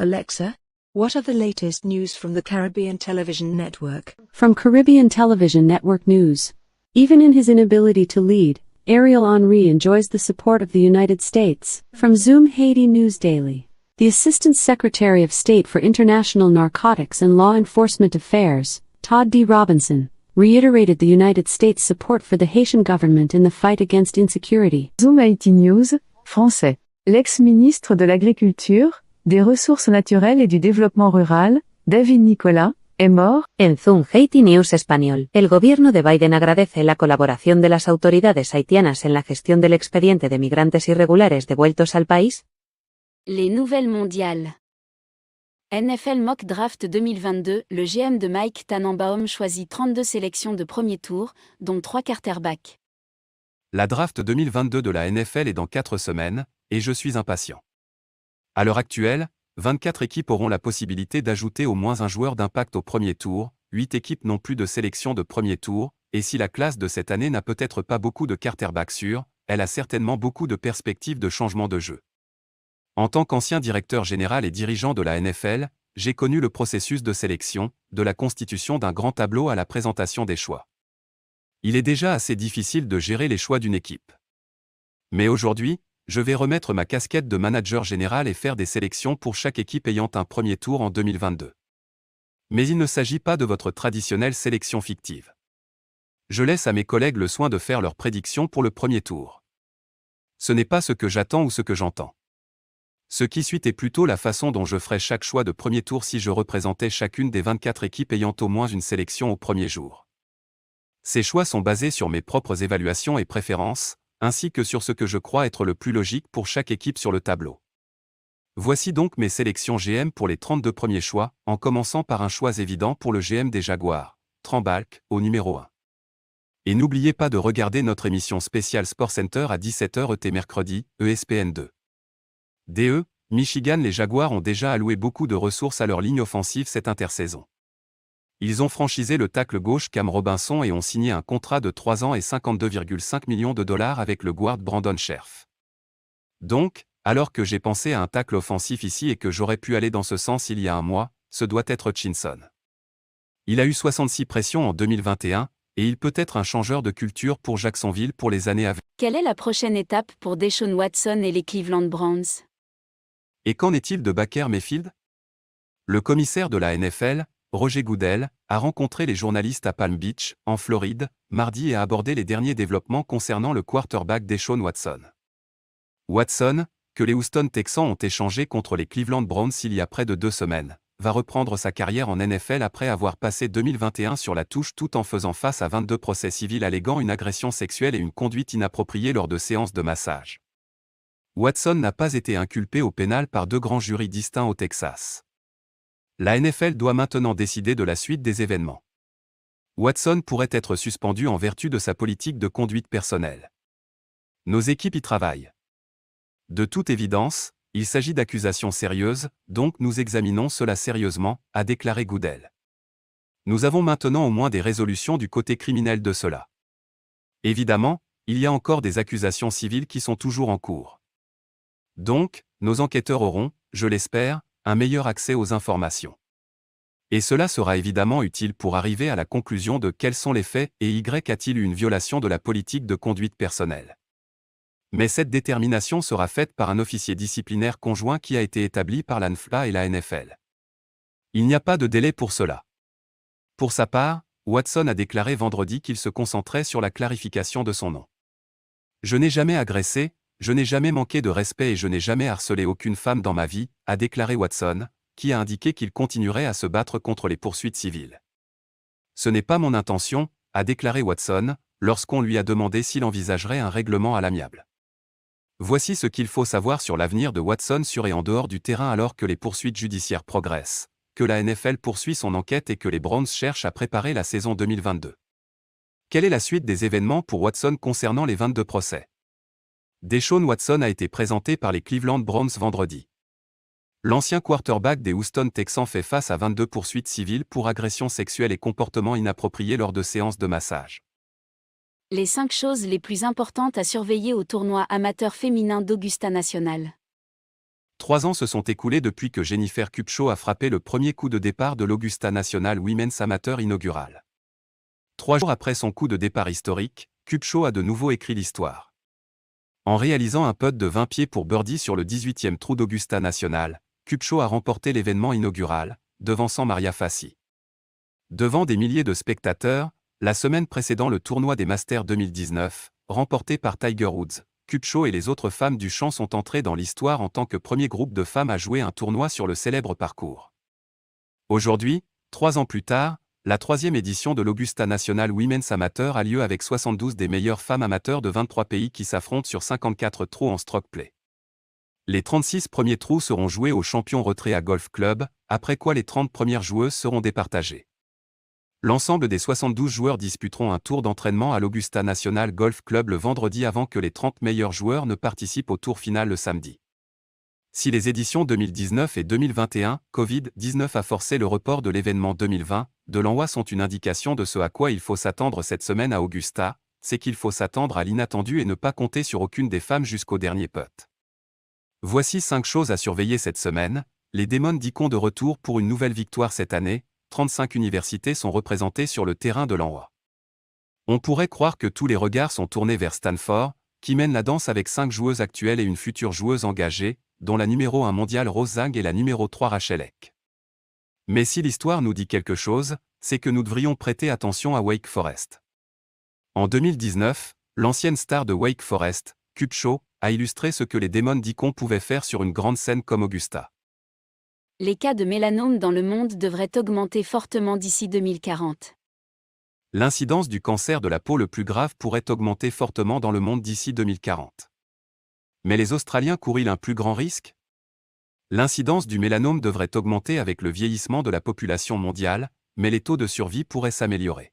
Alexa, what are the latest news from the Caribbean Television Network? From Caribbean Television Network News. Even in his inability to lead, Ariel Henry enjoys the support of the United States. From Zoom Haiti News Daily. The Assistant Secretary of State for International Narcotics and Law Enforcement Affairs, Todd D. Robinson, reiterated the United States' support for the Haitian government in the fight against insecurity. Zoom Haiti News, français. L'ex-ministre de l'Agriculture, des Ressources naturelles et du Développement rural, David Nicolas, est mort. En Zoom Haiti News español, el gobierno de Biden agradece la colaboración de las autoridades haitianas en la gestión del expediente de migrantes irregulares devueltos al país. Les Nouvelles Mondiales. NFL Mock Draft 2022, le GM de Mike Tannenbaum choisit 32 sélections de premier tour, dont 3 quarterbacks. La draft 2022 de la NFL est dans 4 semaines, et je suis impatient. À l'heure actuelle, 24 équipes auront la possibilité d'ajouter au moins un joueur d'impact au premier tour, 8 équipes n'ont plus de sélection de premier tour, et si la classe de cette année n'a peut-être pas beaucoup de quarterbacks sûrs, elle a certainement beaucoup de perspectives de changement de jeu. En tant qu'ancien directeur général et dirigeant de la NFL, j'ai connu le processus de sélection, de la constitution d'un grand tableau à la présentation des choix. Il est déjà assez difficile de gérer les choix d'une équipe. Mais aujourd'hui, je vais remettre ma casquette de manager général et faire des sélections pour chaque équipe ayant un premier tour en 2022. Mais il ne s'agit pas de votre traditionnelle sélection fictive. Je laisse à mes collègues le soin de faire leurs prédictions pour le premier tour. Ce n'est pas ce que j'attends ou ce que j'entends. Ce qui suit est plutôt la façon dont je ferais chaque choix de premier tour si je représentais chacune des 24 équipes ayant au moins une sélection au premier jour. Ces choix sont basés sur mes propres évaluations et préférences, ainsi que sur ce que je crois être le plus logique pour chaque équipe sur le tableau. Voici donc mes sélections GM pour les 32 premiers choix, en commençant par un choix évident pour le GM des Jaguars, Trembalk, au numéro 1. Et n'oubliez pas de regarder notre émission spéciale Sport Center à 17h ET mercredi, ESPN2. DE, Michigan. Les Jaguars ont déjà alloué beaucoup de ressources à leur ligne offensive cette intersaison. Ils ont franchisé le tackle gauche Cam Robinson et ont signé un contrat de 3 ans et 52,5 millions de dollars avec le guard Brandon Scherf. Donc, alors que j'ai pensé à un tackle offensif ici et que j'aurais pu aller dans ce sens il y a un mois, ce doit être Hutchinson. Il a eu 66 pressions en 2021, et il peut être un changeur de culture pour Jacksonville pour les années à venir. Quelle est la prochaine étape pour Deshaun Watson et les Cleveland Browns? Et qu'en est-il de Baker Mayfield? Le commissaire de la NFL, Roger Goodell, a rencontré les journalistes à Palm Beach, en Floride, mardi et a abordé les derniers développements concernant le quarterback Deshaun Watson. Watson, que les Houston Texans ont échangé contre les Cleveland Browns il y a près de 2 semaines, va reprendre sa carrière en NFL après avoir passé 2021 sur la touche tout en faisant face à 22 procès civils alléguant une agression sexuelle et une conduite inappropriée lors de séances de massage. Watson n'a pas été inculpé au pénal par 2 grands jurys distincts au Texas. La NFL doit maintenant décider de la suite des événements. Watson pourrait être suspendu en vertu de sa politique de conduite personnelle. Nos équipes y travaillent. De toute évidence, il s'agit d'accusations sérieuses, donc nous examinons cela sérieusement, a déclaré Goodell. Nous avons maintenant au moins des résolutions du côté criminel de cela. Évidemment, il y a encore des accusations civiles qui sont toujours en cours. Donc, nos enquêteurs auront, je l'espère, un meilleur accès aux informations. Et cela sera évidemment utile pour arriver à la conclusion de quels sont les faits et a-t-il eu une violation de la politique de conduite personnelle. Mais cette détermination sera faite par un officier disciplinaire conjoint qui a été établi par la NFLA et la NFL. Il n'y a pas de délai pour cela. Pour sa part, Watson a déclaré vendredi qu'il se concentrait sur la clarification de son nom. Je n'ai jamais agressé, je n'ai jamais manqué de respect et je n'ai jamais harcelé aucune femme dans ma vie, a déclaré Watson, qui a indiqué qu'il continuerait à se battre contre les poursuites civiles. Ce n'est pas mon intention, a déclaré Watson, lorsqu'on lui a demandé s'il envisagerait un règlement à l'amiable. Voici ce qu'il faut savoir sur l'avenir de Watson sur et en dehors du terrain alors que les poursuites judiciaires progressent, que la NFL poursuit son enquête et que les Browns cherchent à préparer la saison 2022. Quelle est la suite des événements pour Watson concernant les 22 procès? Deshaun Watson a été présenté par les Cleveland Browns vendredi. L'ancien quarterback des Houston Texans fait face à 22 poursuites civiles pour agression sexuelle et comportement inapproprié lors de séances de massage. Les 5 choses les plus importantes à surveiller au tournoi amateur féminin d'Augusta National. 3 ans se sont écoulés depuis que Jennifer Kupcho a frappé le premier coup de départ de l'Augusta National Women's Amateur inaugural. 3 jours après son coup de départ historique, Kupcho a de nouveau écrit l'histoire. En réalisant un putt de 20 pieds pour birdie sur le 18e trou d'Augusta National, Kupcho a remporté l'événement inaugural, devançant Maria Fassi. Devant des milliers de spectateurs, la semaine précédant le tournoi des Masters 2019, remporté par Tiger Woods, Kupcho et les autres femmes du champ sont entrées dans l'histoire en tant que premier groupe de femmes à jouer un tournoi sur le célèbre parcours. Aujourd'hui, 3 ans plus tard, la 3e édition de l'Augusta National Women's Amateur a lieu avec 72 des meilleures femmes amateurs de 23 pays qui s'affrontent sur 54 trous en stroke play. Les 36 premiers trous seront joués au champion retrait à Golf Club, après quoi les 30 premières joueuses seront départagées. L'ensemble des 72 joueurs disputeront un tour d'entraînement à l'Augusta National Golf Club le vendredi avant que les 30 meilleurs joueurs ne participent au tour final le samedi. Si les éditions 2019 et 2021, Covid-19 a forcé le report de l'événement 2020, de l'envoi sont une indication de ce à quoi il faut s'attendre cette semaine à Augusta, c'est qu'il faut s'attendre à l'inattendu et ne pas compter sur aucune des femmes jusqu'au dernier putt. Voici 5 choses à surveiller cette semaine. Les démons d'Icon de retour pour une nouvelle victoire cette année. 35 universités sont représentées sur le terrain de l'envoi. On pourrait croire que tous les regards sont tournés vers Stanford, qui mène la danse avec 5 joueuses actuelles et une future joueuse engagée, dont la numéro 1 mondiale Rose Zhang et la numéro 3 Rachel Ek. Mais si l'histoire nous dit quelque chose, c'est que nous devrions prêter attention à Wake Forest. En 2019, l'ancienne star de Wake Forest, Kupcho, a illustré ce que les démons d'Icon pouvaient faire sur une grande scène comme Augusta. Les cas de mélanome dans le monde devraient augmenter fortement d'ici 2040. L'incidence du cancer de la peau le plus grave pourrait augmenter fortement dans le monde d'ici 2040. Mais les Australiens courent-ils un plus grand risque? L'incidence du mélanome devrait augmenter avec le vieillissement de la population mondiale, mais les taux de survie pourraient s'améliorer.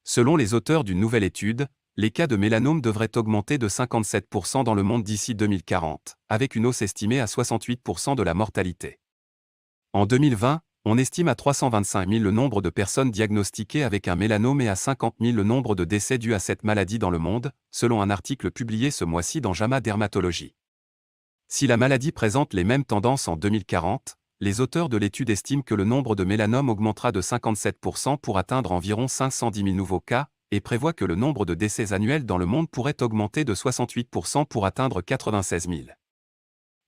Selon les auteurs d'une nouvelle étude, les cas de mélanome devraient augmenter de 57% dans le monde d'ici 2040, avec une hausse estimée à 68% de la mortalité. En 2020, on estime à 325 000 le nombre de personnes diagnostiquées avec un mélanome et à 50 000 le nombre de décès dus à cette maladie dans le monde, selon un article publié ce mois-ci dans JAMA Dermatologie. Si la maladie présente les mêmes tendances en 2040, les auteurs de l'étude estiment que le nombre de mélanomes augmentera de 57% pour atteindre environ 510 000 nouveaux cas, et prévoient que le nombre de décès annuels dans le monde pourrait augmenter de 68% pour atteindre 96 000.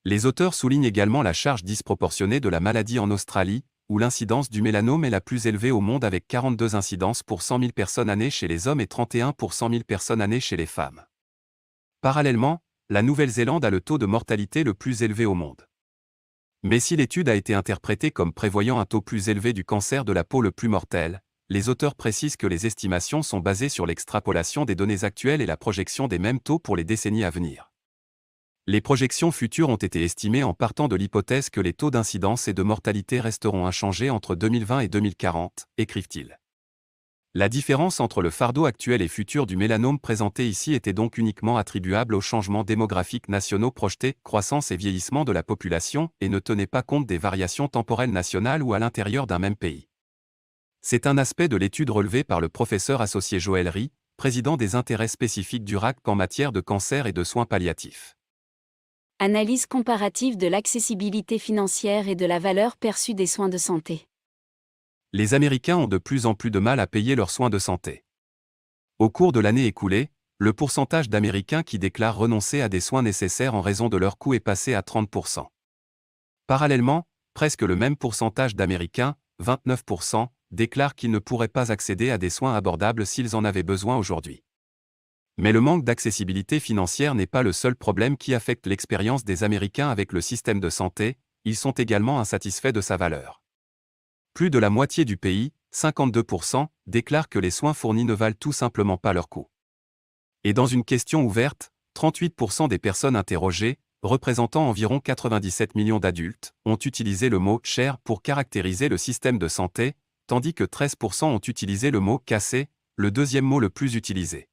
Les auteurs soulignent également la charge disproportionnée de la maladie en Australie, où l'incidence du mélanome est la plus élevée au monde avec 42 incidences pour 100 000 personnes années chez les hommes et 31 pour 100 000 personnes années chez les femmes. Parallèlement, la Nouvelle-Zélande a le taux de mortalité le plus élevé au monde. Mais si l'étude a été interprétée comme prévoyant un taux plus élevé du cancer de la peau le plus mortel, les auteurs précisent que les estimations sont basées sur l'extrapolation des données actuelles et la projection des mêmes taux pour les décennies à venir. Les projections futures ont été estimées en partant de l'hypothèse que les taux d'incidence et de mortalité resteront inchangés entre 2020 et 2040, écrivent-ils. La différence entre le fardeau actuel et futur du mélanome présenté ici était donc uniquement attribuable aux changements démographiques nationaux projetés, croissance et vieillissement de la population, et ne tenait pas compte des variations temporelles nationales ou à l'intérieur d'un même pays. C'est un aspect de l'étude relevée par le professeur associé Joël Rie, président des intérêts spécifiques du RAC en matière de cancer et de soins palliatifs. Analyse comparative de l'accessibilité financière et de la valeur perçue des soins de santé. Les Américains ont de plus en plus de mal à payer leurs soins de santé. Au cours de l'année écoulée, le pourcentage d'Américains qui déclarent renoncer à des soins nécessaires en raison de leur coût est passé à 30%. Parallèlement, presque le même pourcentage d'Américains, 29%, déclarent qu'ils ne pourraient pas accéder à des soins abordables s'ils en avaient besoin aujourd'hui. Mais le manque d'accessibilité financière n'est pas le seul problème qui affecte l'expérience des Américains avec le système de santé, ils sont également insatisfaits de sa valeur. Plus de la moitié du pays, 52%, déclarent que les soins fournis ne valent tout simplement pas leur coût. Et dans une question ouverte, 38% des personnes interrogées, représentant environ 97 millions d'adultes, ont utilisé le mot « cher » pour caractériser le système de santé, tandis que 13% ont utilisé le mot « cassé », le deuxième mot le plus utilisé.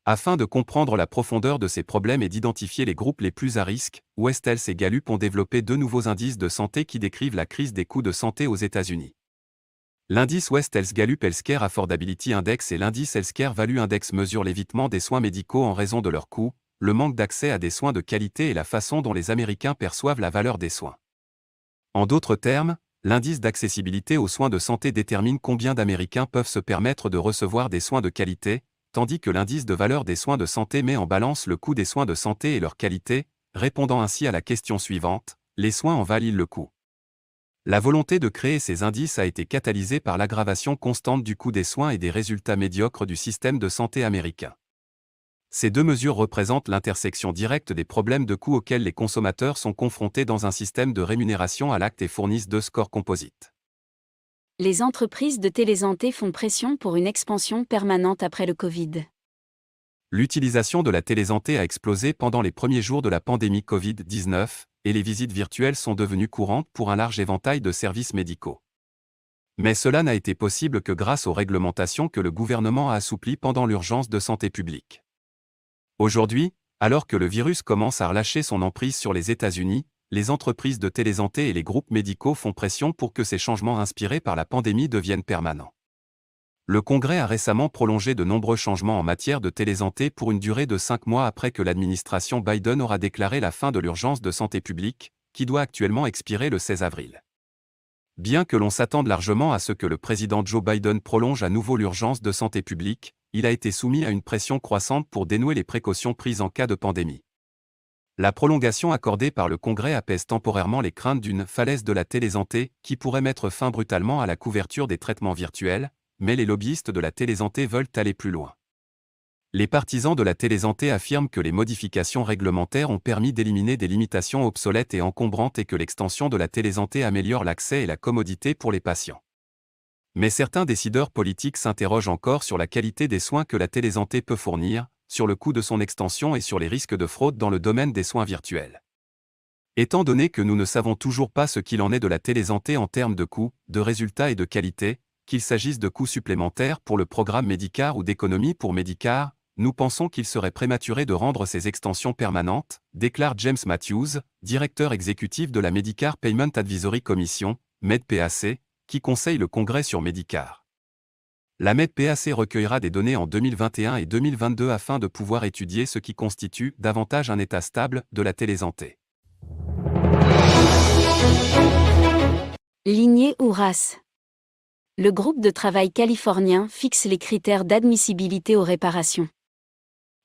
Afin de comprendre la profondeur de ces problèmes et d'identifier les groupes les plus à risque, West Health et Gallup ont développé 2 nouveaux indices de santé qui décrivent la crise des coûts de santé aux États-Unis. L'indice West Health Gallup Healthcare Affordability Index et l'indice Healthcare Value Index mesurent l'évitement des soins médicaux en raison de leurs coûts, le manque d'accès à des soins de qualité et la façon dont les Américains perçoivent la valeur des soins. En d'autres termes, l'indice d'accessibilité aux soins de santé détermine combien d'Américains peuvent se permettre de recevoir des soins de qualité, tandis que l'indice de valeur des soins de santé met en balance le coût des soins de santé et leur qualité, répondant ainsi à la question suivante, les soins en valent-ils le coup ? La volonté de créer ces indices a été catalysée par l'aggravation constante du coût des soins et des résultats médiocres du système de santé américain. Ces deux mesures représentent l'intersection directe des problèmes de coût auxquels les consommateurs sont confrontés dans un système de rémunération à l'acte et fournissent deux scores composites. Les entreprises de télésanté font pression pour une expansion permanente après le Covid. L'utilisation de la télésanté a explosé pendant les premiers jours de la pandémie Covid-19, et les visites virtuelles sont devenues courantes pour un large éventail de services médicaux. Mais cela n'a été possible que grâce aux réglementations que le gouvernement a assouplies pendant l'urgence de santé publique. Aujourd'hui, alors que le virus commence à relâcher son emprise sur les États-Unis, les entreprises de télésanté et les groupes médicaux font pression pour que ces changements inspirés par la pandémie deviennent permanents. Le Congrès a récemment prolongé de nombreux changements en matière de télésanté pour une durée de 5 mois après que l'administration Biden aura déclaré la fin de l'urgence de santé publique, qui doit actuellement expirer le 16 avril. Bien que l'on s'attende largement à ce que le président Joe Biden prolonge à nouveau l'urgence de santé publique, il a été soumis à une pression croissante pour dénouer les précautions prises en cas de pandémie. La prolongation accordée par le Congrès apaise temporairement les craintes d'une falaise de la télésanté qui pourrait mettre fin brutalement à la couverture des traitements virtuels, mais les lobbyistes de la télésanté veulent aller plus loin. Les partisans de la télésanté affirment que les modifications réglementaires ont permis d'éliminer des limitations obsolètes et encombrantes et que l'extension de la télésanté améliore l'accès et la commodité pour les patients. Mais certains décideurs politiques s'interrogent encore sur la qualité des soins que la télésanté peut fournir, sur le coût de son extension et sur les risques de fraude dans le domaine des soins virtuels. Étant donné que nous ne savons toujours pas ce qu'il en est de la télésanté en termes de coûts, de résultats et de qualité, qu'il s'agisse de coûts supplémentaires pour le programme Medicare ou d'économies pour Medicare, nous pensons qu'il serait prématuré de rendre ces extensions permanentes, déclare James Matthews, directeur exécutif de la Medicare Payment Advisory Commission, MED-PAC, qui conseille le Congrès sur Medicare. La MED-PAC recueillera des données en 2021 et 2022 afin de pouvoir étudier ce qui constitue davantage un état stable de la télésanté. Lignée ou race. Le groupe de travail californien fixe les critères d'admissibilité aux réparations.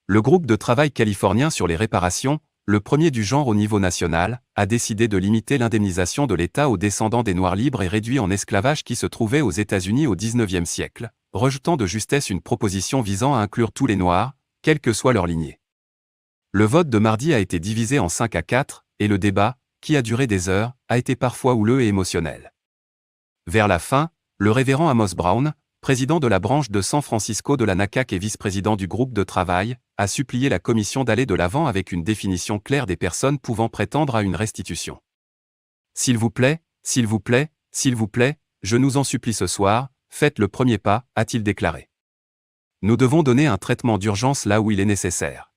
Le groupe de travail californien sur les réparations, le premier du genre au niveau national, a décidé de limiter l'indemnisation de l'État aux descendants des Noirs libres et réduits en esclavage qui se trouvaient aux États-Unis au XIXe siècle, rejetant de justesse une proposition visant à inclure tous les Noirs, quelle que soit leur lignée. Le vote de mardi a été divisé en 5-4, et le débat, qui a duré des heures, a été parfois houleux et émotionnel. Vers la fin, le révérend Amos Brown, président de la branche de San Francisco de la NACAC et vice-président du groupe de travail, a supplié la commission d'aller de l'avant avec une définition claire des personnes pouvant prétendre à une restitution. S'il vous plaît, s'il vous plaît, s'il vous plaît, je nous en supplie ce soir, faites le premier pas, a-t-il déclaré. Nous devons donner un traitement d'urgence là où il est nécessaire.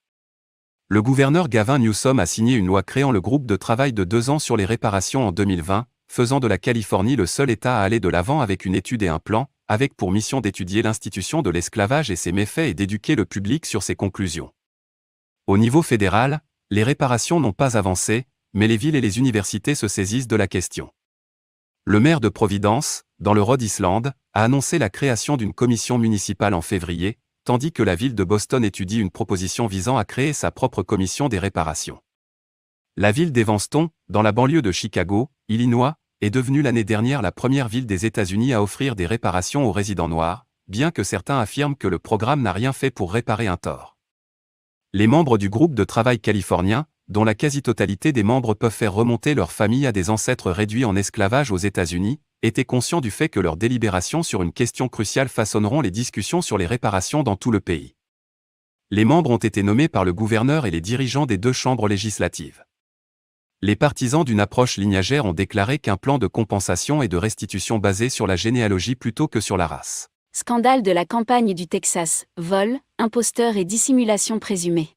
Le gouverneur Gavin Newsom a signé une loi créant le groupe de travail de 2 ans sur les réparations en 2020, faisant de la Californie le seul État à aller de l'avant avec une étude et un plan, avec pour mission d'étudier l'institution de l'esclavage et ses méfaits et d'éduquer le public sur ses conclusions. Au niveau fédéral, les réparations n'ont pas avancé, mais les villes et les universités se saisissent de la question. Le maire de Providence, dans le Rhode Island, a annoncé la création d'une commission municipale en février, tandis que la ville de Boston étudie une proposition visant à créer sa propre commission des réparations. La ville d'Evanston, dans la banlieue de Chicago, Illinois, est devenue l'année dernière la première ville des États-Unis à offrir des réparations aux résidents noirs, bien que certains affirment que le programme n'a rien fait pour réparer un tort. Les membres du groupe de travail californien, dont la quasi-totalité des membres peuvent faire remonter leur famille à des ancêtres réduits en esclavage aux États-Unis, étaient conscients du fait que leurs délibérations sur une question cruciale façonneront les discussions sur les réparations dans tout le pays. Les membres ont été nommés par le gouverneur et les dirigeants des 2 chambres législatives. Les partisans d'une approche lignagère ont déclaré qu'un plan de compensation et de restitution basé sur la généalogie plutôt que sur la race. Scandale de la campagne du Texas, vol, imposteur et dissimulation présumée.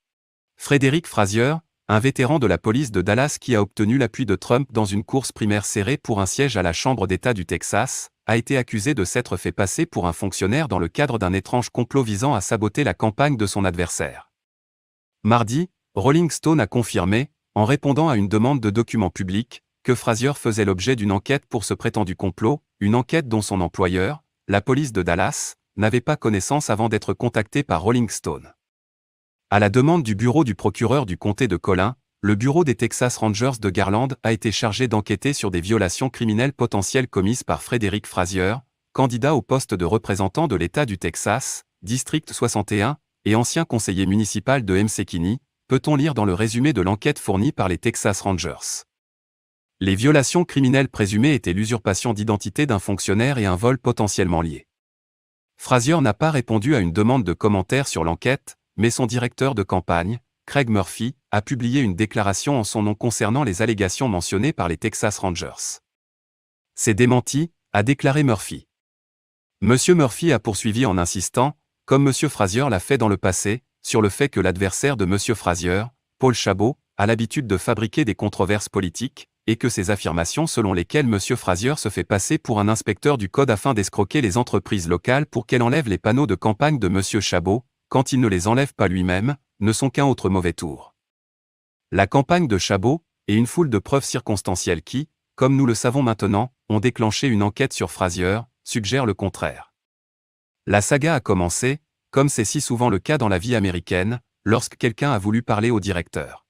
Frédéric Frazier, un vétéran de la police de Dallas qui a obtenu l'appui de Trump dans une course primaire serrée pour un siège à la Chambre d'État du Texas, a été accusé de s'être fait passer pour un fonctionnaire dans le cadre d'un étrange complot visant à saboter la campagne de son adversaire. Mardi, Rolling Stone a confirmé, en répondant à une demande de documents publics, que Frazier faisait l'objet d'une enquête pour ce prétendu complot, une enquête dont son employeur, la police de Dallas, n'avait pas connaissance avant d'être contacté par Rolling Stone. À la demande du bureau du procureur du comté de Collin, le bureau des Texas Rangers de Garland a été chargé d'enquêter sur des violations criminelles potentielles commises par Frederick Frazier, candidat au poste de représentant de l'État du Texas, district 61, et ancien conseiller municipal de Mykhailo, peut-on lire dans le résumé de l'enquête fournie par les Texas Rangers. Les violations criminelles présumées étaient l'usurpation d'identité d'un fonctionnaire et un vol potentiellement lié. Frazier n'a pas répondu à une demande de commentaire sur l'enquête, mais son directeur de campagne, Craig Murphy, a publié une déclaration en son nom concernant les allégations mentionnées par les Texas Rangers. C'est démenti, a déclaré Murphy. Monsieur Murphy a poursuivi en insistant, comme Monsieur Frazier l'a fait dans le passé, sur le fait que l'adversaire de Monsieur Frazier, Paul Chabot, a l'habitude de fabriquer des controverses politiques, et que ces affirmations selon lesquelles Monsieur Frazier se fait passer pour un inspecteur du code afin d'escroquer les entreprises locales pour qu'elles enlèvent les panneaux de campagne de Monsieur Chabot, quand il ne les enlève pas lui-même, ne sont qu'un autre mauvais tour. La campagne de Chabot, et une foule de preuves circonstancielles qui, comme nous le savons maintenant, ont déclenché une enquête sur Frazier, suggèrent le contraire. La saga a commencé, comme c'est si souvent le cas dans la vie américaine, lorsque quelqu'un a voulu parler au directeur.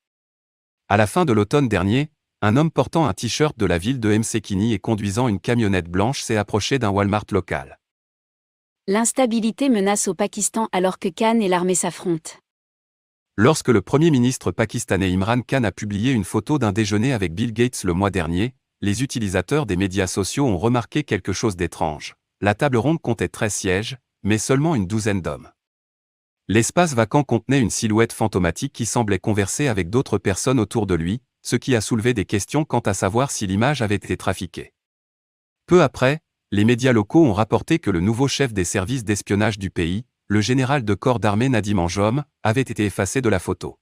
À la fin de l'automne dernier, un homme portant un t-shirt de la ville de Mykhailo et conduisant une camionnette blanche s'est approché d'un Walmart local. L'instabilité menace au Pakistan alors que Khan et l'armée s'affrontent. Lorsque le Premier ministre pakistanais Imran Khan a publié une photo d'un déjeuner avec Bill Gates le mois dernier, les utilisateurs des médias sociaux ont remarqué quelque chose d'étrange. La table ronde comptait 13 sièges, mais seulement une douzaine d'hommes. L'espace vacant contenait une silhouette fantomatique qui semblait converser avec d'autres personnes autour de lui, ce qui a soulevé des questions quant à savoir si l'image avait été trafiquée. Peu après, les médias locaux ont rapporté que le nouveau chef des services d'espionnage du pays, le général de corps d'armée Nadim Anjom, avait été effacé de la photo.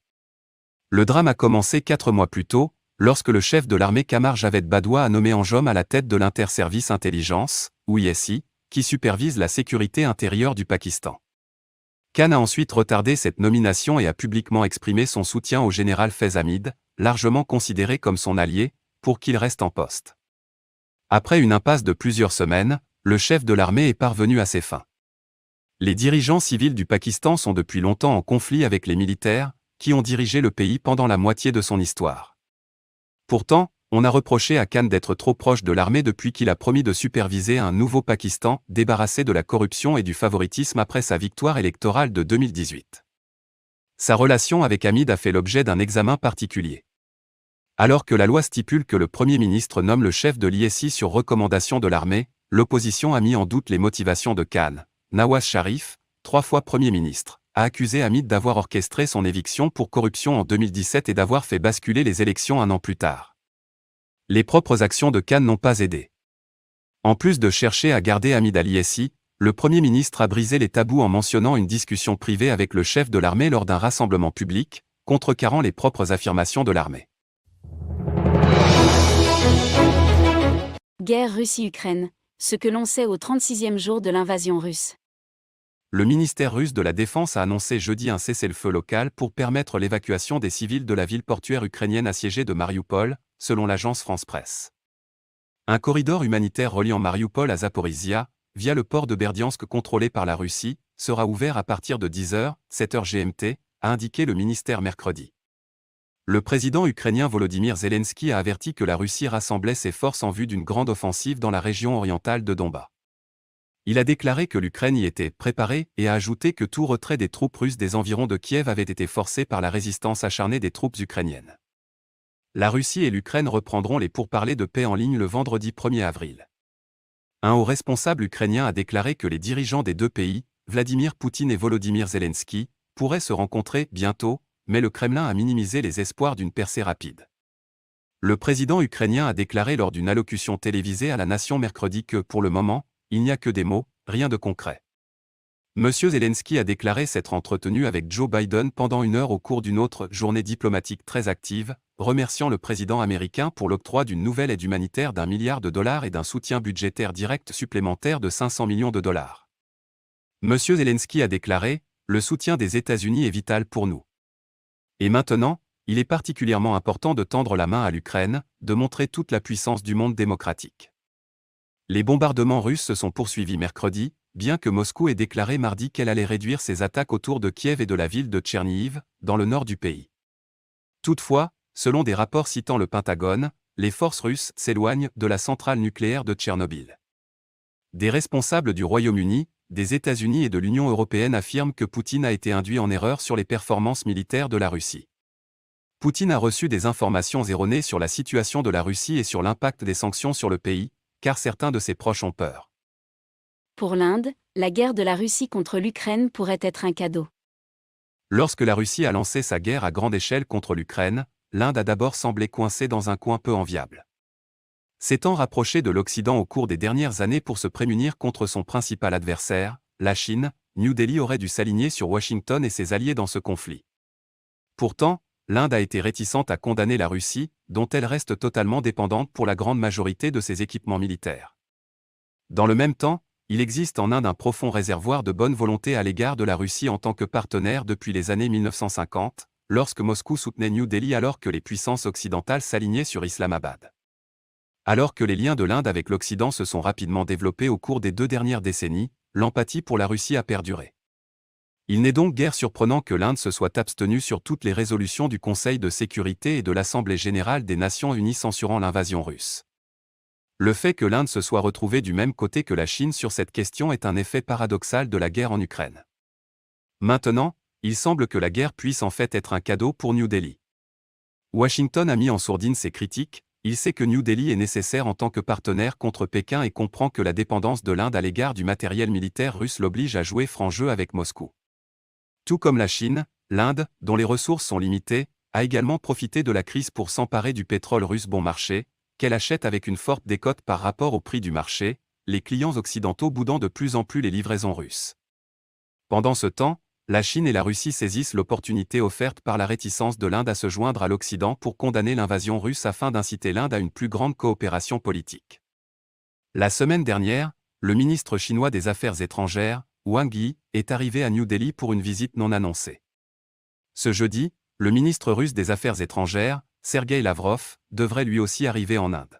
Le drame a commencé 4 mois plus tôt, lorsque le chef de l'armée Qamar Javed Badwa a nommé Anjom à la tête de l'Inter-Service Intelligence, ou ISI, qui supervise la sécurité intérieure du Pakistan. Khan a ensuite retardé cette nomination et a publiquement exprimé son soutien au général Faiz Hamid, largement considéré comme son allié, pour qu'il reste en poste. Après une impasse de plusieurs semaines, le chef de l'armée est parvenu à ses fins. Les dirigeants civils du Pakistan sont depuis longtemps en conflit avec les militaires, qui ont dirigé le pays pendant la moitié de son histoire. Pourtant, on a reproché à Khan d'être trop proche de l'armée depuis qu'il a promis de superviser un nouveau Pakistan débarrassé de la corruption et du favoritisme après sa victoire électorale de 2018. Sa relation avec Hamid a fait l'objet d'un examen particulier. Alors que la loi stipule que le Premier ministre nomme le chef de l'ISI sur recommandation de l'armée, l'opposition a mis en doute les motivations de Khan. Nawaz Sharif, 3 fois Premier ministre, a accusé Hamid d'avoir orchestré son éviction pour corruption en 2017 et d'avoir fait basculer les élections un an plus tard. Les propres actions de Khan n'ont pas aidé. En plus de chercher à garder Hamid à l'ISI, le Premier ministre a brisé les tabous en mentionnant une discussion privée avec le chef de l'armée lors d'un rassemblement public, contrecarrant les propres affirmations de l'armée. Guerre Russie-Ukraine, ce que l'on sait au 36e jour de l'invasion russe. Le ministère russe de la Défense a annoncé jeudi un cessez-le-feu local pour permettre l'évacuation des civils de la ville portuaire ukrainienne assiégée de Mariupol, selon l'agence France-Presse. Un corridor humanitaire reliant Mariupol à Zaporizhia, via le port de Berdiansk contrôlé par la Russie, sera ouvert à partir de 10h, 7h GMT, a indiqué le ministère mercredi. Le président ukrainien Volodymyr Zelensky a averti que la Russie rassemblait ses forces en vue d'une grande offensive dans la région orientale de Donbass. Il a déclaré que l'Ukraine y était préparée et a ajouté que tout retrait des troupes russes des environs de Kiev avait été forcé par la résistance acharnée des troupes ukrainiennes. La Russie et l'Ukraine reprendront les pourparlers de paix en ligne le vendredi 1er avril. Un haut responsable ukrainien a déclaré que les dirigeants des deux pays, Vladimir Poutine et Volodymyr Zelensky, pourraient se rencontrer bientôt, mais le Kremlin a minimisé les espoirs d'une percée rapide. Le président ukrainien a déclaré lors d'une allocution télévisée à la nation mercredi que, pour le moment, il n'y a que des mots, rien de concret. M. Zelensky a déclaré s'être entretenu avec Joe Biden pendant 1 heure au cours d'une autre journée diplomatique très active, remerciant le président américain pour l'octroi d'une nouvelle aide humanitaire d'1 milliard de dollars et d'un soutien budgétaire direct supplémentaire de 500 millions de dollars. M. Zelensky a déclaré « Le soutien des États-Unis est vital pour nous. Et maintenant, il est particulièrement important de tendre la main à l'Ukraine, de montrer toute la puissance du monde démocratique. Les bombardements russes se sont poursuivis mercredi, bien que Moscou ait déclaré mardi qu'elle allait réduire ses attaques autour de Kiev et de la ville de Tchernihiv, dans le nord du pays. Toutefois, selon des rapports citant le Pentagone, les forces russes s'éloignent de la centrale nucléaire de Tchernobyl. Des responsables du Royaume-Uni, des États-Unis et de l'Union européenne affirment que Poutine a été induit en erreur sur les performances militaires de la Russie. Poutine a reçu des informations erronées sur la situation de la Russie et sur l'impact des sanctions sur le pays, car certains de ses proches ont peur. Pour l'Inde, la guerre de la Russie contre l'Ukraine pourrait être un cadeau. Lorsque la Russie a lancé sa guerre à grande échelle contre l'Ukraine, l'Inde a d'abord semblé coincée dans un coin peu enviable. S'étant rapprochée de l'Occident au cours des dernières années pour se prémunir contre son principal adversaire, la Chine, New Delhi aurait dû s'aligner sur Washington et ses alliés dans ce conflit. Pourtant, l'Inde a été réticente à condamner la Russie, dont elle reste totalement dépendante pour la grande majorité de ses équipements militaires. Dans le même temps, il existe en Inde un profond réservoir de bonne volonté à l'égard de la Russie en tant que partenaire depuis les années 1950, lorsque Moscou soutenait New Delhi alors que les puissances occidentales s'alignaient sur Islamabad. Alors que les liens de l'Inde avec l'Occident se sont rapidement développés au cours des 2 dernières décennies, l'empathie pour la Russie a perduré. Il n'est donc guère surprenant que l'Inde se soit abstenue sur toutes les résolutions du Conseil de sécurité et de l'Assemblée générale des Nations unies censurant l'invasion russe. Le fait que l'Inde se soit retrouvée du même côté que la Chine sur cette question est un effet paradoxal de la guerre en Ukraine. Maintenant, il semble que la guerre puisse en fait être un cadeau pour New Delhi. Washington a mis en sourdine ses critiques, il sait que New Delhi est nécessaire en tant que partenaire contre Pékin et comprend que la dépendance de l'Inde à l'égard du matériel militaire russe l'oblige à jouer franc jeu avec Moscou. Tout comme la Chine, l'Inde, dont les ressources sont limitées, a également profité de la crise pour s'emparer du pétrole russe bon marché, qu'elle achète avec une forte décote par rapport au prix du marché, les clients occidentaux boudant de plus en plus les livraisons russes. Pendant ce temps, la Chine et la Russie saisissent l'opportunité offerte par la réticence de l'Inde à se joindre à l'Occident pour condamner l'invasion russe afin d'inciter l'Inde à une plus grande coopération politique. La semaine dernière, le ministre chinois des Affaires étrangères, Wang Yi, est arrivé à New Delhi pour une visite non annoncée. Ce jeudi, le ministre russe des Affaires étrangères, Sergueï Lavrov, devrait lui aussi arriver en Inde.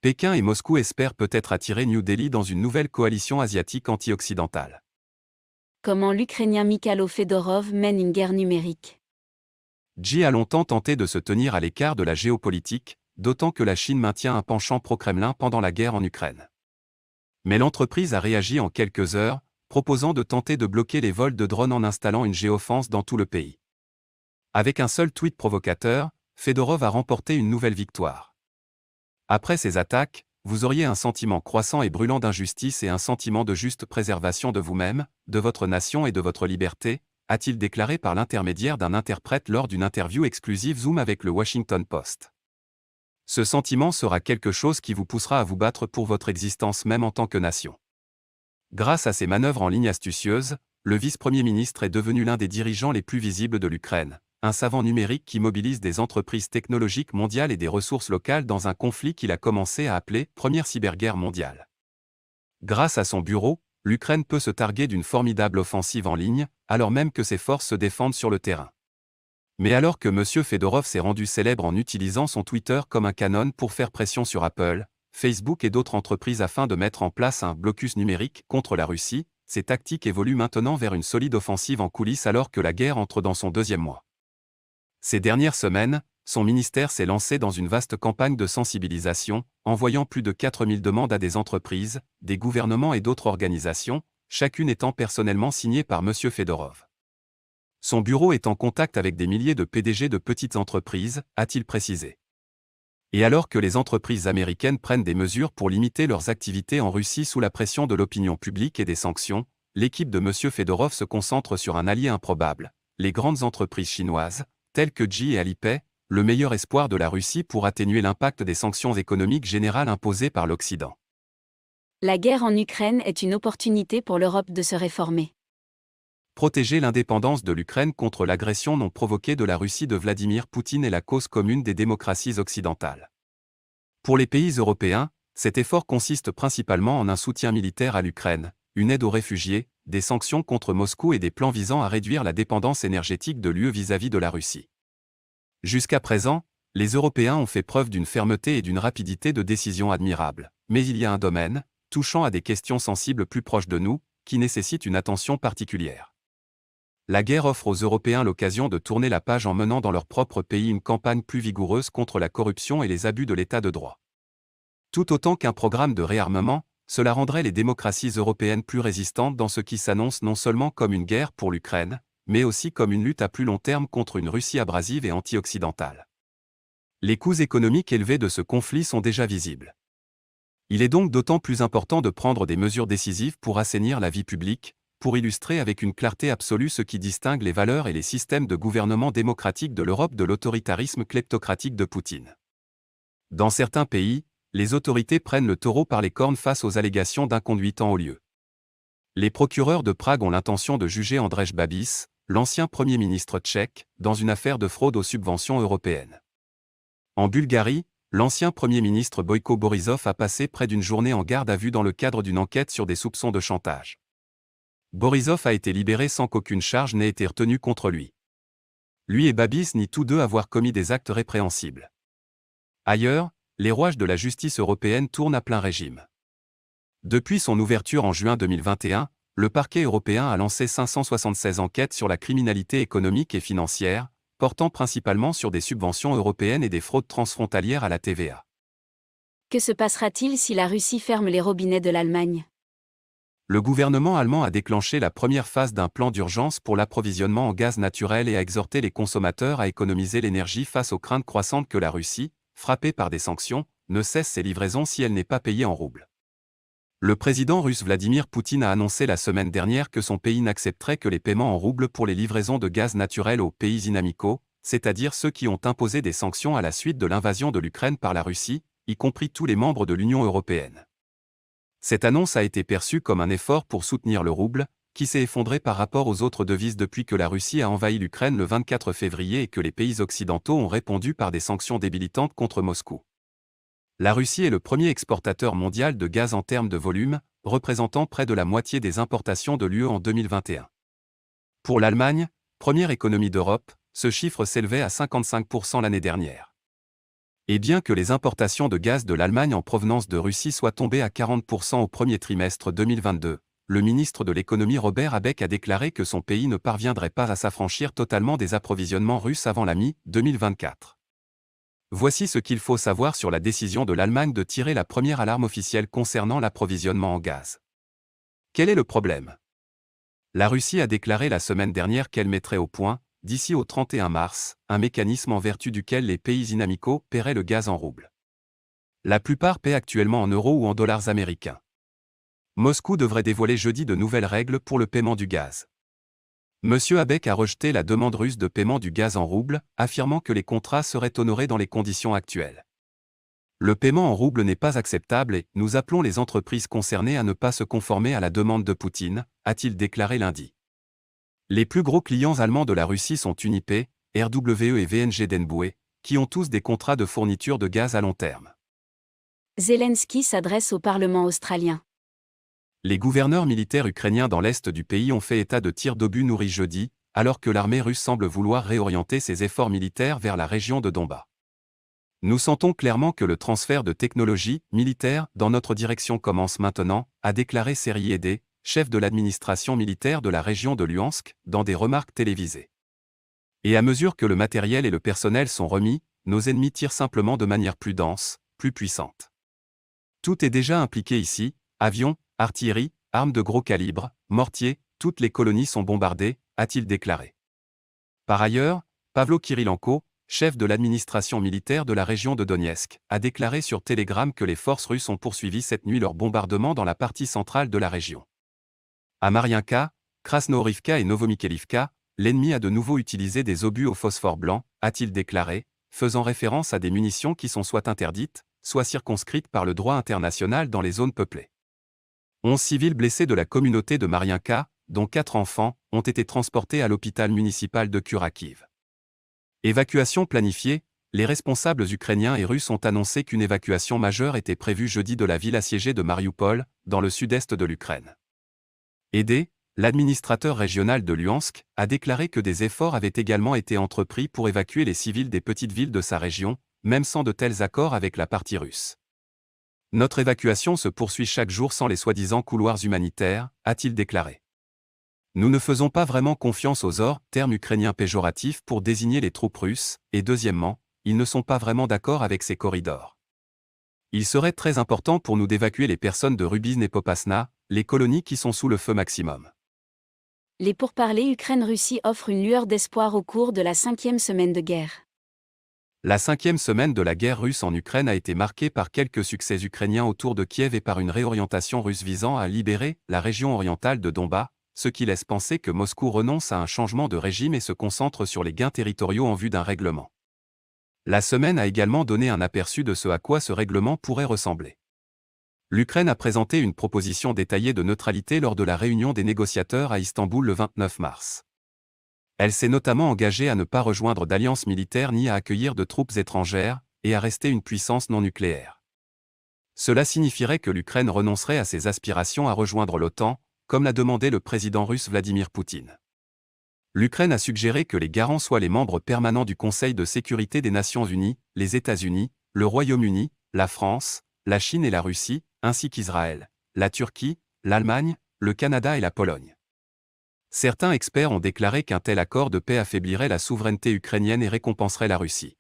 Pékin et Moscou espèrent peut-être attirer New Delhi dans une nouvelle coalition asiatique anti-occidentale. Comment l'Ukrainien Mykhailo Fedorov mène une guerre numérique. Xi a longtemps tenté de se tenir à l'écart de la géopolitique, d'autant que la Chine maintient un penchant pro-Kremlin pendant la guerre en Ukraine. Mais l'entreprise a réagi en quelques heures, proposant de tenter de bloquer les vols de drones en installant une géoffense dans tout le pays. Avec un seul tweet provocateur, Fedorov a remporté une nouvelle victoire. Après ces attaques, vous auriez un sentiment croissant et brûlant d'injustice et un sentiment de juste préservation de vous-même, de votre nation et de votre liberté, a-t-il déclaré par l'intermédiaire d'un interprète lors d'une interview exclusive Zoom avec le Washington Post. Ce sentiment sera quelque chose qui vous poussera à vous battre pour votre existence même en tant que nation. Grâce à ses manœuvres en ligne astucieuses, le vice-premier ministre est devenu l'un des dirigeants les plus visibles de l'Ukraine, un savant numérique qui mobilise des entreprises technologiques mondiales et des ressources locales dans un conflit qu'il a commencé à appeler « Première cyberguerre mondiale ». Grâce à son bureau, l'Ukraine peut se targuer d'une formidable offensive en ligne, alors même que ses forces se défendent sur le terrain. Mais alors que M. Fedorov s'est rendu célèbre en utilisant son Twitter comme un canon pour faire pression sur Apple, Facebook et d'autres entreprises afin de mettre en place un blocus numérique contre la Russie, ces tactiques évoluent maintenant vers une solide offensive en coulisses alors que la guerre entre dans son 2e mois. Ces dernières semaines, son ministère s'est lancé dans une vaste campagne de sensibilisation, envoyant plus de 4000 demandes à des entreprises, des gouvernements et d'autres organisations, chacune étant personnellement signée par M. Fedorov. Son bureau est en contact avec des milliers de PDG de petites entreprises, a-t-il précisé. Et alors que les entreprises américaines prennent des mesures pour limiter leurs activités en Russie sous la pression de l'opinion publique et des sanctions, l'équipe de M. Fedorov se concentre sur un allié improbable, les grandes entreprises chinoises, telles que Xi et Alipay, le meilleur espoir de la Russie pour atténuer l'impact des sanctions économiques générales imposées par l'Occident. La guerre en Ukraine est une opportunité pour l'Europe de se réformer. Protéger l'indépendance de l'Ukraine contre l'agression non provoquée de la Russie de Vladimir Poutine est la cause commune des démocraties occidentales. Pour les pays européens, cet effort consiste principalement en un soutien militaire à l'Ukraine, une aide aux réfugiés, des sanctions contre Moscou et des plans visant à réduire la dépendance énergétique de l'UE vis-à-vis de la Russie. Jusqu'à présent, les Européens ont fait preuve d'une fermeté et d'une rapidité de décision admirable, mais il y a un domaine, touchant à des questions sensibles plus proches de nous, qui nécessite une attention particulière. La guerre offre aux Européens l'occasion de tourner la page en menant dans leur propre pays une campagne plus vigoureuse contre la corruption et les abus de l'état de droit. Tout autant qu'un programme de réarmement, cela rendrait les démocraties européennes plus résistantes dans ce qui s'annonce non seulement comme une guerre pour l'Ukraine, mais aussi comme une lutte à plus long terme contre une Russie abrasive et anti-occidentale. Les coûts économiques élevés de ce conflit sont déjà visibles. Il est donc d'autant plus important de prendre des mesures décisives pour assainir la vie publique, pour illustrer avec une clarté absolue ce qui distingue les valeurs et les systèmes de gouvernement démocratique de l'Europe de l'autoritarisme kleptocratique de Poutine. Dans certains pays, les autorités prennent le taureau par les cornes face aux allégations d'inconduite en haut lieu. Les procureurs de Prague ont l'intention de juger Andrej Babis, l'ancien Premier ministre tchèque, dans une affaire de fraude aux subventions européennes. En Bulgarie, l'ancien Premier ministre Boyko Borisov a passé près d'une journée en garde à vue dans le cadre d'une enquête sur des soupçons de chantage. Borisov a été libéré sans qu'aucune charge n'ait été retenue contre lui. Lui et Babis nient tous deux avoir commis des actes répréhensibles. Ailleurs, les rouages de la justice européenne tournent à plein régime. Depuis son ouverture en juin 2021, le parquet européen a lancé 576 enquêtes sur la criminalité économique et financière, portant principalement sur des subventions européennes et des fraudes transfrontalières à la TVA. Que se passera-t-il si la Russie ferme les robinets de l'Allemagne ? Le gouvernement allemand a déclenché la première phase d'un plan d'urgence pour l'approvisionnement en gaz naturel et a exhorté les consommateurs à économiser l'énergie face aux craintes croissantes que la Russie, frappée par des sanctions, ne cesse ses livraisons si elle n'est pas payée en roubles. Le président russe Vladimir Poutine a annoncé la semaine dernière que son pays n'accepterait que les paiements en roubles pour les livraisons de gaz naturel aux pays inamicaux, c'est-à-dire ceux qui ont imposé des sanctions à la suite de l'invasion de l'Ukraine par la Russie, y compris tous les membres de l'Union européenne. Cette annonce a été perçue comme un effort pour soutenir le rouble, qui s'est effondré par rapport aux autres devises depuis que la Russie a envahi l'Ukraine le 24 février et que les pays occidentaux ont répondu par des sanctions débilitantes contre Moscou. La Russie est le premier exportateur mondial de gaz en termes de volume, représentant près de la moitié des importations de l'UE en 2021. Pour l'Allemagne, première économie d'Europe, ce chiffre s'élevait à 55% l'année dernière. Et bien que les importations de gaz de l'Allemagne en provenance de Russie soient tombées à 40% au premier trimestre 2022, le ministre de l'économie Robert Habeck a déclaré que son pays ne parviendrait pas à s'affranchir totalement des approvisionnements russes avant la mi-2024. Voici ce qu'il faut savoir sur la décision de l'Allemagne de tirer la première alarme officielle concernant l'approvisionnement en gaz. Quel est le problème ? La Russie a déclaré la semaine dernière qu'elle mettrait au point, d'ici au 31 mars, un mécanisme en vertu duquel les pays inamicaux paieraient le gaz en roubles. La plupart paient actuellement en euros ou en dollars américains. Moscou devrait dévoiler jeudi de nouvelles règles pour le paiement du gaz. M. Habeck a rejeté la demande russe de paiement du gaz en roubles, affirmant que les contrats seraient honorés dans les conditions actuelles. Le paiement en roubles n'est pas acceptable et nous appelons les entreprises concernées à ne pas se conformer à la demande de Poutine, a-t-il déclaré lundi. Les plus gros clients allemands de la Russie sont Unipe, RWE et VNG Denboué, qui ont tous des contrats de fourniture de gaz à long terme. Zelensky s'adresse au parlement australien. Les gouverneurs militaires ukrainiens dans l'est du pays ont fait état de tirs d'obus nourris jeudi, alors que l'armée russe semble vouloir réorienter ses efforts militaires vers la région de Donbass. Nous sentons clairement que le transfert de technologie militaire dans notre direction commence maintenant, a déclaré Serhiy, chef de l'administration militaire de la région de Luhansk, dans des remarques télévisées. Et à mesure que le matériel et le personnel sont remis, nos ennemis tirent simplement de manière plus dense, plus puissante. Tout est déjà impliqué ici, avions, artillerie, armes de gros calibre, mortiers, toutes les colonies sont bombardées, a-t-il déclaré. Par ailleurs, Pavlo Kyrylenko, chef de l'administration militaire de la région de Donetsk, a déclaré sur Telegram que les forces russes ont poursuivi cette nuit leur bombardement dans la partie centrale de la région. À Mariinka, Krasnohorivka et Novomykhailivka, l'ennemi a de nouveau utilisé des obus au phosphore blanc, a-t-il déclaré, faisant référence à des munitions qui sont soit interdites, soit circonscrites par le droit international dans les zones peuplées. 11 civils blessés de la communauté de Mariinka, dont 4 enfants, ont été transportés à l'hôpital municipal de Kurakiv. Évacuation planifiée, les responsables ukrainiens et russes ont annoncé qu'une évacuation majeure était prévue jeudi de la ville assiégée de Mariupol, dans le sud-est de l'Ukraine. Aidé, l'administrateur régional de Luhansk a déclaré que des efforts avaient également été entrepris pour évacuer les civils des petites villes de sa région, même sans de tels accords avec la partie russe. Notre évacuation se poursuit chaque jour sans les soi-disant couloirs humanitaires, a-t-il déclaré. Nous ne faisons pas vraiment confiance aux ordres, terme ukrainien péjoratif pour désigner les troupes russes, et deuxièmement, ils ne sont pas vraiment d'accord avec ces corridors. Il serait très important pour nous d'évacuer les personnes de Rubin et Popasna, les colonies qui sont sous le feu maximum. Les pourparlers Ukraine-Russie offrent une lueur d'espoir au cours de la 5e semaine de guerre. La 5e semaine de la guerre russe en Ukraine a été marquée par quelques succès ukrainiens autour de Kiev et par une réorientation russe visant à libérer la région orientale de Donbass, ce qui laisse penser que Moscou renonce à un changement de régime et se concentre sur les gains territoriaux en vue d'un règlement. La semaine a également donné un aperçu de ce à quoi ce règlement pourrait ressembler. L'Ukraine a présenté une proposition détaillée de neutralité lors de la réunion des négociateurs à Istanbul le 29 mars. Elle s'est notamment engagée à ne pas rejoindre d'alliances militaires ni à accueillir de troupes étrangères, et à rester une puissance non nucléaire. Cela signifierait que l'Ukraine renoncerait à ses aspirations à rejoindre l'OTAN, comme l'a demandé le président russe Vladimir Poutine. L'Ukraine a suggéré que les garants soient les membres permanents du Conseil de sécurité des Nations Unies, les États-Unis, le Royaume-Uni, la France, la Chine et la Russie, ainsi qu'Israël, la Turquie, l'Allemagne, le Canada et la Pologne. Certains experts ont déclaré qu'un tel accord de paix affaiblirait la souveraineté ukrainienne et récompenserait la Russie.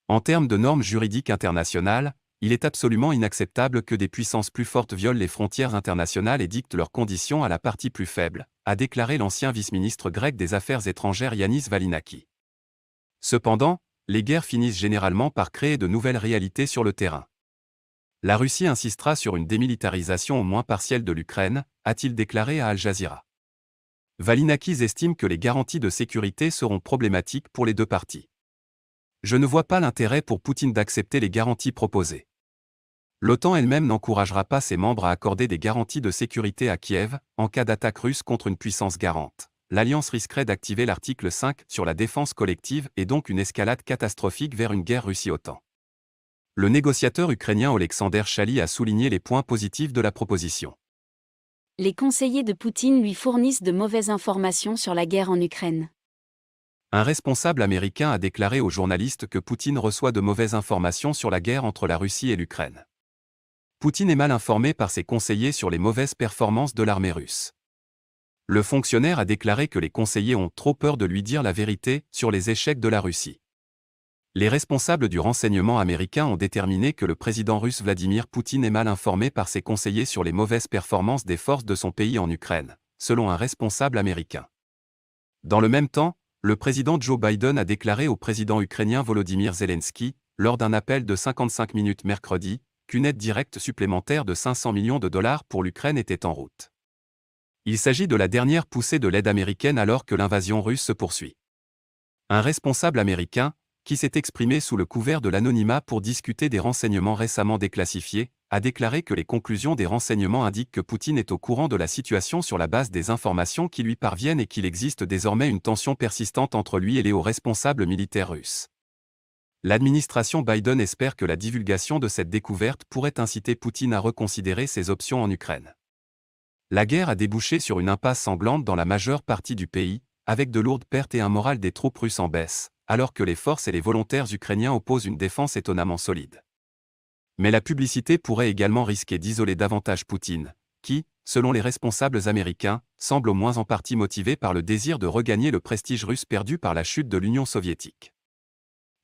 En termes de normes juridiques internationales, il est absolument inacceptable que des puissances plus fortes violent les frontières internationales et dictent leurs conditions à la partie plus faible, a déclaré l'ancien vice-ministre grec des Affaires étrangères Yannis Valinaki. Cependant, les guerres finissent généralement par créer de nouvelles réalités sur le terrain. La Russie insistera sur une démilitarisation au moins partielle de l'Ukraine, a-t-il déclaré à Al Jazeera. Valinakis estime que les garanties de sécurité seront problématiques pour les deux parties. Je ne vois pas l'intérêt pour Poutine d'accepter les garanties proposées. L'OTAN elle-même n'encouragera pas ses membres à accorder des garanties de sécurité à Kiev, en cas d'attaque russe contre une puissance garante. L'Alliance risquerait d'activer l'article 5 sur la défense collective et donc une escalade catastrophique vers une guerre Russie-OTAN. Le négociateur ukrainien Oleksandr Chali a souligné les points positifs de la proposition. Les conseillers de Poutine lui fournissent de mauvaises informations sur la guerre en Ukraine. Un responsable américain a déclaré aux journalistes que Poutine reçoit de mauvaises informations sur la guerre entre la Russie et l'Ukraine. Poutine est mal informé par ses conseillers sur les mauvaises performances de l'armée russe. Le fonctionnaire a déclaré que les conseillers ont trop peur de lui dire la vérité sur les échecs de la Russie. Les responsables du renseignement américain ont déterminé que le président russe Vladimir Poutine est mal informé par ses conseillers sur les mauvaises performances des forces de son pays en Ukraine, selon un responsable américain. Dans le même temps, le président Joe Biden a déclaré au président ukrainien Volodymyr Zelensky, lors d'un appel de 55 minutes mercredi, qu'une aide directe supplémentaire de 500 millions de dollars pour l'Ukraine était en route. Il s'agit de la dernière poussée de l'aide américaine alors que l'invasion russe se poursuit. Un responsable américain, qui s'est exprimé sous le couvert de l'anonymat pour discuter des renseignements récemment déclassifiés, a déclaré que les conclusions des renseignements indiquent que Poutine est au courant de la situation sur la base des informations qui lui parviennent et qu'il existe désormais une tension persistante entre lui et les hauts responsables militaires russes. L'administration Biden espère que la divulgation de cette découverte pourrait inciter Poutine à reconsidérer ses options en Ukraine. La guerre a débouché sur une impasse sanglante dans la majeure partie du pays, avec de lourdes pertes et un moral des troupes russes en baisse, alors que les forces et les volontaires ukrainiens opposent une défense étonnamment solide. Mais la publicité pourrait également risquer d'isoler davantage Poutine, qui, selon les responsables américains, semble au moins en partie motivé par le désir de regagner le prestige russe perdu par la chute de l'Union soviétique.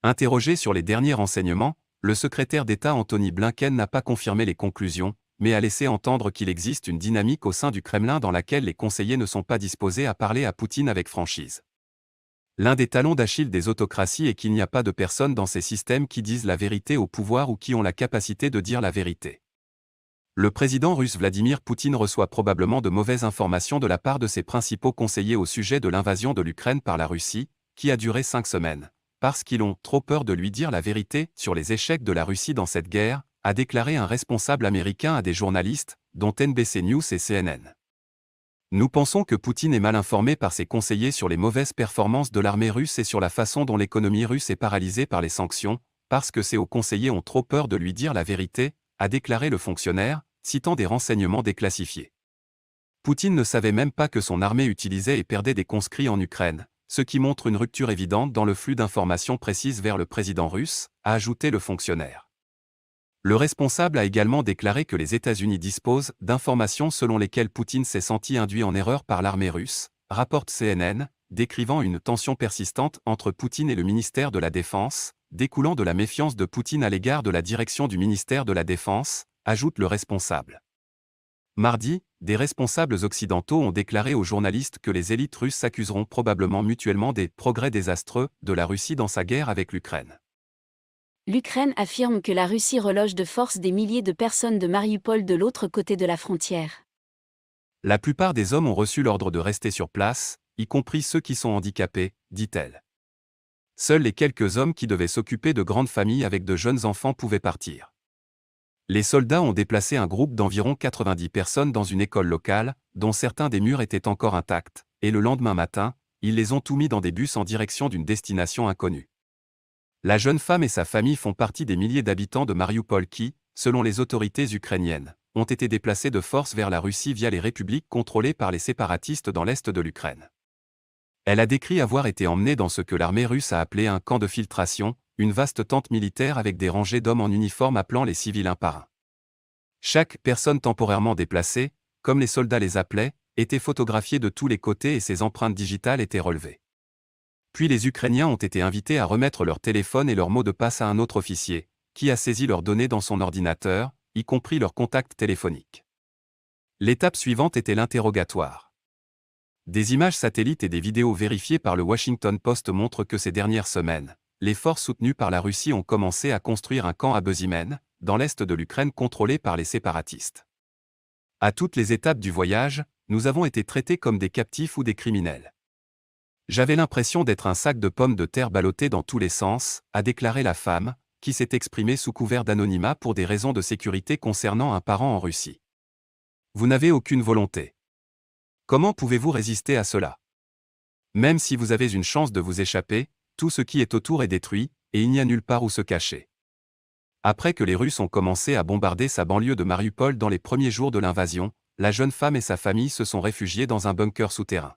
Interrogé sur les derniers renseignements, le secrétaire d'État Antony Blinken n'a pas confirmé les conclusions, mais a laissé entendre qu'il existe une dynamique au sein du Kremlin dans laquelle les conseillers ne sont pas disposés à parler à Poutine avec franchise. L'un des talons d'Achille des autocraties est qu'il n'y a pas de personnes dans ces systèmes qui disent la vérité au pouvoir ou qui ont la capacité de dire la vérité. Le président russe Vladimir Poutine reçoit probablement de mauvaises informations de la part de ses principaux conseillers au sujet de l'invasion de l'Ukraine par la Russie, qui a duré 5 semaines. Parce qu'ils ont trop peur de lui dire la vérité sur les échecs de la Russie dans cette guerre, a déclaré un responsable américain à des journalistes, dont NBC News et CNN. Nous pensons que Poutine est mal informé par ses conseillers sur les mauvaises performances de l'armée russe et sur la façon dont l'économie russe est paralysée par les sanctions, parce que ses hauts conseillers ont trop peur de lui dire la vérité, a déclaré le fonctionnaire, citant des renseignements déclassifiés. Poutine ne savait même pas que son armée utilisait et perdait des conscrits en Ukraine, ce qui montre une rupture évidente dans le flux d'informations précises vers le président russe, a ajouté le fonctionnaire. Le responsable a également déclaré que les États-Unis disposent d'informations selon lesquelles Poutine s'est senti induit en erreur par l'armée russe, rapporte CNN, décrivant une tension persistante entre Poutine et le ministère de la Défense, découlant de la méfiance de Poutine à l'égard de la direction du ministère de la Défense, ajoute le responsable. Mardi, des responsables occidentaux ont déclaré aux journalistes que les élites russes s'accuseront probablement mutuellement des progrès désastreux de la Russie dans sa guerre avec l'Ukraine. L'Ukraine affirme que la Russie reloge de force des milliers de personnes de Mariupol de l'autre côté de la frontière. La plupart des hommes ont reçu l'ordre de rester sur place, y compris ceux qui sont handicapés, dit-elle. Seuls les quelques hommes qui devaient s'occuper de grandes familles avec de jeunes enfants pouvaient partir. Les soldats ont déplacé un groupe d'environ 90 personnes dans une école locale, dont certains des murs étaient encore intacts, et le lendemain matin, ils les ont tous mis dans des bus en direction d'une destination inconnue. La jeune femme et sa famille font partie des milliers d'habitants de Mariupol qui, selon les autorités ukrainiennes, ont été déplacés de force vers la Russie via les républiques contrôlées par les séparatistes dans l'est de l'Ukraine. Elle a décrit avoir été emmenée dans ce que l'armée russe a appelé un camp de filtration, une vaste tente militaire avec des rangées d'hommes en uniforme appelant les civils un par un. Chaque personne temporairement déplacée, comme les soldats les appelaient, était photographiée de tous les côtés et ses empreintes digitales étaient relevées. Puis les Ukrainiens ont été invités à remettre leur téléphone et leur mot de passe à un autre officier, qui a saisi leurs données dans son ordinateur, y compris leurs contacts téléphoniques. L'étape suivante était l'interrogatoire. Des images satellites et des vidéos vérifiées par le Washington Post montrent que ces dernières semaines, les forces soutenues par la Russie ont commencé à construire un camp à Bezymene, dans l'est de l'Ukraine contrôlé par les séparatistes. À toutes les étapes du voyage, nous avons été traités comme des captifs ou des criminels. J'avais l'impression d'être un sac de pommes de terre ballotté dans tous les sens, a déclaré la femme, qui s'est exprimée sous couvert d'anonymat pour des raisons de sécurité concernant un parent en Russie. Vous n'avez aucune volonté. Comment pouvez-vous résister à cela? Même si vous avez une chance de vous échapper, tout ce qui est autour est détruit, et il n'y a nulle part où se cacher. Après que les Russes ont commencé à bombarder sa banlieue de Mariupol dans les premiers jours de l'invasion, la jeune femme et sa famille se sont réfugiées dans un bunker souterrain.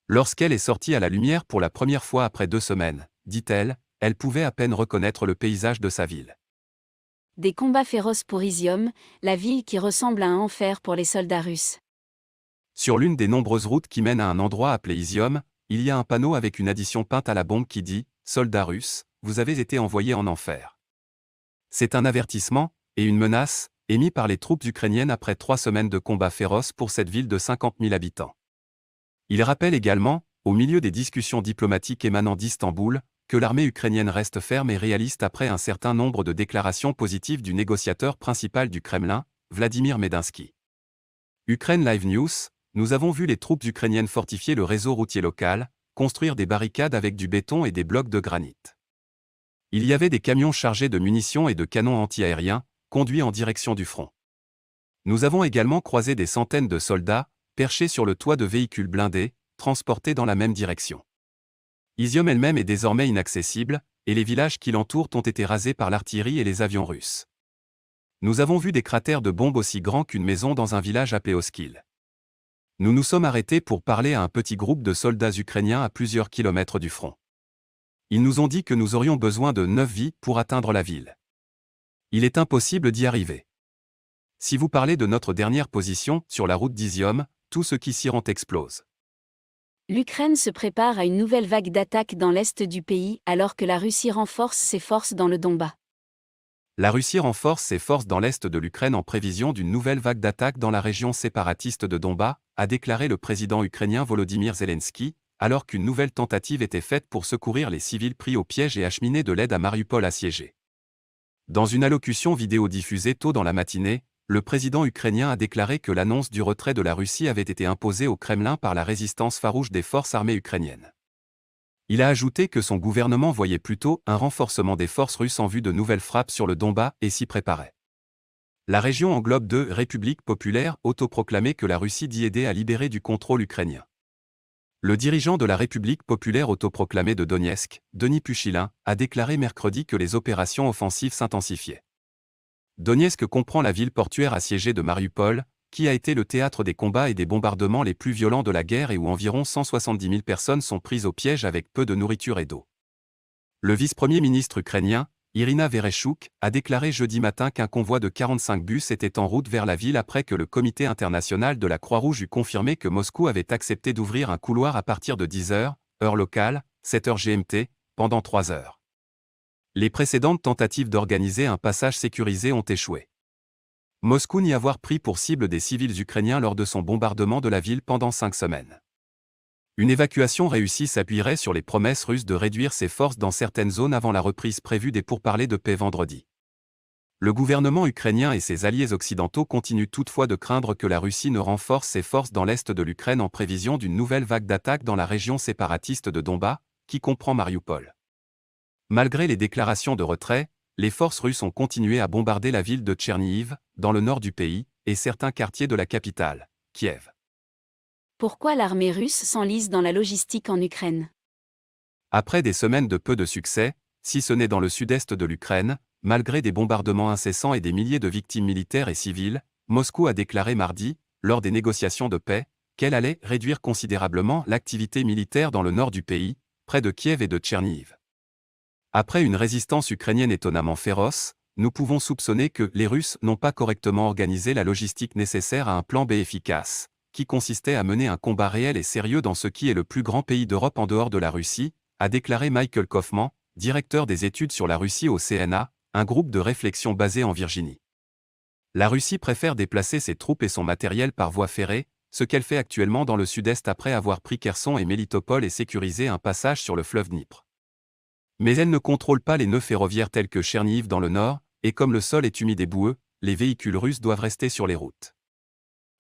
Lorsqu'elle est sortie à la lumière pour la première fois après 2 semaines, dit-elle, elle pouvait à peine reconnaître le paysage de sa ville. Des combats féroces pour Izium, la ville qui ressemble à un enfer pour les soldats russes. Sur l'une des nombreuses routes qui mènent à un endroit appelé Izium, il y a un panneau avec une addition peinte à la bombe qui dit « Soldats russes, vous avez été envoyés en enfer ». C'est un avertissement, et une menace, émis par les troupes ukrainiennes après 3 semaines de combats féroces pour cette ville de 50 000 habitants. Il rappelle également, au milieu des discussions diplomatiques émanant d'Istanbul, que l'armée ukrainienne reste ferme et réaliste après un certain nombre de déclarations positives du négociateur principal du Kremlin, Vladimir Medinsky. Ukraine Live News, nous avons vu les troupes ukrainiennes fortifier le réseau routier local, construire des barricades avec du béton et des blocs de granit. Il y avait des camions chargés de munitions et de canons anti-aériens, conduits en direction du front. Nous avons également croisé des centaines de soldats, perchés sur le toit de véhicules blindés, transportés dans la même direction. Izium elle-même est désormais inaccessible, et les villages qui l'entourent ont été rasés par l'artillerie et les avions russes. Nous avons vu des cratères de bombes aussi grands qu'une maison dans un village appelé Oskil. Nous nous sommes arrêtés pour parler à un petit groupe de soldats ukrainiens à plusieurs kilomètres du front. Ils nous ont dit que nous aurions besoin de 9 vies pour atteindre la ville. Il est impossible d'y arriver. Si vous parlez de notre dernière position, sur la route d'Izium, tout ce qui s'y rend explose. L'Ukraine se prépare à une nouvelle vague d'attaques dans l'est du pays alors que la Russie renforce ses forces dans le Donbas. La Russie renforce ses forces dans l'est de l'Ukraine en prévision d'une nouvelle vague d'attaques dans la région séparatiste de Donbas, a déclaré le président ukrainien Volodymyr Zelensky, alors qu'une nouvelle tentative était faite pour secourir les civils pris au piège et acheminer de l'aide à Mariupol assiégé. Dans une allocution vidéo diffusée tôt dans la matinée, le président ukrainien a déclaré que l'annonce du retrait de la Russie avait été imposée au Kremlin par la résistance farouche des forces armées ukrainiennes. Il a ajouté que son gouvernement voyait plutôt un renforcement des forces russes en vue de nouvelles frappes sur le Donbas et s'y préparait. La région englobe 2 républiques populaires autoproclamées que la Russie dit aider à libérer du contrôle ukrainien. Le dirigeant de la République populaire autoproclamée de Donetsk, Denis Puchilin, a déclaré mercredi que les opérations offensives s'intensifiaient. Donetsk comprend la ville portuaire assiégée de Mariupol, qui a été le théâtre des combats et des bombardements les plus violents de la guerre et où environ 170 000 personnes sont prises au piège avec peu de nourriture et d'eau. Le vice-premier ministre ukrainien, Irina Vereshchuk, a déclaré jeudi matin qu'un convoi de 45 bus était en route vers la ville après que le Comité international de la Croix-Rouge eut confirmé que Moscou avait accepté d'ouvrir un couloir à partir de 10 h, heure locale, 7 h GMT, pendant 3 heures. Les précédentes tentatives d'organiser un passage sécurisé ont échoué. Moscou nie avoir pris pour cible des civils ukrainiens lors de son bombardement de la ville pendant 5 semaines. Une évacuation réussie s'appuierait sur les promesses russes de réduire ses forces dans certaines zones avant la reprise prévue des pourparlers de paix vendredi. Le gouvernement ukrainien et ses alliés occidentaux continuent toutefois de craindre que la Russie ne renforce ses forces dans l'est de l'Ukraine en prévision d'une nouvelle vague d'attaques dans la région séparatiste de Donbas, qui comprend Mariupol. Malgré les déclarations de retrait, les forces russes ont continué à bombarder la ville de Tchernihiv, dans le nord du pays, et certains quartiers de la capitale, Kiev. Pourquoi l'armée russe s'enlise dans la logistique en Ukraine? Après des semaines de peu de succès, si ce n'est dans le sud-est de l'Ukraine, malgré des bombardements incessants et des milliers de victimes militaires et civiles, Moscou a déclaré mardi, lors des négociations de paix, qu'elle allait réduire considérablement l'activité militaire dans le nord du pays, près de Kiev et de Tchernihiv. Après une résistance ukrainienne étonnamment féroce, nous pouvons soupçonner que les Russes n'ont pas correctement organisé la logistique nécessaire à un plan B efficace, qui consistait à mener un combat réel et sérieux dans ce qui est le plus grand pays d'Europe en dehors de la Russie, a déclaré Michael Kaufman, directeur des études sur la Russie au CNA, un groupe de réflexion basé en Virginie. La Russie préfère déplacer ses troupes et son matériel par voie ferrée, ce qu'elle fait actuellement dans le sud-est après avoir pris Kherson et Mélitopol et sécurisé un passage sur le fleuve Dnipr. Mais elle ne contrôle pas les nœuds ferroviaires tels que Tchernihiv dans le nord, et comme le sol est humide et boueux, les véhicules russes doivent rester sur les routes.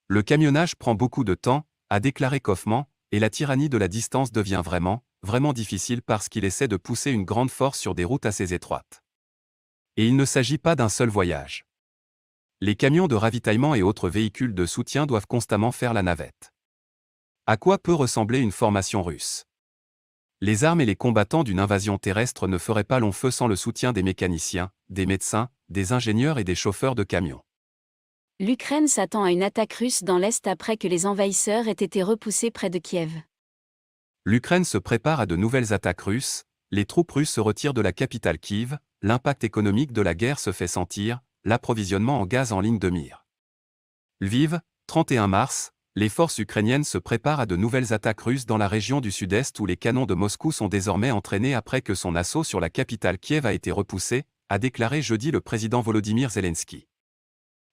Le camionnage prend beaucoup de temps, a déclaré Kaufman, et la tyrannie de la distance devient vraiment difficile parce qu'il essaie de pousser une grande force sur des routes assez étroites. Et il ne s'agit pas d'un seul voyage. Les camions de ravitaillement et autres véhicules de soutien doivent constamment faire la navette. À quoi peut ressembler une formation russe? Les armes et les combattants d'une invasion terrestre ne feraient pas long feu sans le soutien des mécaniciens, des médecins, des ingénieurs et des chauffeurs de camions. L'Ukraine s'attend à une attaque russe dans l'Est après que les envahisseurs aient été repoussés près de Kiev. L'Ukraine se prépare à de nouvelles attaques russes, les troupes russes se retirent de la capitale Kiev, l'impact économique de la guerre se fait sentir, l'approvisionnement en gaz en ligne de mire. Lviv, 31 mars, les forces ukrainiennes se préparent à de nouvelles attaques russes dans la région du sud-est où les canons de Moscou sont désormais entraînés après que son assaut sur la capitale Kiev a été repoussé, a déclaré jeudi le président Volodymyr Zelensky.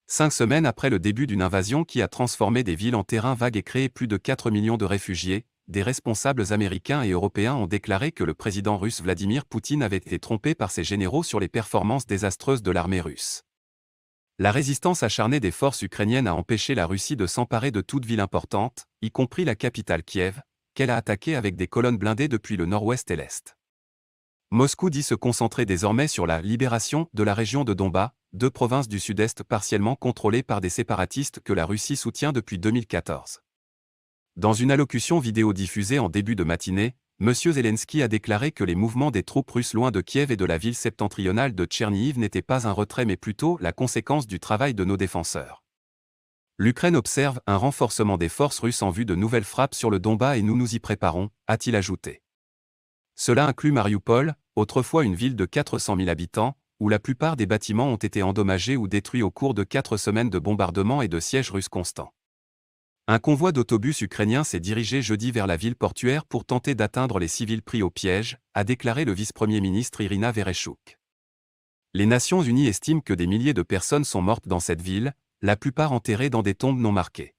5 semaines après le début d'une invasion qui a transformé des villes en terrain vague et créé plus de 4 millions de réfugiés, des responsables américains et européens ont déclaré que le président russe Vladimir Poutine avait été trompé par ses généraux sur les performances désastreuses de l'armée russe. La résistance acharnée des forces ukrainiennes a empêché la Russie de s'emparer de toute ville importante, y compris la capitale Kiev, qu'elle a attaquée avec des colonnes blindées depuis le nord-ouest et l'est. Moscou dit se concentrer désormais sur la libération de la région de Donbas, 2 provinces du sud-est partiellement contrôlées par des séparatistes que la Russie soutient depuis 2014. Dans une allocution vidéo diffusée en début de matinée, M. Zelensky a déclaré que les mouvements des troupes russes loin de Kiev et de la ville septentrionale de Tchernihiv n'étaient pas un retrait mais plutôt la conséquence du travail de nos défenseurs. L'Ukraine observe un renforcement des forces russes en vue de nouvelles frappes sur le Donbas et nous nous y préparons, a-t-il ajouté. Cela inclut Mariupol, autrefois une ville de 400 000 habitants, où la plupart des bâtiments ont été endommagés ou détruits au cours de 4 semaines de bombardements et de sièges russes constants. Un convoi d'autobus ukrainiens s'est dirigé jeudi vers la ville portuaire pour tenter d'atteindre les civils pris au piège, a déclaré le vice-premier ministre Irina Vereshchuk. Les Nations Unies estiment que des milliers de personnes sont mortes dans cette ville, la plupart enterrées dans des tombes non marquées.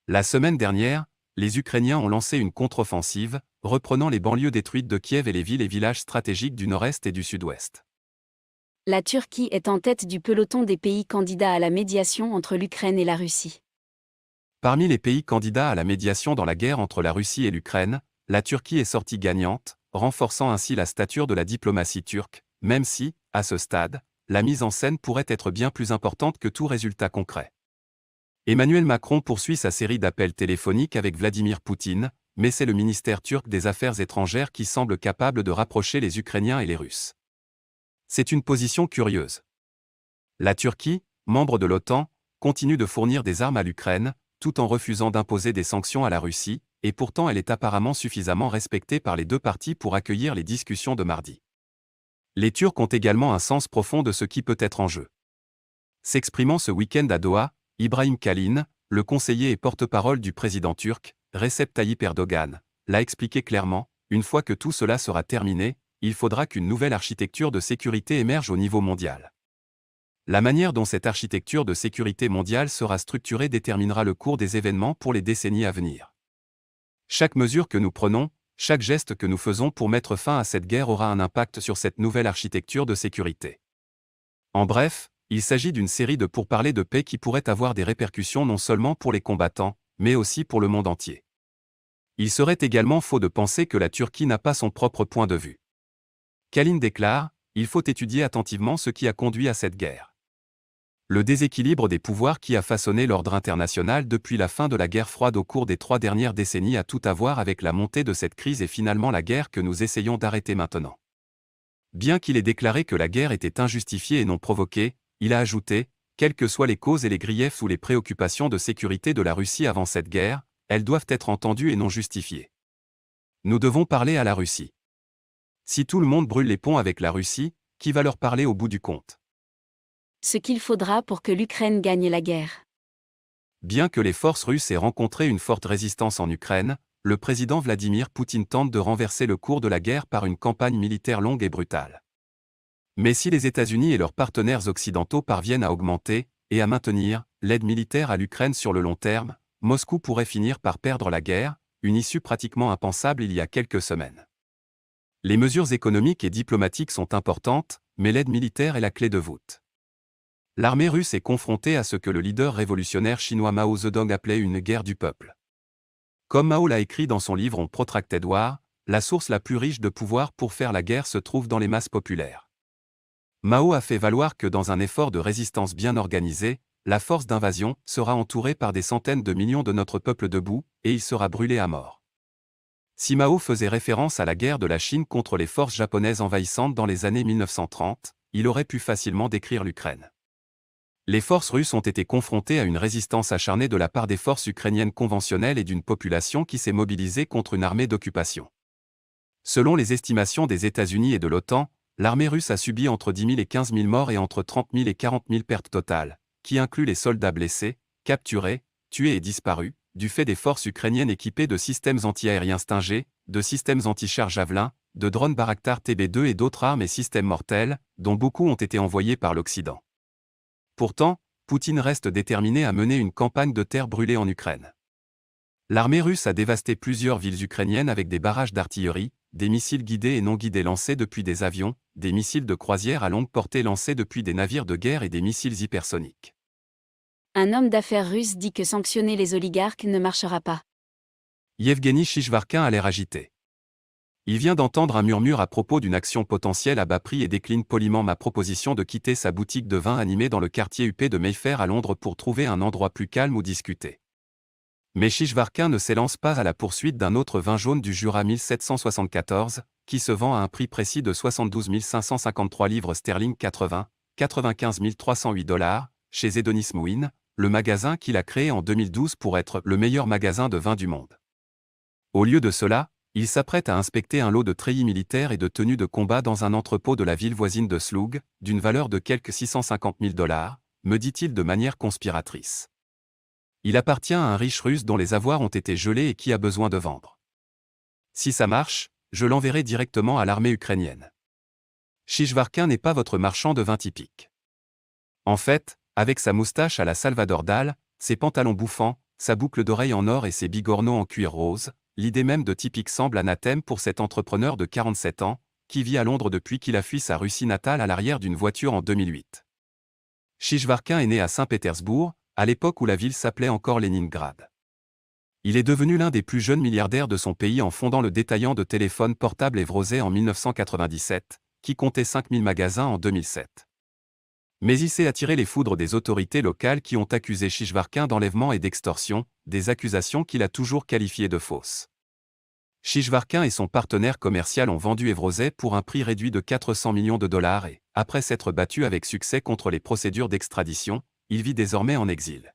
La semaine dernière, les Ukrainiens ont lancé une contre-offensive, reprenant les banlieues détruites de Kiev et les villes et villages stratégiques du nord-est et du sud-ouest. La Turquie est en tête du peloton des pays candidats à la médiation entre l'Ukraine et la Russie. Parmi les pays candidats à la médiation dans la guerre entre la Russie et l'Ukraine, la Turquie est sortie gagnante, renforçant ainsi la stature de la diplomatie turque, même si, à ce stade, la mise en scène pourrait être bien plus importante que tout résultat concret. Emmanuel Macron poursuit sa série d'appels téléphoniques avec Vladimir Poutine, mais c'est le ministère turc des Affaires étrangères qui semble capable de rapprocher les Ukrainiens et les Russes. C'est une position curieuse. La Turquie, membre de l'OTAN, continue de fournir des armes à l'Ukraine, tout en refusant d'imposer des sanctions à la Russie, et pourtant elle est apparemment suffisamment respectée par les deux parties pour accueillir les discussions de mardi. Les Turcs ont également un sens profond de ce qui peut être en jeu. S'exprimant ce week-end à Doha, Ibrahim Kalin, le conseiller et porte-parole du président turc, Recep Tayyip Erdogan, l'a expliqué clairement, une fois que tout cela sera terminé, il faudra qu'une nouvelle architecture de sécurité émerge au niveau mondial. La manière dont cette architecture de sécurité mondiale sera structurée déterminera le cours des événements pour les décennies à venir. Chaque mesure que nous prenons, chaque geste que nous faisons pour mettre fin à cette guerre aura un impact sur cette nouvelle architecture de sécurité. En bref, il s'agit d'une série de pourparlers de paix qui pourraient avoir des répercussions non seulement pour les combattants, mais aussi pour le monde entier. Il serait également faux de penser que la Turquie n'a pas son propre point de vue. Kalin déclare, « Il faut étudier attentivement ce qui a conduit à cette guerre. Le déséquilibre des pouvoirs qui a façonné l'ordre international depuis la fin de la guerre froide au cours des 3 dernières décennies a tout à voir avec la montée de cette crise et finalement la guerre que nous essayons d'arrêter maintenant. » Bien qu'il ait déclaré que la guerre était injustifiée et non provoquée, il a ajouté, « Quelles que soient les causes et les griefs ou les préoccupations de sécurité de la Russie avant cette guerre, elles doivent être entendues et non justifiées. Nous devons parler à la Russie. Si tout le monde brûle les ponts avec la Russie, qui va leur parler au bout du compte ? Ce qu'il faudra pour que l'Ukraine gagne la guerre. Bien que les forces russes aient rencontré une forte résistance en Ukraine, le président Vladimir Poutine tente de renverser le cours de la guerre par une campagne militaire longue et brutale. Mais si les États-Unis et leurs partenaires occidentaux parviennent à augmenter, et à maintenir, l'aide militaire à l'Ukraine sur le long terme, Moscou pourrait finir par perdre la guerre, une issue pratiquement impensable il y a quelques semaines. Les mesures économiques et diplomatiques sont importantes, mais l'aide militaire est la clé de voûte. L'armée russe est confrontée à ce que le leader révolutionnaire chinois Mao Zedong appelait une guerre du peuple. Comme Mao l'a écrit dans son livre On Protracted War, la source la plus riche de pouvoir pour faire la guerre se trouve dans les masses populaires. Mao a fait valoir que dans un effort de résistance bien organisé, la force d'invasion sera entourée par des centaines de millions de notre peuple debout, et il sera brûlé à mort. Si Mao faisait référence à la guerre de la Chine contre les forces japonaises envahissantes dans les années 1930, il aurait pu facilement décrire l'Ukraine. Les forces russes ont été confrontées à une résistance acharnée de la part des forces ukrainiennes conventionnelles et d'une population qui s'est mobilisée contre une armée d'occupation. Selon les estimations des États-Unis et de l'OTAN, l'armée russe a subi entre 10 000 et 15 000 morts et entre 30 000 et 40 000 pertes totales, qui incluent les soldats blessés, capturés, tués et disparus, du fait des forces ukrainiennes équipées de systèmes anti-aériens Stinger, de systèmes anti-chars Javelin, de drones Bayraktar TB2 et d'autres armes et systèmes mortels, dont beaucoup ont été envoyés par l'Occident. Pourtant, Poutine reste déterminé à mener une campagne de terre brûlée en Ukraine. L'armée russe a dévasté plusieurs villes ukrainiennes avec des barrages d'artillerie, des missiles guidés et non guidés lancés depuis des avions, des missiles de croisière à longue portée lancés depuis des navires de guerre et des missiles hypersoniques. Un homme d'affaires russe dit que sanctionner les oligarques ne marchera pas. Yevgeny Shishvarkin a l'air agité. Il vient d'entendre un murmure à propos d'une action potentielle à bas prix et décline poliment ma proposition de quitter sa boutique de vin animée dans le quartier huppé de Mayfair à Londres pour trouver un endroit plus calme où discuter. Mais Shishvarkin ne s'élance pas à la poursuite d'un autre vin jaune du Jura 1774, qui se vend à un prix précis de 72 553 livres sterling 95 308 $, chez Edonis Mouin, le magasin qu'il a créé en 2012 pour être le meilleur magasin de vin du monde. Au lieu de cela, il s'apprête à inspecter un lot de treillis militaires et de tenues de combat dans un entrepôt de la ville voisine de Slug, d'une valeur de quelque 650 000 $, me dit-il de manière conspiratrice. Il appartient à un riche russe dont les avoirs ont été gelés et qui a besoin de vendre. Si ça marche, je l'enverrai directement à l'armée ukrainienne. Shishvarkin n'est pas votre marchand de vin typique. En fait, avec sa moustache à la Salvador Dali, ses pantalons bouffants, sa boucle d'oreille en or et ses bigorneaux en cuir rose, l'idée même de typique semble anathème pour cet entrepreneur de 47 ans, qui vit à Londres depuis qu'il a fui sa Russie natale à l'arrière d'une voiture en 2008. Shishvarkin est né à Saint-Pétersbourg, à l'époque où la ville s'appelait encore Leningrad. Il est devenu l'un des plus jeunes milliardaires de son pays en fondant le détaillant de téléphones portables Evrosé en 1997, qui comptait 5000 magasins en 2007. Mais il s'est attiré les foudres des autorités locales qui ont accusé Shishvarkin d'enlèvement et d'extorsion, des accusations qu'il a toujours qualifiées de fausses. Shishvarkin et son partenaire commercial ont vendu Evrosé pour un prix réduit de 400 millions de $ et, après s'être battus avec succès contre les procédures d'extradition, il vit désormais en exil.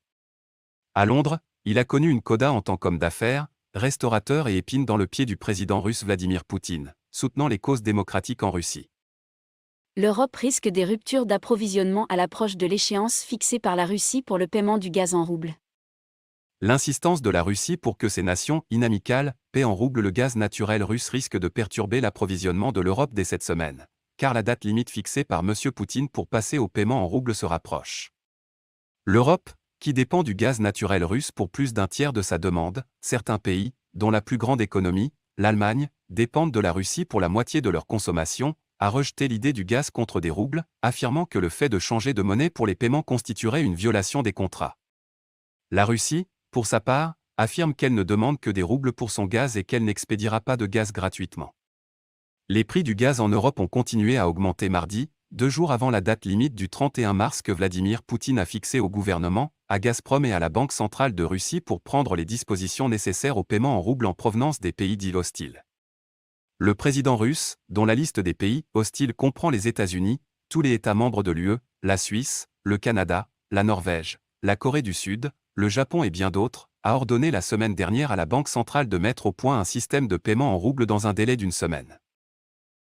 À Londres, il a connu une coda en tant qu'homme d'affaires, restaurateur et épine dans le pied du président russe Vladimir Poutine, soutenant les causes démocratiques en Russie. L'Europe risque des ruptures d'approvisionnement à l'approche de l'échéance fixée par la Russie pour le paiement du gaz en roubles. L'insistance de la Russie pour que ces nations inamicales paient en roubles le gaz naturel russe risque de perturber l'approvisionnement de l'Europe dès cette semaine, car la date limite fixée par M. Poutine pour passer au paiement en roubles se rapproche. L'Europe, qui dépend du gaz naturel russe pour plus d'un tiers de sa demande, certains pays, dont la plus grande économie, l'Allemagne, dépendent de la Russie pour la moitié de leur consommation, a rejeté l'idée du gaz contre des roubles, affirmant que le fait de changer de monnaie pour les paiements constituerait une violation des contrats. La Russie, pour sa part, affirme qu'elle ne demande que des roubles pour son gaz et qu'elle n'expédiera pas de gaz gratuitement. Les prix du gaz en Europe ont continué à augmenter mardi, 2 jours avant la date limite du 31 mars que Vladimir Poutine a fixée au gouvernement, à Gazprom et à la Banque centrale de Russie pour prendre les dispositions nécessaires au paiement en roubles en provenance des pays dits hostiles. Le président russe, dont la liste des pays hostiles comprend les États-Unis, tous les États membres de l'UE, la Suisse, le Canada, la Norvège, la Corée du Sud, le Japon et bien d'autres, a ordonné la semaine dernière à la Banque centrale de mettre au point un système de paiement en roubles dans un délai d'1 semaine.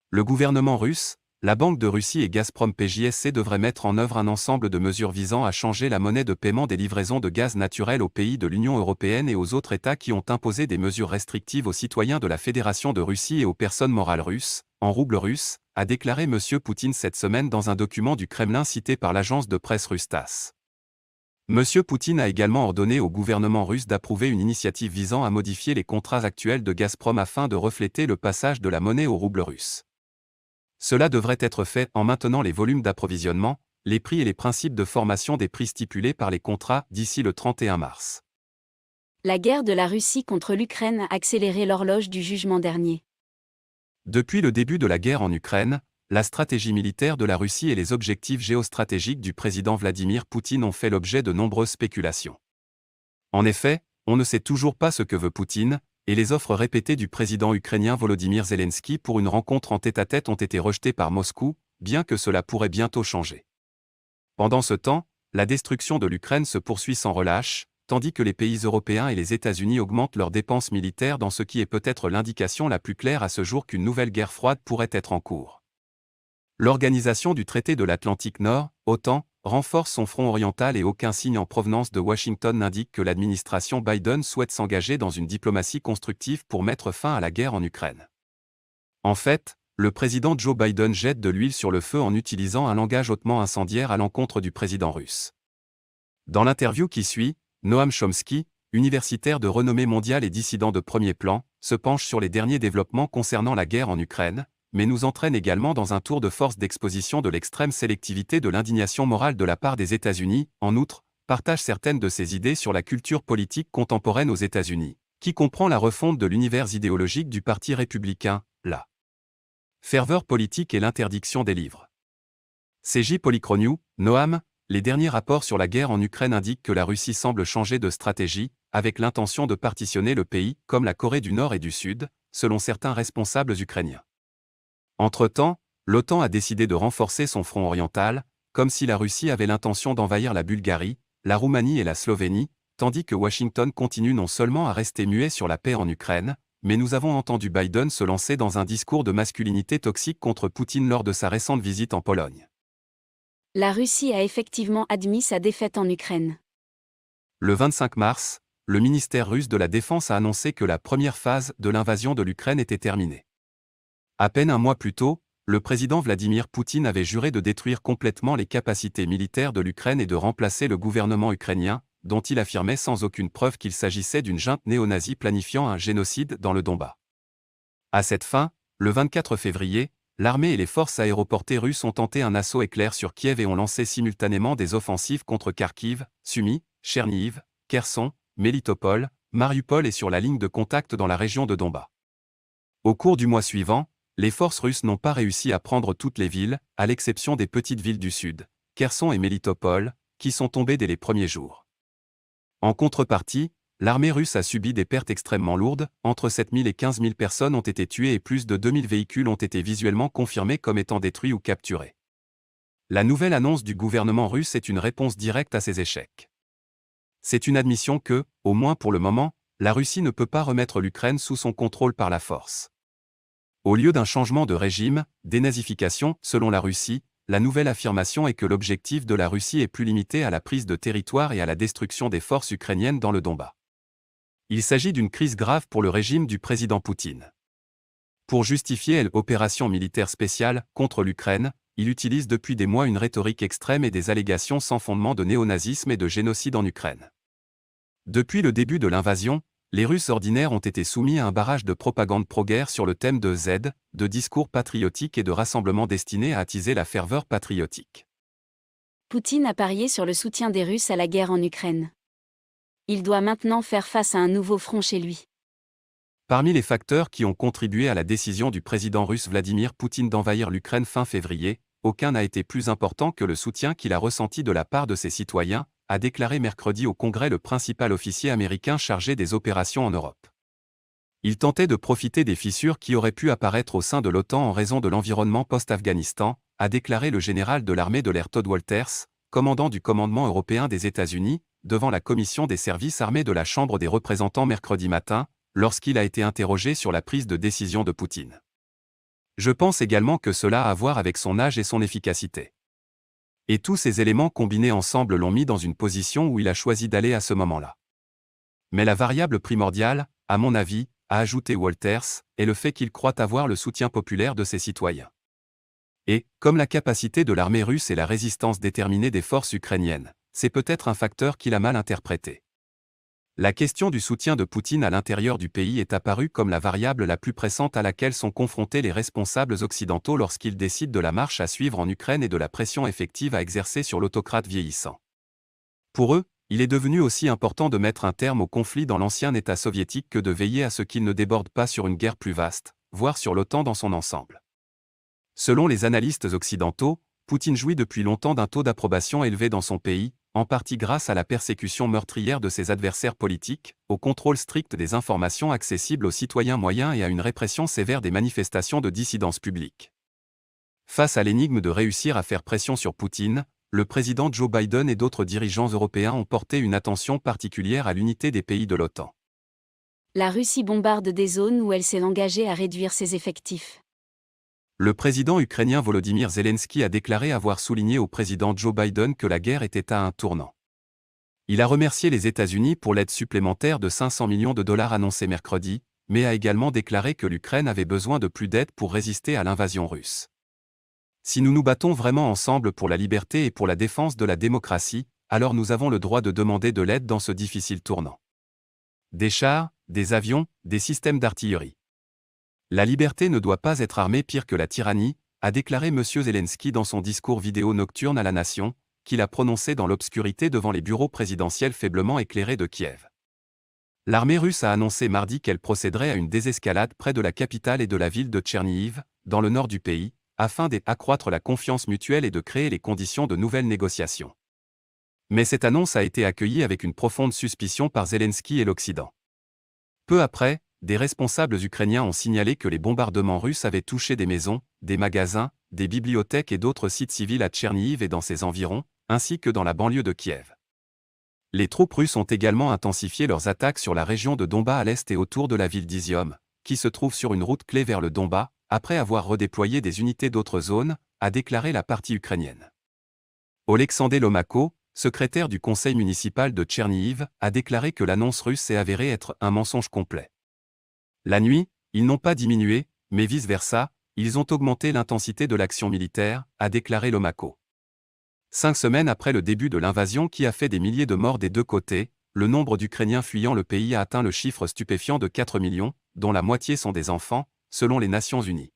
Le gouvernement russe, la Banque de Russie et Gazprom PJSC devraient mettre en œuvre un ensemble de mesures visant à changer la monnaie de paiement des livraisons de gaz naturel aux pays de l'Union européenne et aux autres États qui ont imposé des mesures restrictives aux citoyens de la Fédération de Russie et aux personnes morales russes, en roubles russes, a déclaré M. Poutine cette semaine dans un document du Kremlin cité par l'agence de presse russe TASS. M. Poutine a également ordonné au gouvernement russe d'approuver une initiative visant à modifier les contrats actuels de Gazprom afin de refléter le passage de la monnaie au rouble russe. Cela devrait être fait en maintenant les volumes d'approvisionnement, les prix et les principes de formation des prix stipulés par les contrats d'ici le 31 mars. La guerre de la Russie contre l'Ukraine a accéléré l'horloge du jugement dernier. Depuis le début de la guerre en Ukraine, la stratégie militaire de la Russie et les objectifs géostratégiques du président Vladimir Poutine ont fait l'objet de nombreuses spéculations. En effet, on ne sait toujours pas ce que veut Poutine, et les offres répétées du président ukrainien Volodymyr Zelensky pour une rencontre en tête-à-tête ont été rejetées par Moscou, bien que cela pourrait bientôt changer. Pendant ce temps, la destruction de l'Ukraine se poursuit sans relâche, tandis que les pays européens et les États-Unis augmentent leurs dépenses militaires dans ce qui est peut-être l'indication la plus claire à ce jour qu'une nouvelle guerre froide pourrait être en cours. L'organisation du traité de l'Atlantique Nord, OTAN, renforce son front oriental et aucun signe en provenance de Washington n'indique que l'administration Biden souhaite s'engager dans une diplomatie constructive pour mettre fin à la guerre en Ukraine. En fait, le président Joe Biden jette de l'huile sur le feu en utilisant un langage hautement incendiaire à l'encontre du président russe. Dans l'interview qui suit, Noam Chomsky, universitaire de renommée mondiale et dissident de premier plan, se penche sur les derniers développements concernant la guerre en Ukraine, mais nous entraîne également dans un tour de force d'exposition de l'extrême sélectivité de l'indignation morale de la part des États-Unis. En outre, partage certaines de ses idées sur la culture politique contemporaine aux États-Unis, qui comprend la refonte de l'univers idéologique du Parti républicain, la ferveur politique et l'interdiction des livres. CJ Polychronew, Noam, les derniers rapports sur la guerre en Ukraine indiquent que la Russie semble changer de stratégie, avec l'intention de partitionner le pays, comme la Corée du Nord et du Sud, selon certains responsables ukrainiens. Entre-temps, l'OTAN a décidé de renforcer son front oriental, comme si la Russie avait l'intention d'envahir la Bulgarie, la Roumanie et la Slovénie, tandis que Washington continue non seulement à rester muet sur la paix en Ukraine, mais nous avons entendu Biden se lancer dans un discours de masculinité toxique contre Poutine lors de sa récente visite en Pologne. La Russie a effectivement admis sa défaite en Ukraine. Le 25 mars, le ministère russe de la Défense a annoncé que la première phase de l'invasion de l'Ukraine était terminée. À peine un mois plus tôt, le président Vladimir Poutine avait juré de détruire complètement les capacités militaires de l'Ukraine et de remplacer le gouvernement ukrainien, dont il affirmait sans aucune preuve qu'il s'agissait d'une junte néo-nazie planifiant un génocide dans le Donbass. À cette fin, le 24 février, l'armée et les forces aéroportées russes ont tenté un assaut éclair sur Kiev et ont lancé simultanément des offensives contre Kharkiv, Sumy, Chernihiv, Kherson, Mélitopol, Mariupol et sur la ligne de contact dans la région de Donbass. Au cours du mois suivant, les forces russes n'ont pas réussi à prendre toutes les villes, à l'exception des petites villes du sud, Kherson et Mélitopol, qui sont tombées dès les premiers jours. En contrepartie, l'armée russe a subi des pertes extrêmement lourdes, entre 7 000 et 15 000 personnes ont été tuées et plus de 2 000 véhicules ont été visuellement confirmés comme étant détruits ou capturés. La nouvelle annonce du gouvernement russe est une réponse directe à ces échecs. C'est une admission que, au moins pour le moment, la Russie ne peut pas remettre l'Ukraine sous son contrôle par la force. Au lieu d'un changement de régime, dénazification, selon la Russie, la nouvelle affirmation est que l'objectif de la Russie est plus limité à la prise de territoire et à la destruction des forces ukrainiennes dans le Donbass. Il s'agit d'une crise grave pour le régime du président Poutine. Pour justifier l'opération militaire spéciale contre l'Ukraine, il utilise depuis des mois une rhétorique extrême et des allégations sans fondement de néonazisme et de génocide en Ukraine. Depuis le début de l'invasion, les Russes ordinaires ont été soumis à un barrage de propagande pro-guerre sur le thème de discours patriotiques et de rassemblements destinés à attiser la ferveur patriotique. Poutine a parié sur le soutien des Russes à la guerre en Ukraine. Il doit maintenant faire face à un nouveau front chez lui. Parmi les facteurs qui ont contribué à la décision du président russe Vladimir Poutine d'envahir l'Ukraine fin février, aucun n'a été plus important que le soutien qu'il a ressenti de la part de ses citoyens, a déclaré mercredi au Congrès le principal officier américain chargé des opérations en Europe. Il tentait de profiter des fissures qui auraient pu apparaître au sein de l'OTAN en raison de l'environnement post-Afghanistan, a déclaré le général de l'armée de l'air Todd Walters, commandant du commandement européen des États-Unis, devant la commission des services armés de la Chambre des représentants mercredi matin, lorsqu'il a été interrogé sur la prise de décision de Poutine. Je pense également que cela a à voir avec son âge et son efficacité. Et tous ces éléments combinés ensemble l'ont mis dans une position où il a choisi d'aller à ce moment-là. Mais la variable primordiale, à mon avis, a ajouté Walters, est le fait qu'il croit avoir le soutien populaire de ses citoyens. Et, comme la capacité de l'armée russe et la résistance déterminée des forces ukrainiennes, c'est peut-être un facteur qu'il a mal interprété. La question du soutien de Poutine à l'intérieur du pays est apparue comme la variable la plus pressante à laquelle sont confrontés les responsables occidentaux lorsqu'ils décident de la marche à suivre en Ukraine et de la pression effective à exercer sur l'autocrate vieillissant. Pour eux, il est devenu aussi important de mettre un terme au conflit dans l'ancien État soviétique que de veiller à ce qu'il ne déborde pas sur une guerre plus vaste, voire sur l'OTAN dans son ensemble. Selon les analystes occidentaux, Poutine jouit depuis longtemps d'un taux d'approbation élevé dans son pays, en partie grâce à la persécution meurtrière de ses adversaires politiques, au contrôle strict des informations accessibles aux citoyens moyens et à une répression sévère des manifestations de dissidence publique. Face à l'énigme de réussir à faire pression sur Poutine, le président Joe Biden et d'autres dirigeants européens ont porté une attention particulière à l'unité des pays de l'OTAN. La Russie bombarde des zones où elle s'est engagée à réduire ses effectifs. Le président ukrainien Volodymyr Zelensky a déclaré avoir souligné au président Joe Biden que la guerre était à un tournant. Il a remercié les États-Unis pour l'aide supplémentaire de 500 millions de dollars annoncée mercredi, mais a également déclaré que l'Ukraine avait besoin de plus d'aide pour résister à l'invasion russe. Si nous nous battons vraiment ensemble pour la liberté et pour la défense de la démocratie, alors nous avons le droit de demander de l'aide dans ce difficile tournant. Des chars, des avions, des systèmes d'artillerie. La liberté ne doit pas être armée pire que la tyrannie, a déclaré M. Zelensky dans son discours vidéo nocturne à la nation, qu'il a prononcé dans l'obscurité devant les bureaux présidentiels faiblement éclairés de Kiev. L'armée russe a annoncé mardi qu'elle procéderait à une désescalade près de la capitale et de la ville de Tchernihiv, dans le nord du pays, afin d'accroître la confiance mutuelle et de créer les conditions de nouvelles négociations. Mais cette annonce a été accueillie avec une profonde suspicion par Zelensky et l'Occident. Peu après, des responsables ukrainiens ont signalé que les bombardements russes avaient touché des maisons, des magasins, des bibliothèques et d'autres sites civils à Tchernihiv et dans ses environs, ainsi que dans la banlieue de Kiev. Les troupes russes ont également intensifié leurs attaques sur la région de Donbass à l'est et autour de la ville d'Izium, qui se trouve sur une route clé vers le Donbass, après avoir redéployé des unités d'autres zones, a déclaré la partie ukrainienne. Oleksandr Lomako, secrétaire du conseil municipal de Tchernihiv, a déclaré que l'annonce russe s'est avérée être un mensonge complet. La nuit, ils n'ont pas diminué, mais vice-versa, ils ont augmenté l'intensité de l'action militaire, a déclaré Lomako. 5 semaines après le début de l'invasion qui a fait des milliers de morts des deux côtés, le nombre d'Ukrainiens fuyant le pays a atteint le chiffre stupéfiant de 4 millions, dont la moitié sont des enfants, selon les Nations Unies.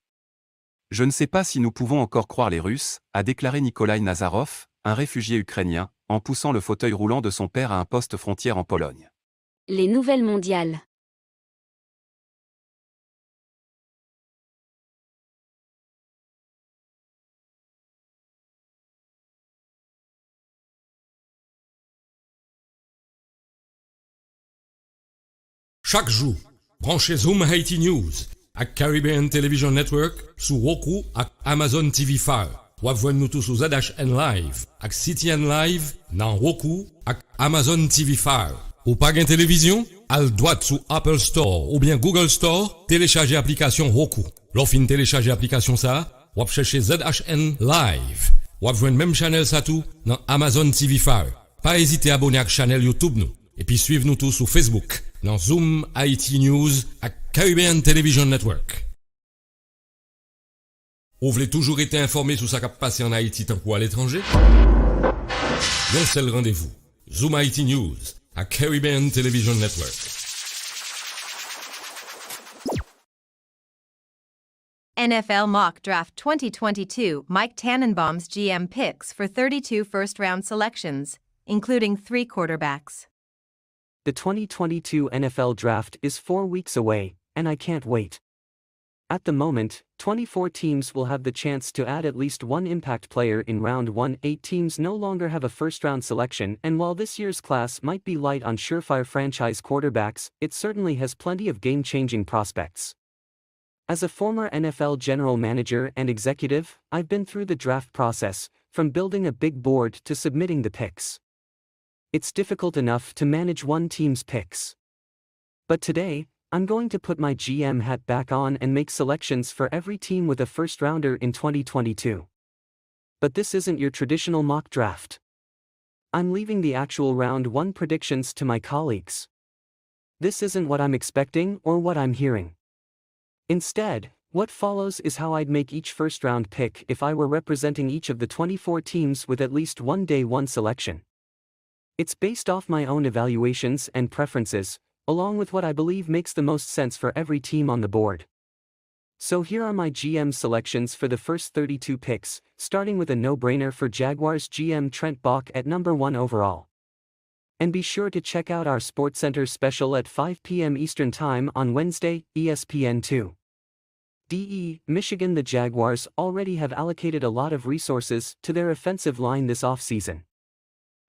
Je ne sais pas si nous pouvons encore croire les Russes, a déclaré Nikolai Nazarov, un réfugié ukrainien, en poussant le fauteuil roulant de son père à un poste frontière en Pologne. Les Nouvelles Mondiales. Chaque jour, branchez Zoom Haiti News à Caribbean Television Network sous Roku et Amazon TV Fire. wap jwenn nous tous sur ZHN Live, ak CTN Live, nan Roku, ak Amazon TV Fire. Ou pas gen télévision? Al droite sous Apple Store ou bien Google Store, télécharger application Roku. L'on fin télécharger application ça, wap chercher ZHN Live. Wap jwenn même channel ça tout dans Amazon TV Fire. Pas hésiter à abonner à channel YouTube nous. Et puis suivez nous tous sur Facebook, dans Zoom Haïti News à Caribbean Television Network. Vous voulez toujours être informé sur ce qui passe en Haïti tant qu'à l'étranger? Un seul rendez-vous. Zoom Haïti News à Caribbean Television Network. NFL Mock Draft 2022 Mike Tannenbaum's GM picks for 32 first-round selections, including 3 quarterbacks. The 2022 NFL Draft is 4 weeks away, and I can't wait. At the moment, 24 teams will have the chance to add at least one impact player in round 1. 8 teams no longer have a first-round selection, and while this year's class might be light on surefire franchise quarterbacks, it certainly has plenty of game-changing prospects. As a former NFL general manager and executive, I've been through the draft process, from building a big board to submitting the picks. It's difficult enough to manage one team's picks. But today, I'm going to put my GM hat back on and make selections for every team with a first-rounder in 2022. But this isn't your traditional mock draft. I'm leaving the actual round 1 predictions to my colleagues. This isn't what I'm expecting or what I'm hearing. Instead, what follows is how I'd make each first-round pick if I were representing each of the 24 teams with at least one day 1 selection. It's based off my own evaluations and preferences, along with what I believe makes the most sense for every team on the board. So here are my GM selections for the first 32 picks, starting with a no-brainer for Jaguars GM Trent Baalke at number 1 overall. And be sure to check out our SportsCenter special at 5 p.m. Eastern Time on Wednesday, ESPN2. Michigan. The Jaguars already have allocated a lot of resources to their offensive line this offseason.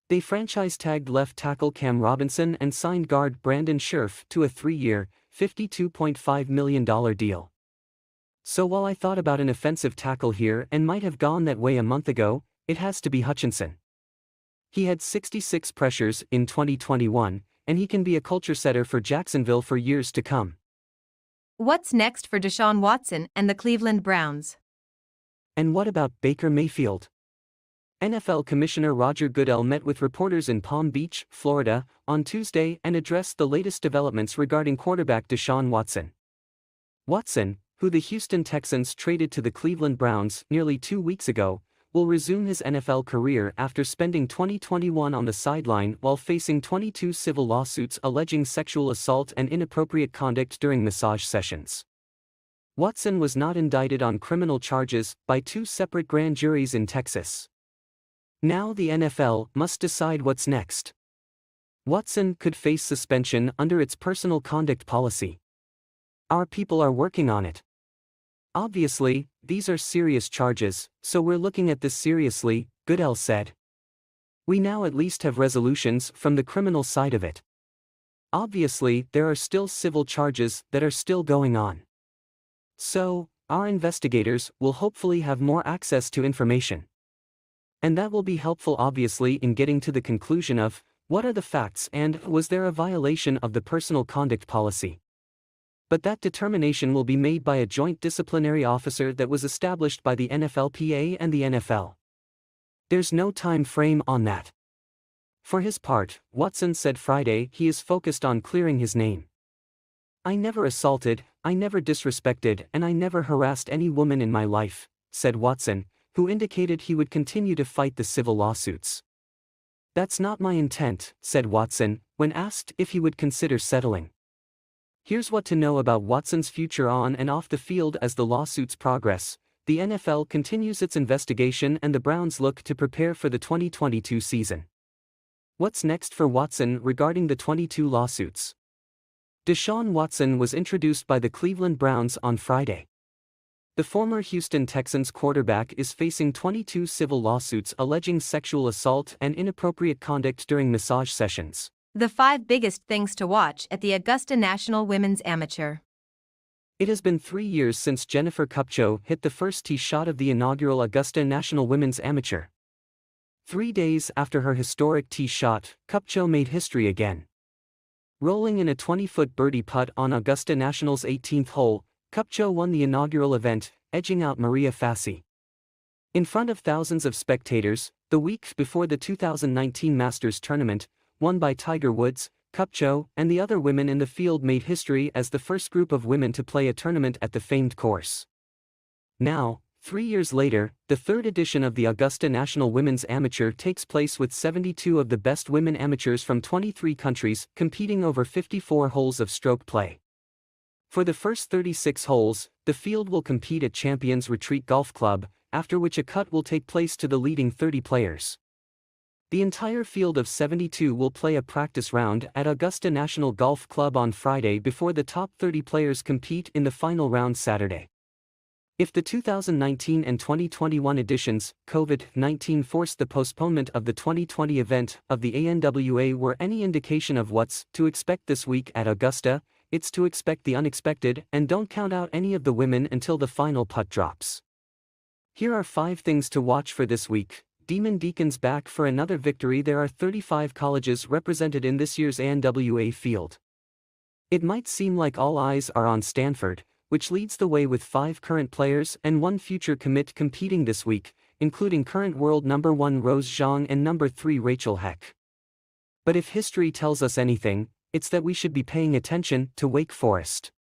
They franchise-tagged left tackle Cam Robinson and signed guard Brandon Scherff to a 3-year, $52.5 million deal. So while I thought about an offensive tackle here and might have gone that way a month ago, it has to be Hutchinson. He had 66 pressures in 2021, and he can be a culture setter for Jacksonville for years to come. What's next for Deshaun Watson and the Cleveland Browns? And what about Baker Mayfield? NFL Commissioner Roger Goodell met with reporters in Palm Beach, Florida, on Tuesday and addressed the latest developments regarding quarterback Deshaun Watson. Watson, who the Houston Texans traded to the Cleveland Browns nearly 2 weeks ago, will resume his NFL career after spending 2021 on the sideline while facing 22 civil lawsuits alleging sexual assault and inappropriate conduct during massage sessions. Watson was not indicted on criminal charges by 2 separate grand juries in Texas. Now the NFL must decide what's next. Watson could face suspension under its personal conduct policy. Our people are working on it. Obviously, these are serious charges, so we're looking at this seriously, Goodell said. We now at least have resolutions from the criminal side of it. Obviously, there are still civil charges that are still going on. So, our investigators will hopefully have more access to information. And that will be helpful obviously in getting to the conclusion of, what are the facts and was there a violation of the personal conduct policy? But that determination will be made by a joint disciplinary officer that was established by the NFLPA and the NFL. There's no time frame on that. For his part, Watson said Friday he is focused on clearing his name. I never assaulted, I never disrespected, and I never harassed any woman in my life, said Watson, who indicated he would continue to fight the civil lawsuits. That's not my intent, said Watson, when asked if he would consider settling. Here's what to know about Watson's future on and off the field as the lawsuits progress. The NFL continues its investigation and the Browns look to prepare for the 2022 season. What's next for Watson regarding the 22 lawsuits? Deshaun Watson was introduced by the Cleveland Browns on Friday. The former Houston Texans quarterback is facing 22 civil lawsuits alleging sexual assault and inappropriate conduct during massage sessions. The 5 biggest things to watch at the Augusta National Women's Amateur. It has been 3 years since Jennifer Kupcho hit the first tee shot of the inaugural Augusta National Women's Amateur. 3 days after her historic tee shot, Kupcho made history again. Rolling in a 20-foot birdie putt on Augusta National's 18th hole, Kupcho won the inaugural event, edging out Maria Fassi. In front of thousands of spectators, the week before the 2019 Masters tournament, won by Tiger Woods, Kupcho and the other women in the field made history as the first group of women to play a tournament at the famed course. Now, 3 years later, the third edition of the Augusta National Women's Amateur takes place with 72 of the best women amateurs from 23 countries competing over 54 holes of stroke play. For the first 36 holes, the field will compete at Champions Retreat Golf Club, after which a cut will take place to the leading 30 players. The entire field of 72 will play a practice round at Augusta National Golf Club on Friday before the top 30 players compete in the final round Saturday. If the 2019 and 2021 editions, COVID-19 forced the postponement of the 2020 event of the ANWA were any indication of what's to expect this week at Augusta, it's to expect the unexpected and don't count out any of the women until the final putt drops. Here are 5 things to watch for this week. Demon Deacons back for another victory. There are 35 colleges represented in this year's ANWA field. It might seem like all eyes are on Stanford, which leads the way with 5 current players and 1 future commit competing this week, including current world number 1 Rose Zhang and number 3 Rachel Heck. But if history tells us anything, it's that we should be paying attention to Wake Forest.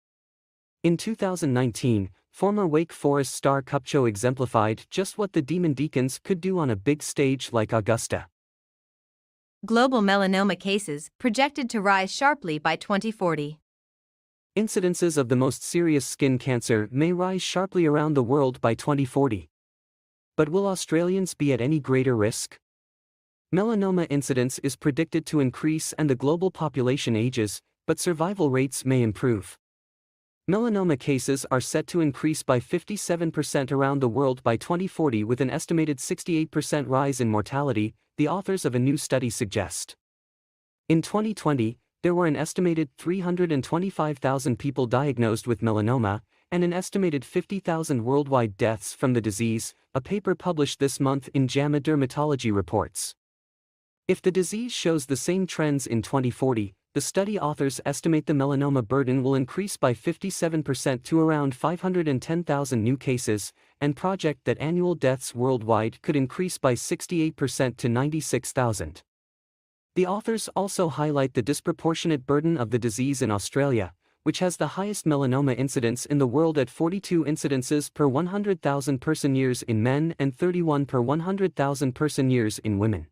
In 2019, former Wake Forest star Kupcho exemplified just what the Demon Deacons could do on a big stage like Augusta. Global melanoma cases projected to rise sharply by 2040. Incidences of the most serious skin cancer may rise sharply around the world by 2040. But will Australians be at any greater risk? Melanoma incidence is predicted to increase and the global population ages, but survival rates may improve. Melanoma cases are set to increase by 57% around the world by 2040 with an estimated 68% rise in mortality, the authors of a new study suggest. In 2020, there were an estimated 325,000 people diagnosed with melanoma, and an estimated 50,000 worldwide deaths from the disease, a paper published this month in JAMA Dermatology reports. If the disease shows the same trends in 2040, the study authors estimate the melanoma burden will increase by 57% to around 510,000 new cases, and project that annual deaths worldwide could increase by 68% to 96,000. The authors also highlight the disproportionate burden of the disease in Australia, which has the highest melanoma incidence in the world at 42 incidences per 100,000 person-years in men and 31 per 100,000 person-years in women.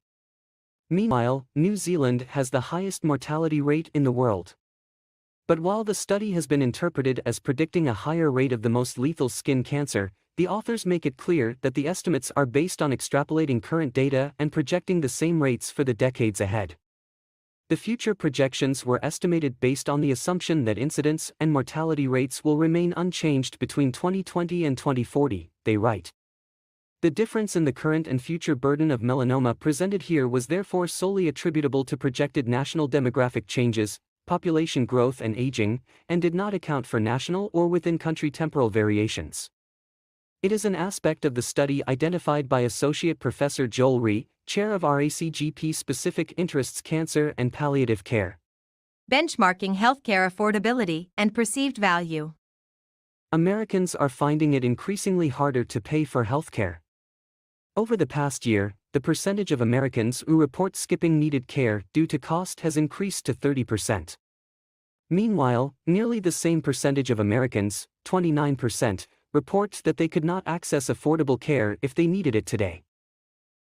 Meanwhile, New Zealand has the highest mortality rate in the world. But while the study has been interpreted as predicting a higher rate of the most lethal skin cancer, the authors make it clear that the estimates are based on extrapolating current data and projecting the same rates for the decades ahead. The future projections were estimated based on the assumption that incidence and mortality rates will remain unchanged between 2020 and 2040, they write. The difference in the current and future burden of melanoma presented here was therefore solely attributable to projected national demographic changes, population growth and aging, and did not account for national or within-country temporal variations. It is an aspect of the study identified by Associate Professor Joel Rhee, Chair of RACGP Specific Interests Cancer and Palliative Care. Benchmarking healthcare affordability and perceived value. Americans are finding it increasingly harder to pay for healthcare. Over the past year, the percentage of Americans who report skipping needed care due to cost has increased to 30%. Meanwhile, nearly the same percentage of Americans, 29%, report that they could not access affordable care if they needed it today.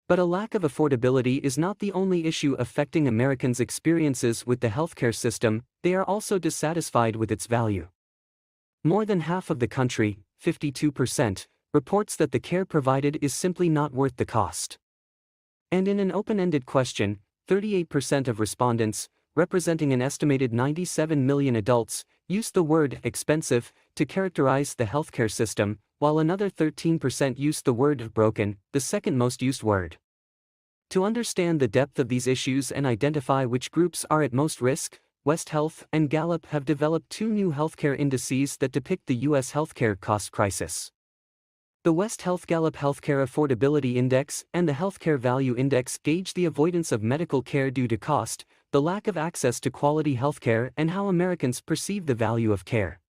But a lack of affordability is not the only issue affecting Americans' experiences with the healthcare system, they are also dissatisfied with its value. More than half of the country, 52%, reports that the care provided is simply not worth the cost. And in an open-ended question, 38% of respondents, representing an estimated 97 million adults, used the word expensive to characterize the healthcare system, while another 13% used the word broken, the second most used word. To understand the depth of these issues and identify which groups are at most risk, West Health, and Gallup have developed two new healthcare indices that depict the U.S. healthcare cost crisis. The West Health Gallup Healthcare Affordability Index and the Healthcare Value Index gauge the avoidance of medical care due to cost, the lack of access to quality healthcare, and how Americans perceive the value of care.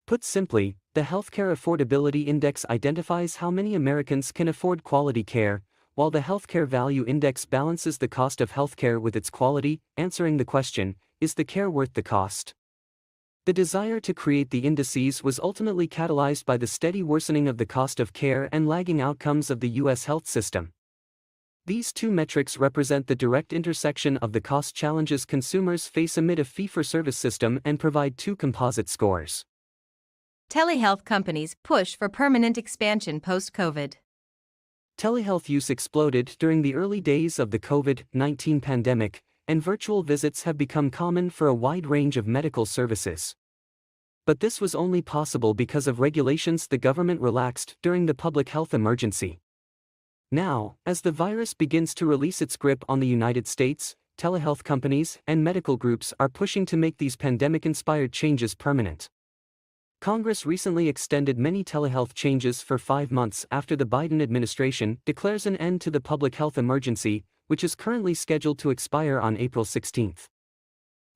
Put simply, the Healthcare Affordability Index identifies how many Americans can afford quality care, while the Healthcare Value Index balances the cost of healthcare with its quality, answering the question, is the care worth the cost? The desire to create the indices was ultimately catalyzed by the steady worsening of the cost of care and lagging outcomes of the U.S. health system. These two metrics represent the direct intersection of the cost challenges consumers face amid a fee-for-service system and provide two composite scores. Telehealth companies push for permanent expansion post-COVID. Telehealth use exploded during the early days of the COVID-19 pandemic, and virtual visits have become common for a wide range of medical services. But this was only possible because of regulations the government relaxed during the public health emergency. Now, as the virus begins to release its grip on the United States, telehealth companies and medical groups are pushing to make these pandemic-inspired changes permanent. Congress recently extended many telehealth changes for 5 months after the Biden administration declares an end to the public health emergency, which is currently scheduled to expire on April 16.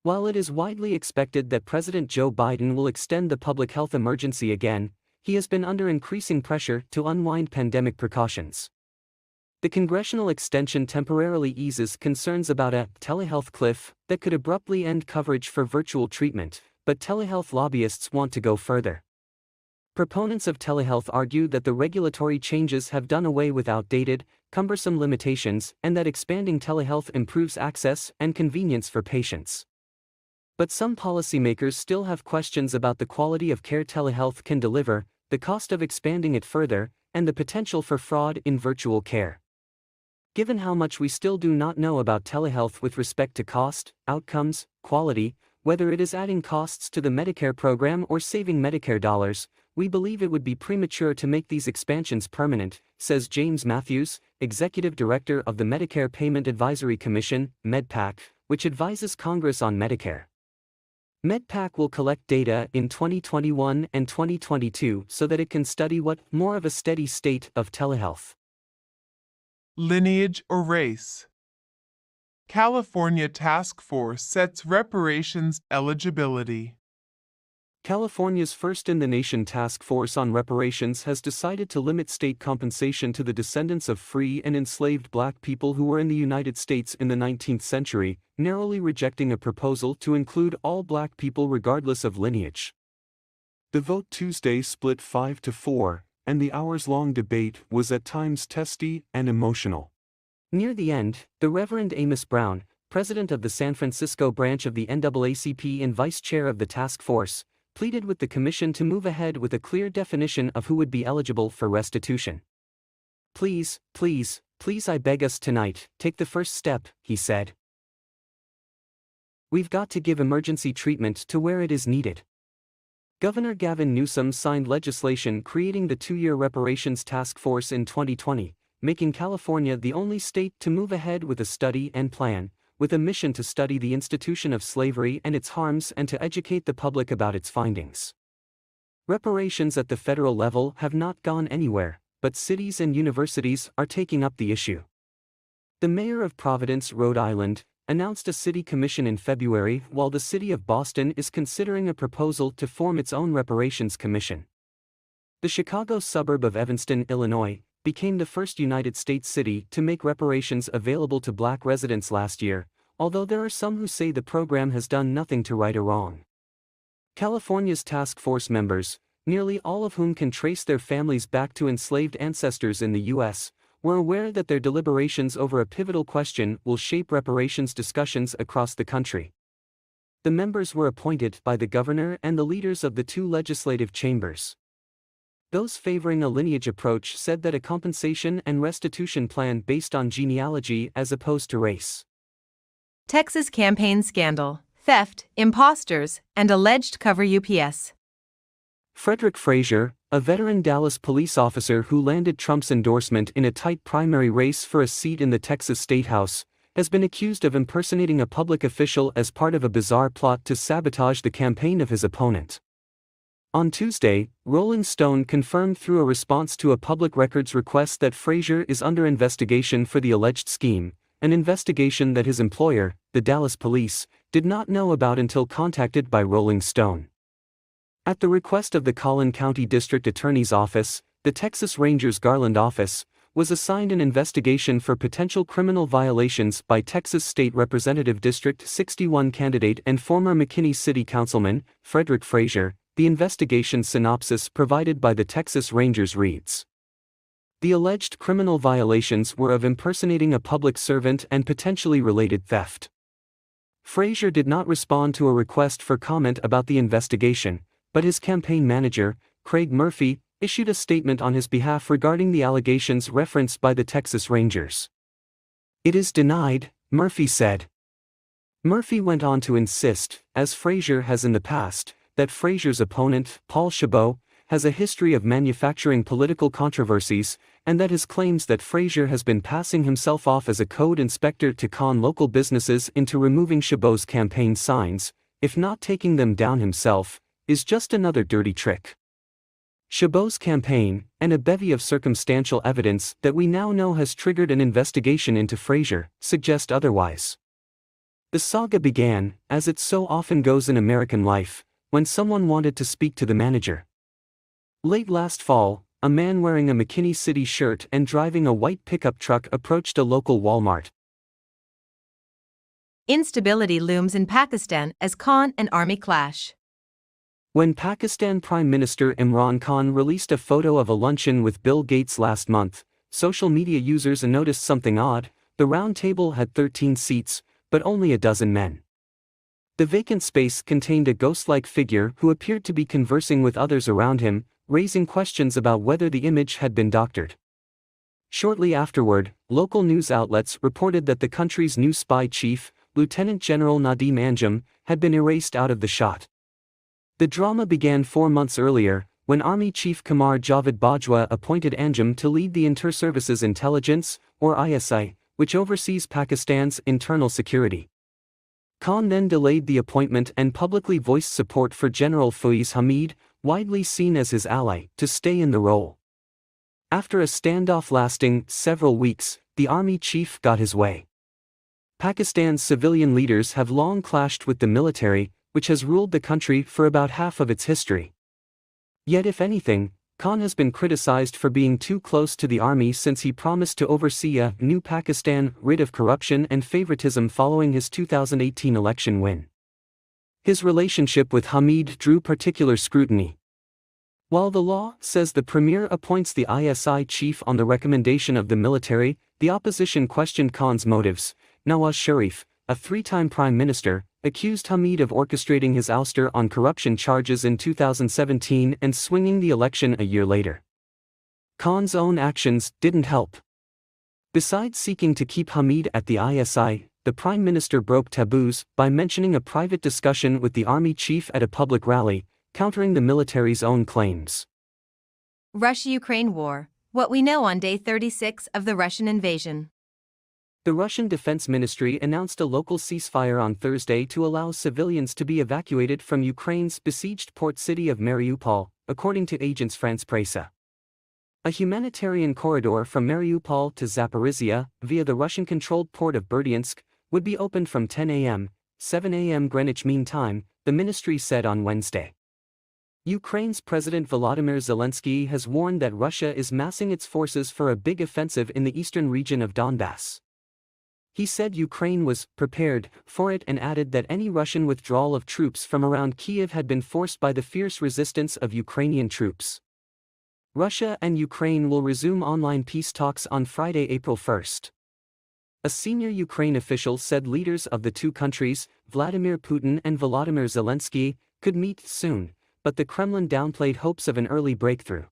While it is widely expected that President Joe Biden will extend the public health emergency again, he has been under increasing pressure to unwind pandemic precautions. The congressional extension temporarily eases concerns about a telehealth cliff that could abruptly end coverage for virtual treatment, but telehealth lobbyists want to go further. Proponents of telehealth argue that the regulatory changes have done away with outdated, cumbersome limitations and that expanding telehealth improves access and convenience for patients. But some policymakers still have questions about the quality of care telehealth can deliver, the cost of expanding it further, and the potential for fraud in virtual care. Given how much we still do not know about telehealth with respect to cost, outcomes, quality, whether it is adding costs to the Medicare program or saving Medicare dollars, we believe it would be premature to make these expansions permanent, says James Matthews, Executive Director of the Medicare Payment Advisory Commission, MedPAC, which advises Congress on Medicare. MedPAC will collect data in 2021 and 2022 so that it can study what more of a steady state of telehealth. Lineage or race. California Task Force sets reparations eligibility. California's first-in-the-nation task force on reparations has decided to limit state compensation to the descendants of free and enslaved black people who were in the United States in the 19th century, narrowly rejecting a proposal to include all black people regardless of lineage. The vote Tuesday split 5-4, and the hours-long debate was at times testy and emotional. Near the end, the Reverend Amos Brown, president of the San Francisco branch of the NAACP and vice chair of the task force, pleaded with the commission to move ahead with a clear definition of who would be eligible for restitution. Please, please, please, I beg us tonight, take the first step, he said. We've got to give emergency treatment to where it is needed. Governor Gavin Newsom signed legislation creating the 2-year reparations task force in 2020, making California the only state to move ahead with a study and plan, with a mission to study the institution of slavery and its harms and to educate the public about its findings. Reparations at the federal level have not gone anywhere, but cities and universities are taking up the issue. The mayor of Providence, Rhode Island, announced a city commission in February, while the city of Boston is considering a proposal to form its own reparations commission. The Chicago suburb of Evanston, Illinois, became the first United States city to make reparations available to black residents last year, although there are some who say the program has done nothing to right a wrong. California's task force members, nearly all of whom can trace their families back to enslaved ancestors in the U.S., were aware that their deliberations over a pivotal question will shape reparations discussions across the country. The members were appointed by the governor and the leaders of the 2 legislative chambers. Those favoring a lineage approach said that a compensation and restitution plan based on genealogy as opposed to race. Texas campaign scandal, theft, imposters, and alleged cover UPS. Frederick Frazier, a veteran Dallas police officer who landed Trump's endorsement in a tight primary race for a seat in the Texas State House, has been accused of impersonating a public official as part of a bizarre plot to sabotage the campaign of his opponent. On Tuesday, Rolling Stone confirmed through a response to a public records request that Fraser is under investigation for the alleged scheme, an investigation that his employer, the Dallas Police, did not know about until contacted by Rolling Stone. At the request of the Collin County District Attorney's Office, the Texas Rangers Garland office was assigned an investigation for potential criminal violations by Texas State Representative District 61 candidate and former McKinney City Councilman, Frederick Fraser. The investigation synopsis provided by the Texas Rangers reads: the alleged criminal violations were of impersonating a public servant and potentially related theft. Fraser did not respond to a request for comment about the investigation, but his campaign manager, Craig Murphy, issued a statement on his behalf regarding the allegations referenced by the Texas Rangers. "It is denied," Murphy said. Murphy went on to insist, as Fraser has in the past, that Fraser's opponent, Paul Chabot, has a history of manufacturing political controversies, and that his claims that Fraser has been passing himself off as a code inspector to con local businesses into removing Chabot's campaign signs, if not taking them down himself, is just another dirty trick. Chabot's campaign, and a bevy of circumstantial evidence that we now know has triggered an investigation into Fraser, suggest otherwise. The saga began, as it so often goes in American life, when someone wanted to speak to the manager. Late last fall, a man wearing a McKinney City shirt and driving a white pickup truck approached a local Walmart. Instability looms in Pakistan as Khan and army clash. When Pakistan Prime Minister Imran Khan released a photo of a luncheon with Bill Gates last month, social media users noticed something odd. The round table had 13 seats, but only a dozen men. The vacant space contained a ghost-like figure who appeared to be conversing with others around him, raising questions about whether the image had been doctored. Shortly afterward, local news outlets reported that the country's new spy chief, Lieutenant General Nadim Anjem, had been erased out of the shot. The drama began 4 months earlier, when Army Chief Qamar Javed Bajwa appointed Anjem to lead the Inter-Services Intelligence, or ISI, which oversees Pakistan's internal security. Khan then delayed the appointment and publicly voiced support for General Faiz Hamid, widely seen as his ally, to stay in the role. After a standoff lasting several weeks, the army chief got his way. Pakistan's civilian leaders have long clashed with the military, which has ruled the country for about half of its history. Yet if anything, Khan has been criticized for being too close to the army since he promised to oversee a new Pakistan rid of corruption and favoritism following his 2018 election win. His relationship with Hamid drew particular scrutiny. While the law says the premier appoints the ISI chief on the recommendation of the military, the opposition questioned Khan's motives. Nawaz Sharif, a three-time prime minister, accused Hamid of orchestrating his ouster on corruption charges in 2017 and swinging the election a year later. Khan's own actions didn't help. Besides seeking to keep Hamid at the ISI, the prime minister broke taboos by mentioning a private discussion with the army chief at a public rally, countering the military's own claims. Russia-Ukraine war. What we know on day 36 of the Russian invasion. The Russian Defense Ministry announced a local ceasefire on Thursday to allow civilians to be evacuated from Ukraine's besieged port city of Mariupol, according to Agence France-Presse. A humanitarian corridor from Mariupol to Zaporizhia, via the Russian-controlled port of Berdyansk, would be opened from 10 a.m., 7 a.m. Greenwich Mean Time, the ministry said on Wednesday. Ukraine's President Volodymyr Zelensky has warned that Russia is massing its forces for a big offensive in the eastern region of Donbass. He said Ukraine was prepared for it and added that any Russian withdrawal of troops from around Kyiv had been forced by the fierce resistance of Ukrainian troops. Russia and Ukraine will resume online peace talks on Friday, April 1. A senior Ukraine official said leaders of the two countries, Vladimir Putin and Volodymyr Zelensky, could meet soon, but the Kremlin downplayed hopes of an early breakthrough.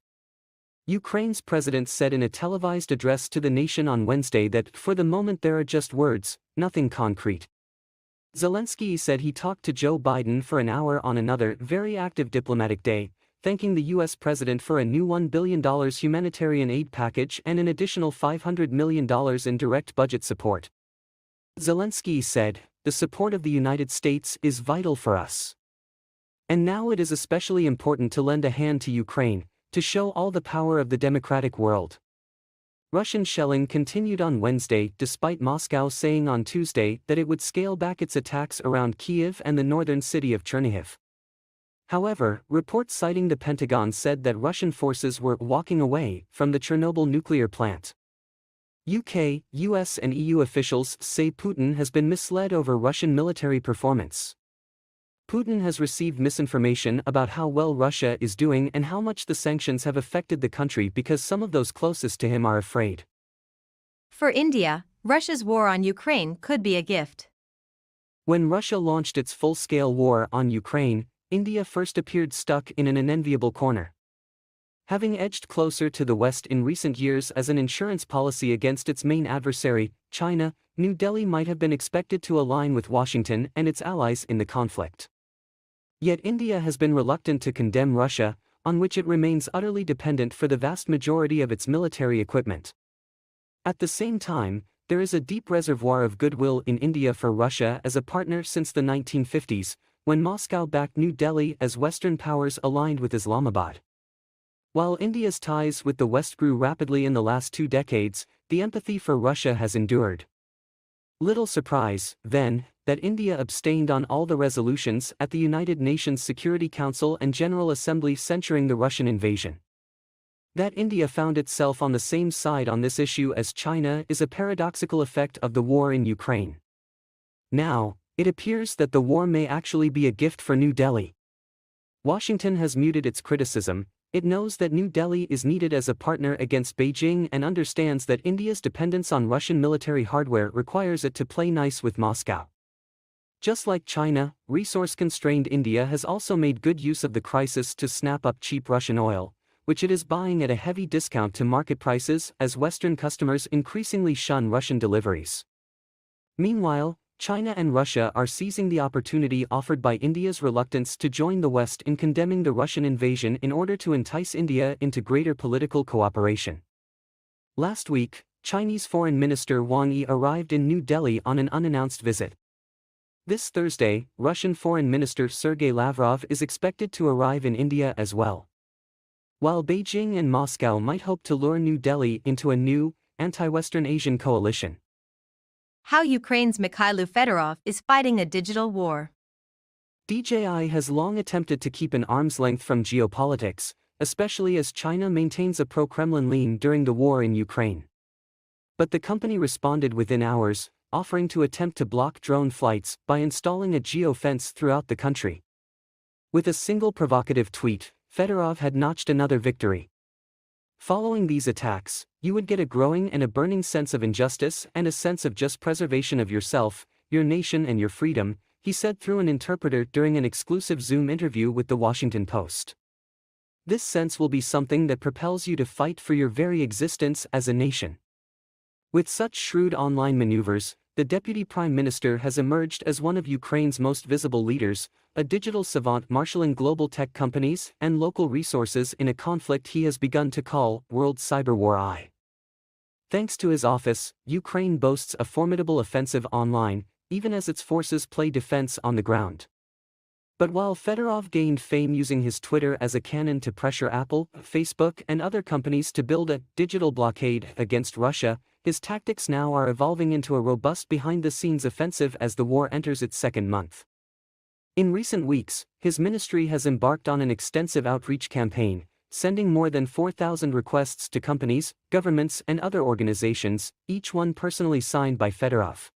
Ukraine's president said in a televised address to the nation on Wednesday that for the moment there are just words, nothing concrete. Zelensky said he talked to Joe Biden for an hour on another very active diplomatic day, thanking the U.S. president for a new $1 billion humanitarian aid package and an additional $500 million in direct budget support. Zelensky said, "The support of the United States is vital for us. And now it is especially important to lend a hand to Ukraine, to show all the power of the democratic world." Russian shelling continued on Wednesday despite Moscow saying on Tuesday that it would scale back its attacks around Kyiv and the northern city of Chernihiv. However, reports citing the Pentagon said that Russian forces were walking away from the Chernobyl nuclear plant. UK, US and EU officials say Putin has been misled over Russian military performance. Putin has received misinformation about how well Russia is doing and how much the sanctions have affected the country because some of those closest to him are afraid. For India, Russia's war on Ukraine could be a gift. When Russia launched its full-scale war on Ukraine, India first appeared stuck in an unenviable corner. Having edged closer to the West in recent years as an insurance policy against its main adversary, China, New Delhi might have been expected to align with Washington and its allies in the conflict. Yet India has been reluctant to condemn Russia, on which it remains utterly dependent for the vast majority of its military equipment. At the same time, there is a deep reservoir of goodwill in India for Russia as a partner since the 1950s, when Moscow backed New Delhi as Western powers aligned with Islamabad. While India's ties with the West grew rapidly in the last 2 decades, the empathy for Russia has endured. Little surprise, then, that India abstained on all the resolutions at the United Nations Security Council and General Assembly censuring the Russian invasion. That India found itself on the same side on this issue as China is a paradoxical effect of the war in Ukraine. Now, it appears that the war may actually be a gift for New Delhi. Washington has muted its criticism. It knows that New Delhi is needed as a partner against Beijing and understands that India's dependence on Russian military hardware requires it to play nice with Moscow. Just like China, resource-constrained India has also made good use of the crisis to snap up cheap Russian oil, which it is buying at a heavy discount to market prices as Western customers increasingly shun Russian deliveries. Meanwhile, China and Russia are seizing the opportunity offered by India's reluctance to join the West in condemning the Russian invasion in order to entice India into greater political cooperation. Last week, Chinese Foreign Minister Wang Yi arrived in New Delhi on an unannounced visit. This Thursday, Russian Foreign Minister Sergei Lavrov is expected to arrive in India as well. While Beijing and Moscow might hope to lure New Delhi into a new, anti-Western Asian coalition. How Ukraine's Mykhailo Fedorov is fighting a digital war. DJI has long attempted to keep an arm's length from geopolitics, especially as China maintains a pro-Kremlin lean during the war in Ukraine. But the company responded within hours, offering to attempt to block drone flights by installing a geofence throughout the country. With a single provocative tweet, Fedorov had notched another victory. Following these attacks, you would get a growing and a burning sense of injustice and a sense of just preservation of yourself, your nation and your freedom, he said through an interpreter during an exclusive Zoom interview with the Washington Post. This sense will be something that propels you to fight for your very existence as a nation. With such shrewd online maneuvers, the Deputy Prime Minister has emerged as one of Ukraine's most visible leaders, a digital savant marshalling global tech companies and local resources in a conflict he has begun to call World Cyber War I. Thanks to his office, Ukraine boasts a formidable offensive online, even as its forces play defense on the ground. But while Fedorov gained fame using his Twitter as a cannon to pressure Apple, Facebook and other companies to build a digital blockade against Russia, his tactics now are evolving into a robust behind-the-scenes offensive as the war enters its second month. In recent weeks, his ministry has embarked on an extensive outreach campaign, sending more than 4,000 requests to companies, governments and other organizations, each one personally signed by Fedorov.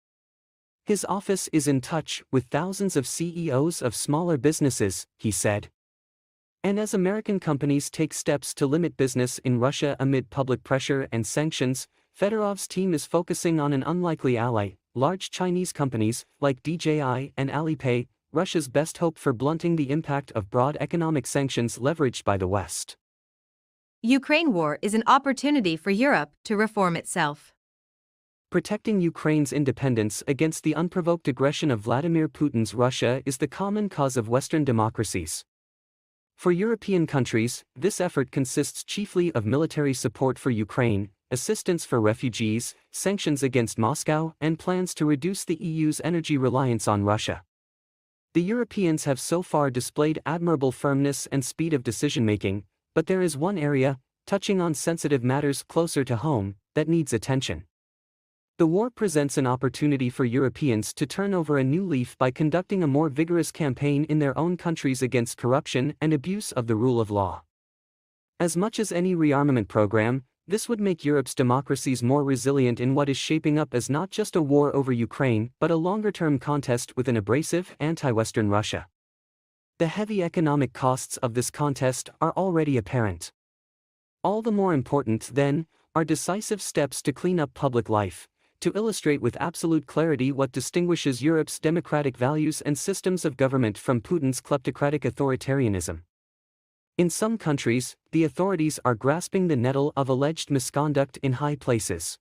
His office is in touch with thousands of CEOs of smaller businesses, he said. And as American companies take steps to limit business in Russia amid public pressure and sanctions, Fedorov's team is focusing on an unlikely ally, large Chinese companies like DJI and Alipay, Russia's best hope for blunting the impact of broad economic sanctions leveraged by the West. Ukraine war is an opportunity for Europe to reform itself. Protecting Ukraine's independence against the unprovoked aggression of Vladimir Putin's Russia is the common cause of Western democracies. For European countries, this effort consists chiefly of military support for Ukraine, assistance for refugees, sanctions against Moscow, and plans to reduce the EU's energy reliance on Russia. The Europeans have so far displayed admirable firmness and speed of decision-making, but there is one area, touching on sensitive matters closer to home, that needs attention. The war presents an opportunity for Europeans to turn over a new leaf by conducting a more vigorous campaign in their own countries against corruption and abuse of the rule of law. As much as any rearmament program, this would make Europe's democracies more resilient in what is shaping up as not just a war over Ukraine but a longer-term contest with an abrasive, anti-Western Russia. The heavy economic costs of this contest are already apparent. All the more important, then, are decisive steps to clean up public life, to illustrate with absolute clarity what distinguishes Europe's democratic values and systems of government from Putin's kleptocratic authoritarianism. In some countries, the authorities are grasping the nettle of alleged misconduct in high places.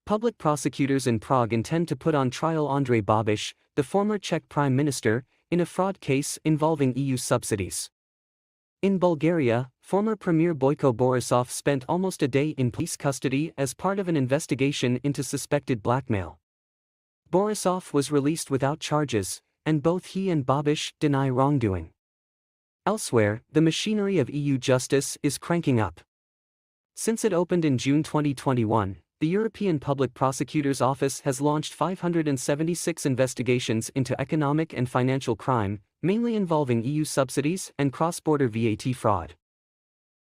Public prosecutors in Prague intend to put on trial Andrej Babiš, the former Czech prime minister, in a fraud case involving EU subsidies. In Bulgaria, former Premier Boyko Borisov spent almost a day in police custody as part of an investigation into suspected blackmail. Borisov was released without charges, and both he and Babiš deny wrongdoing. Elsewhere, the machinery of EU justice is cranking up. Since it opened in June 2021, the European Public Prosecutor's Office has launched 576 investigations into economic and financial crime, mainly involving EU subsidies and cross-border VAT fraud.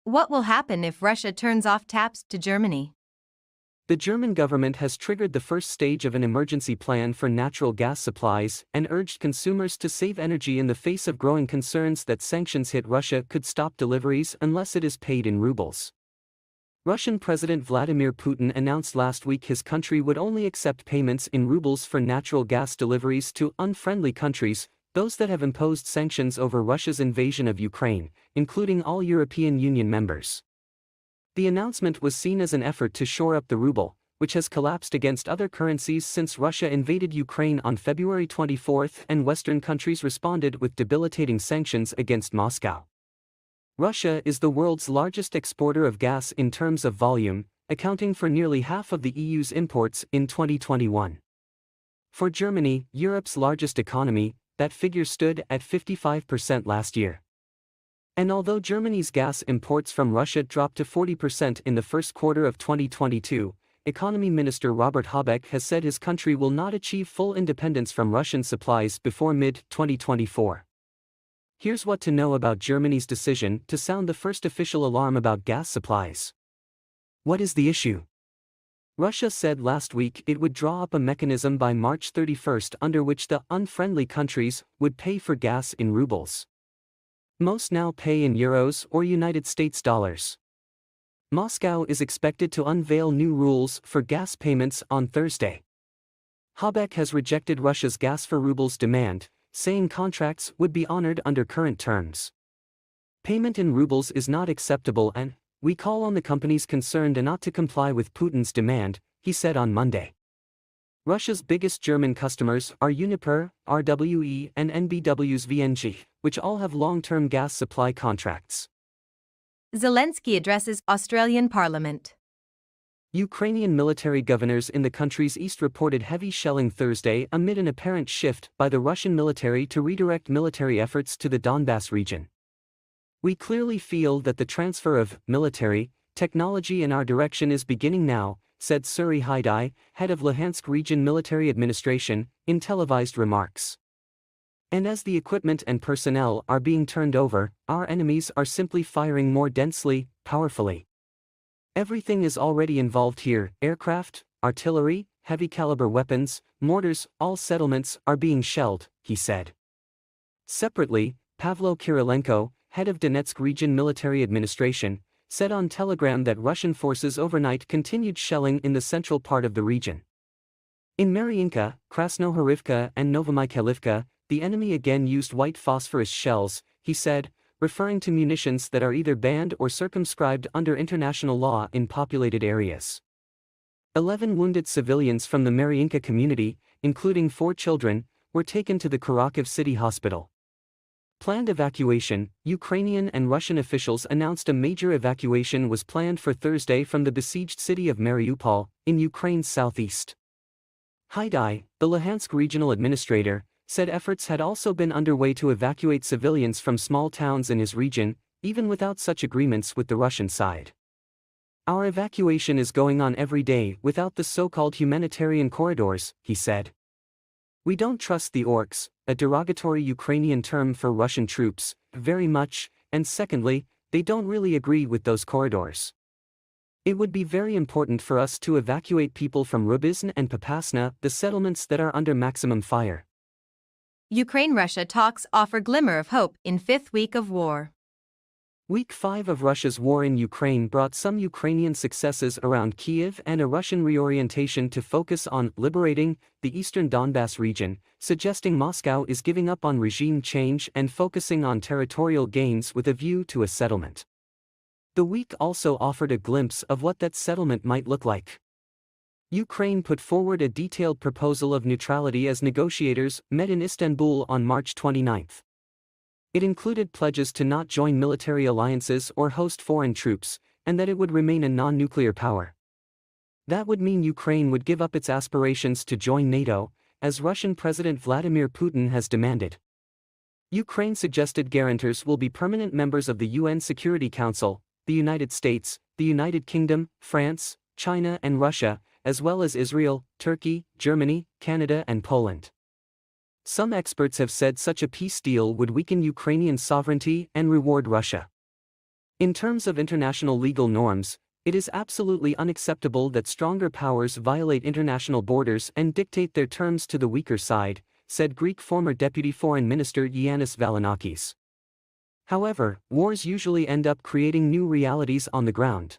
What will happen if Russia turns off taps to Germany? The German government has triggered the first stage of an emergency plan for natural gas supplies and urged consumers to save energy in the face of growing concerns that sanctions hit Russia could stop deliveries unless it is paid in rubles. Russian President Vladimir Putin announced last week his country would only accept payments in rubles for natural gas deliveries to unfriendly countries, those that have imposed sanctions over Russia's invasion of Ukraine, including all European Union members. The announcement was seen as an effort to shore up the ruble, which has collapsed against other currencies since Russia invaded Ukraine on February 24 and Western countries responded with debilitating sanctions against Moscow. Russia is the world's largest exporter of gas in terms of volume, accounting for nearly half of the EU's imports in 2021. For Germany, Europe's largest economy, that figure stood at 55% last year. And although Germany's gas imports from Russia dropped to 40% in the first quarter of 2022, Economy Minister Robert Habeck has said his country will not achieve full independence from Russian supplies before mid-2024. Here's what to know about Germany's decision to sound the first official alarm about gas supplies. What is the issue? Russia said last week it would draw up a mechanism by March 31 under which the unfriendly countries would pay for gas in rubles. Most now pay in euros or United States dollars. Moscow is expected to unveil new rules for gas payments on Thursday. Habeck has rejected Russia's gas for rubles demand, saying contracts would be honored under current terms. Payment in rubles is not acceptable and we call on the companies concerned not to comply with Putin's demand, he said on Monday. Russia's biggest German customers are Uniper, RWE and NBW's VNG, which all have long-term gas supply contracts. Zelensky addresses Australian Parliament. Ukrainian military governors in the country's east reported heavy shelling Thursday amid an apparent shift by the Russian military to redirect military efforts to the Donbass region. We clearly feel that the transfer of military technology in our direction is beginning now, said Suri Haidai, head of Luhansk Region Military Administration, in televised remarks. And as the equipment and personnel are being turned over, our enemies are simply firing more densely, powerfully. Everything is already involved here: aircraft, artillery, heavy-caliber weapons, mortars, all settlements are being shelled, he said. Separately, Pavlo Kirilenko, head of Donetsk Region Military Administration, said on Telegram that Russian forces overnight continued shelling in the central part of the region. In Mariinka, Krasnohorivka and Novomykhailivka, the enemy again used white phosphorus shells, he said, referring to munitions that are either banned or circumscribed under international law in populated areas. 11 wounded civilians from the Mariinka community, including 4 children, were taken to the Kharkiv City Hospital. Planned evacuation. Ukrainian and Russian officials announced a major evacuation was planned for Thursday from the besieged city of Mariupol, in Ukraine's southeast. Haidai, the Luhansk regional administrator, said efforts had also been underway to evacuate civilians from small towns in his region, even without such agreements with the Russian side. Our evacuation is going on every day without the so-called humanitarian corridors, he said. We don't trust the orcs, a derogatory Ukrainian term for Russian troops, very much, and secondly, they don't really agree with those corridors. It would be very important for us to evacuate people from Rubizn and Popasna, the settlements that are under maximum fire. Ukraine-Russia talks offer glimmer of hope in fifth week of war. Week 5 of Russia's war in Ukraine brought some Ukrainian successes around Kyiv and a Russian reorientation to focus on liberating the eastern Donbass region, suggesting Moscow is giving up on regime change and focusing on territorial gains with a view to a settlement. The week also offered a glimpse of what that settlement might look like. Ukraine put forward a detailed proposal of neutrality as negotiators met in Istanbul on March 29. It included pledges to not join military alliances or host foreign troops, and that it would remain a non-nuclear power. That would mean Ukraine would give up its aspirations to join NATO, as Russian President Vladimir Putin has demanded. Ukraine suggested guarantors will be permanent members of the UN Security Council, the United States, the United Kingdom, France, China and Russia, as well as Israel, Turkey, Germany, Canada and Poland. Some experts have said such a peace deal would weaken Ukrainian sovereignty and reward Russia. In terms of international legal norms, it is absolutely unacceptable that stronger powers violate international borders and dictate their terms to the weaker side, said Greek former Deputy Foreign Minister Yiannis Varoufakis. However, wars usually end up creating new realities on the ground.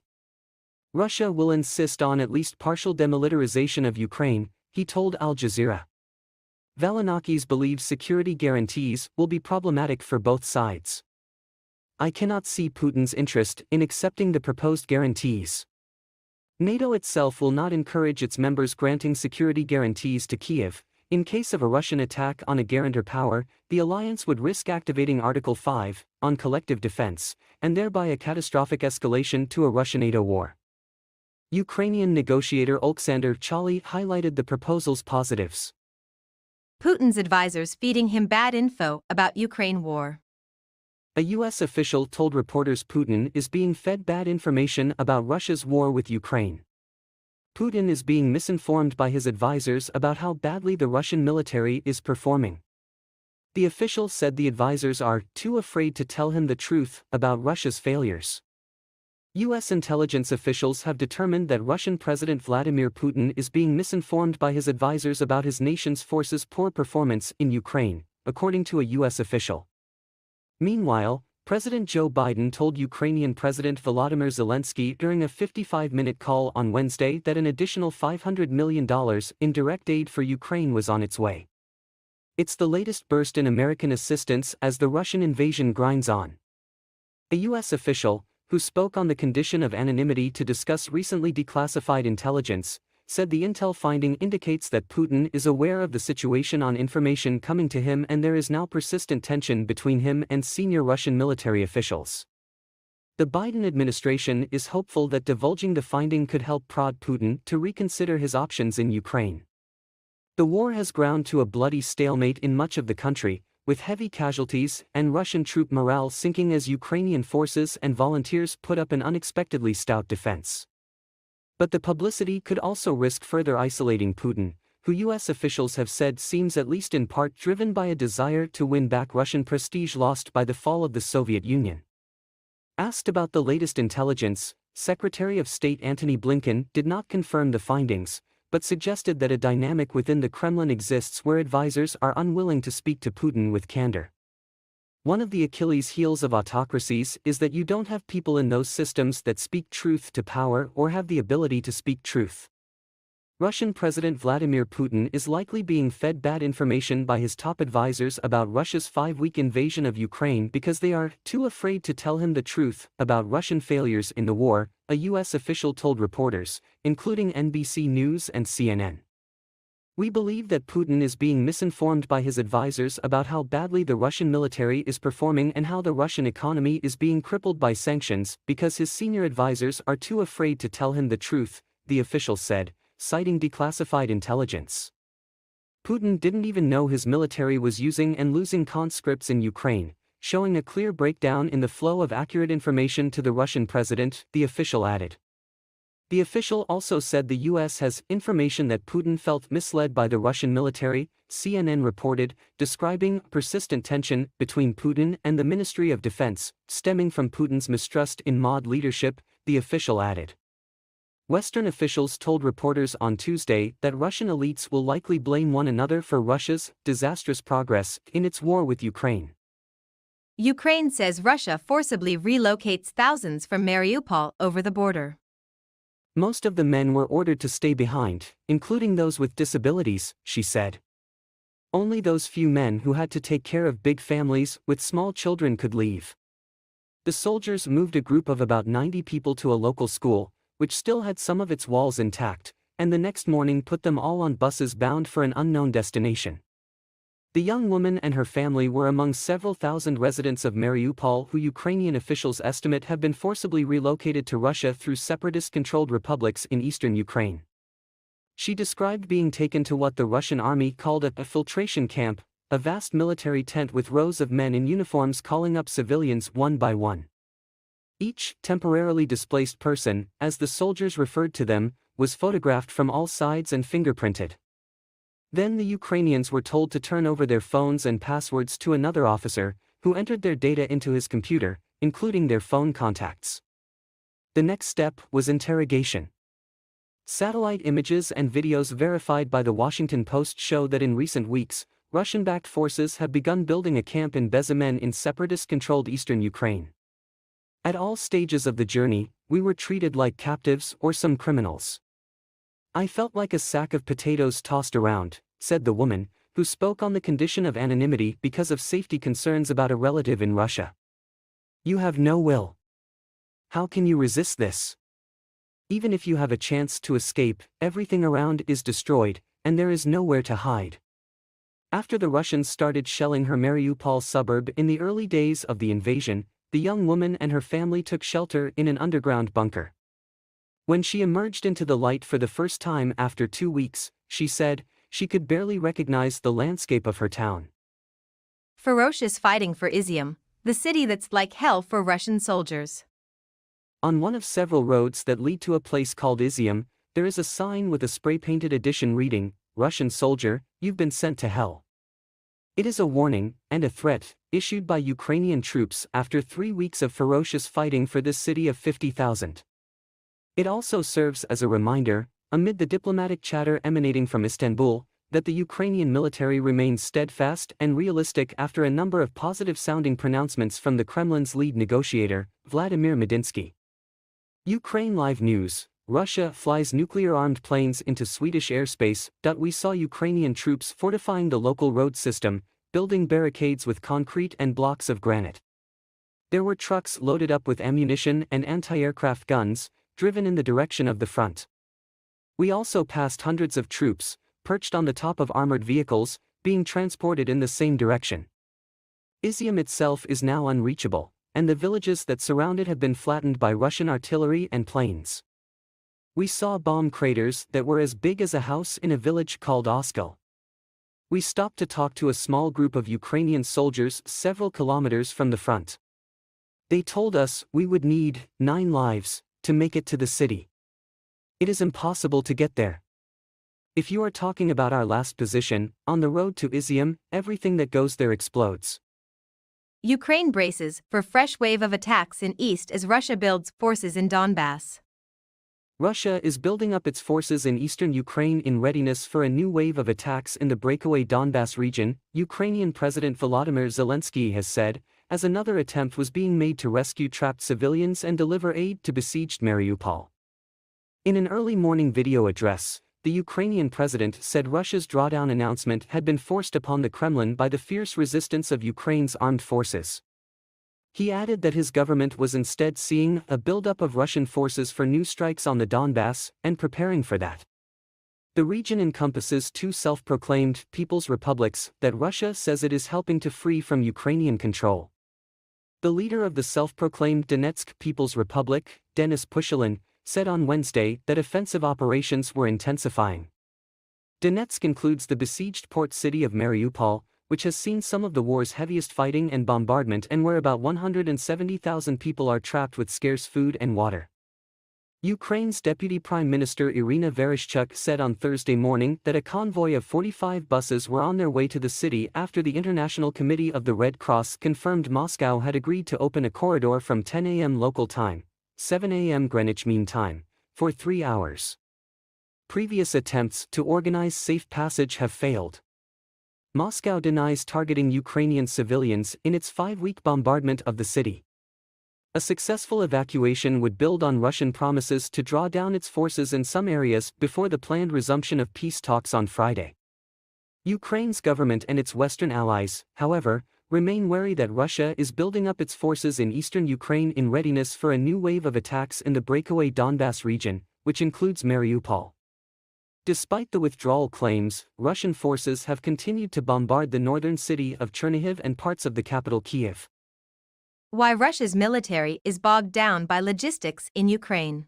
Russia will insist on at least partial demilitarization of Ukraine, he told Al Jazeera. Varoufakis believes security guarantees will be problematic for both sides. I cannot see Putin's interest in accepting the proposed guarantees. NATO itself will not encourage its members granting security guarantees to Kyiv. In case of a Russian attack on a guarantor power, the alliance would risk activating Article 5, on collective defense, and thereby a catastrophic escalation to a Russian-NATO war. Ukrainian negotiator Oleksandr Chaly highlighted the proposal's positives. Putin's advisors feeding him bad info about Ukraine war. A U.S. official told reporters Putin is being fed bad information about Russia's war with Ukraine. Putin is being misinformed by his advisors about how badly the Russian military is performing. The official said the advisors are too afraid to tell him the truth about Russia's failures. U.S. intelligence officials have determined that Russian President Vladimir Putin is being misinformed by his advisors about his nation's forces' poor performance in Ukraine, according to a U.S. official. Meanwhile, President Joe Biden told Ukrainian President Volodymyr Zelensky during a 55-minute call on Wednesday that an additional $500 million in direct aid for Ukraine was on its way. It's the latest burst in American assistance as the Russian invasion grinds on. A U.S. official, who spoke on the condition of anonymity to discuss recently declassified intelligence, said the intel finding indicates that Putin is aware of the situation on information coming to him and there is now persistent tension between him and senior Russian military officials. The Biden administration is hopeful that divulging the finding could help prod Putin to reconsider his options in Ukraine. The war has ground to a bloody stalemate in much of the country, with heavy casualties and Russian troop morale sinking as Ukrainian forces and volunteers put up an unexpectedly stout defense. But the publicity could also risk further isolating Putin, who U.S. officials have said seems at least in part driven by a desire to win back Russian prestige lost by the fall of the Soviet Union. Asked about the latest intelligence, Secretary of State Antony Blinken did not confirm the findings, but suggested that a dynamic within the Kremlin exists where advisors are unwilling to speak to Putin with candor. One of the Achilles' heels of autocracies is that you don't have people in those systems that speak truth to power or have the ability to speak truth. Russian President Vladimir Putin is likely being fed bad information by his top advisors about Russia's 5-week invasion of Ukraine because they are too afraid to tell him the truth about Russian failures in the war, a U.S. official told reporters, including NBC News and CNN. We believe that Putin is being misinformed by his advisors about how badly the Russian military is performing and how the Russian economy is being crippled by sanctions because his senior advisors are too afraid to tell him the truth, the official said, citing declassified intelligence. Putin didn't even know his military was using and losing conscripts in Ukraine, showing a clear breakdown in the flow of accurate information to the Russian president, the official added. The official also said the U.S. has information that Putin felt misled by the Russian military, CNN reported, describing persistent tension between Putin and the Ministry of Defense, stemming from Putin's mistrust in MOD leadership, the official added. Western officials told reporters on Tuesday that Russian elites will likely blame one another for Russia's disastrous progress in its war with Ukraine. Ukraine says Russia forcibly relocates thousands from Mariupol over the border. Most of the men were ordered to stay behind, including those with disabilities, she said. Only those few men who had to take care of big families with small children could leave. The soldiers moved a group of about 90 people to a local school, which still had some of its walls intact, and the next morning put them all on buses bound for an unknown destination. The young woman and her family were among several thousand residents of Mariupol who Ukrainian officials estimate have been forcibly relocated to Russia through separatist-controlled republics in eastern Ukraine. She described being taken to what the Russian army called a filtration camp, a vast military tent with rows of men in uniforms calling up civilians one by one. Each temporarily displaced person, as the soldiers referred to them, was photographed from all sides and fingerprinted. Then the Ukrainians were told to turn over their phones and passwords to another officer, who entered their data into his computer, including their phone contacts. The next step was interrogation. Satellite images and videos verified by the Washington Post show that in recent weeks, Russian-backed forces have begun building a camp in Bezemen in separatist-controlled eastern Ukraine. At all stages of the journey, we were treated like captives or some criminals. I felt like a sack of potatoes tossed around, said the woman, who spoke on the condition of anonymity because of safety concerns about a relative in Russia. You have no will. How can you resist this? Even if you have a chance to escape, everything around is destroyed, and there is nowhere to hide. After the Russians started shelling her Mariupol suburb in the early days of the invasion, the young woman and her family took shelter in an underground bunker. When she emerged into the light for the first time after 2 weeks, she said, she could barely recognize the landscape of her town. Ferocious fighting for Izium, the city that's like hell for Russian soldiers. On one of several roads that lead to a place called Izium, there is a sign with a spray-painted edition reading, Russian soldier, you've been sent to hell. It is a warning, and a threat, issued by Ukrainian troops after 3 weeks of ferocious fighting for this city of 50,000. It also serves as a reminder, amid the diplomatic chatter emanating from Istanbul, that the Ukrainian military remains steadfast and realistic after a number of positive-sounding pronouncements from the Kremlin's lead negotiator, Vladimir Medinsky. Ukraine Live News: Russia flies nuclear-armed planes into Swedish airspace. We saw Ukrainian troops fortifying the local road system, building barricades with concrete and blocks of granite. There were trucks loaded up with ammunition and anti-aircraft guns, driven in the direction of the front. We also passed hundreds of troops, perched on the top of armored vehicles, being transported in the same direction. Izium itself is now unreachable, and the villages that surround it have been flattened by Russian artillery and planes. We saw bomb craters that were as big as a house in a village called Oskil. We stopped to talk to a small group of Ukrainian soldiers several kilometers from the front. They told us we would need 9 lives to make it to the city. It is impossible to get there. If you are talking about our last position, on the road to Izium, everything that goes there explodes. Ukraine braces for fresh wave of attacks in east as Russia builds forces in Donbass. Russia is building up its forces in eastern Ukraine in readiness for a new wave of attacks in the breakaway Donbass region, Ukrainian President Volodymyr Zelensky has said, as another attempt was being made to rescue trapped civilians and deliver aid to besieged Mariupol. In an early morning video address, the Ukrainian president said Russia's drawdown announcement had been forced upon the Kremlin by the fierce resistance of Ukraine's armed forces. He added that his government was instead seeing a buildup of Russian forces for new strikes on the Donbass and preparing for that. The region encompasses two self-proclaimed People's Republics that Russia says it is helping to free from Ukrainian control. The leader of the self-proclaimed Donetsk People's Republic, Denis Pushilin, said on Wednesday that offensive operations were intensifying. Donetsk includes the besieged port city of Mariupol, which has seen some of the war's heaviest fighting and bombardment and where about 170,000 people are trapped with scarce food and water. Ukraine's Deputy Prime Minister Irina Vereshchuk said on Thursday morning that a convoy of 45 buses were on their way to the city after the International Committee of the Red Cross confirmed Moscow had agreed to open a corridor from 10 a.m. local time, 7 a.m. Greenwich Mean Time, for 3 hours. Previous attempts to organize safe passage have failed. Moscow denies targeting Ukrainian civilians in its 5-week bombardment of the city. A successful evacuation would build on Russian promises to draw down its forces in some areas before the planned resumption of peace talks on Friday. Ukraine's government and its Western allies, however, remain wary that Russia is building up its forces in eastern Ukraine in readiness for a new wave of attacks in the breakaway Donbas region, which includes Mariupol. Despite the withdrawal claims, Russian forces have continued to bombard the northern city of Chernihiv and parts of the capital Kyiv. Why Russia's military is bogged down by logistics in Ukraine.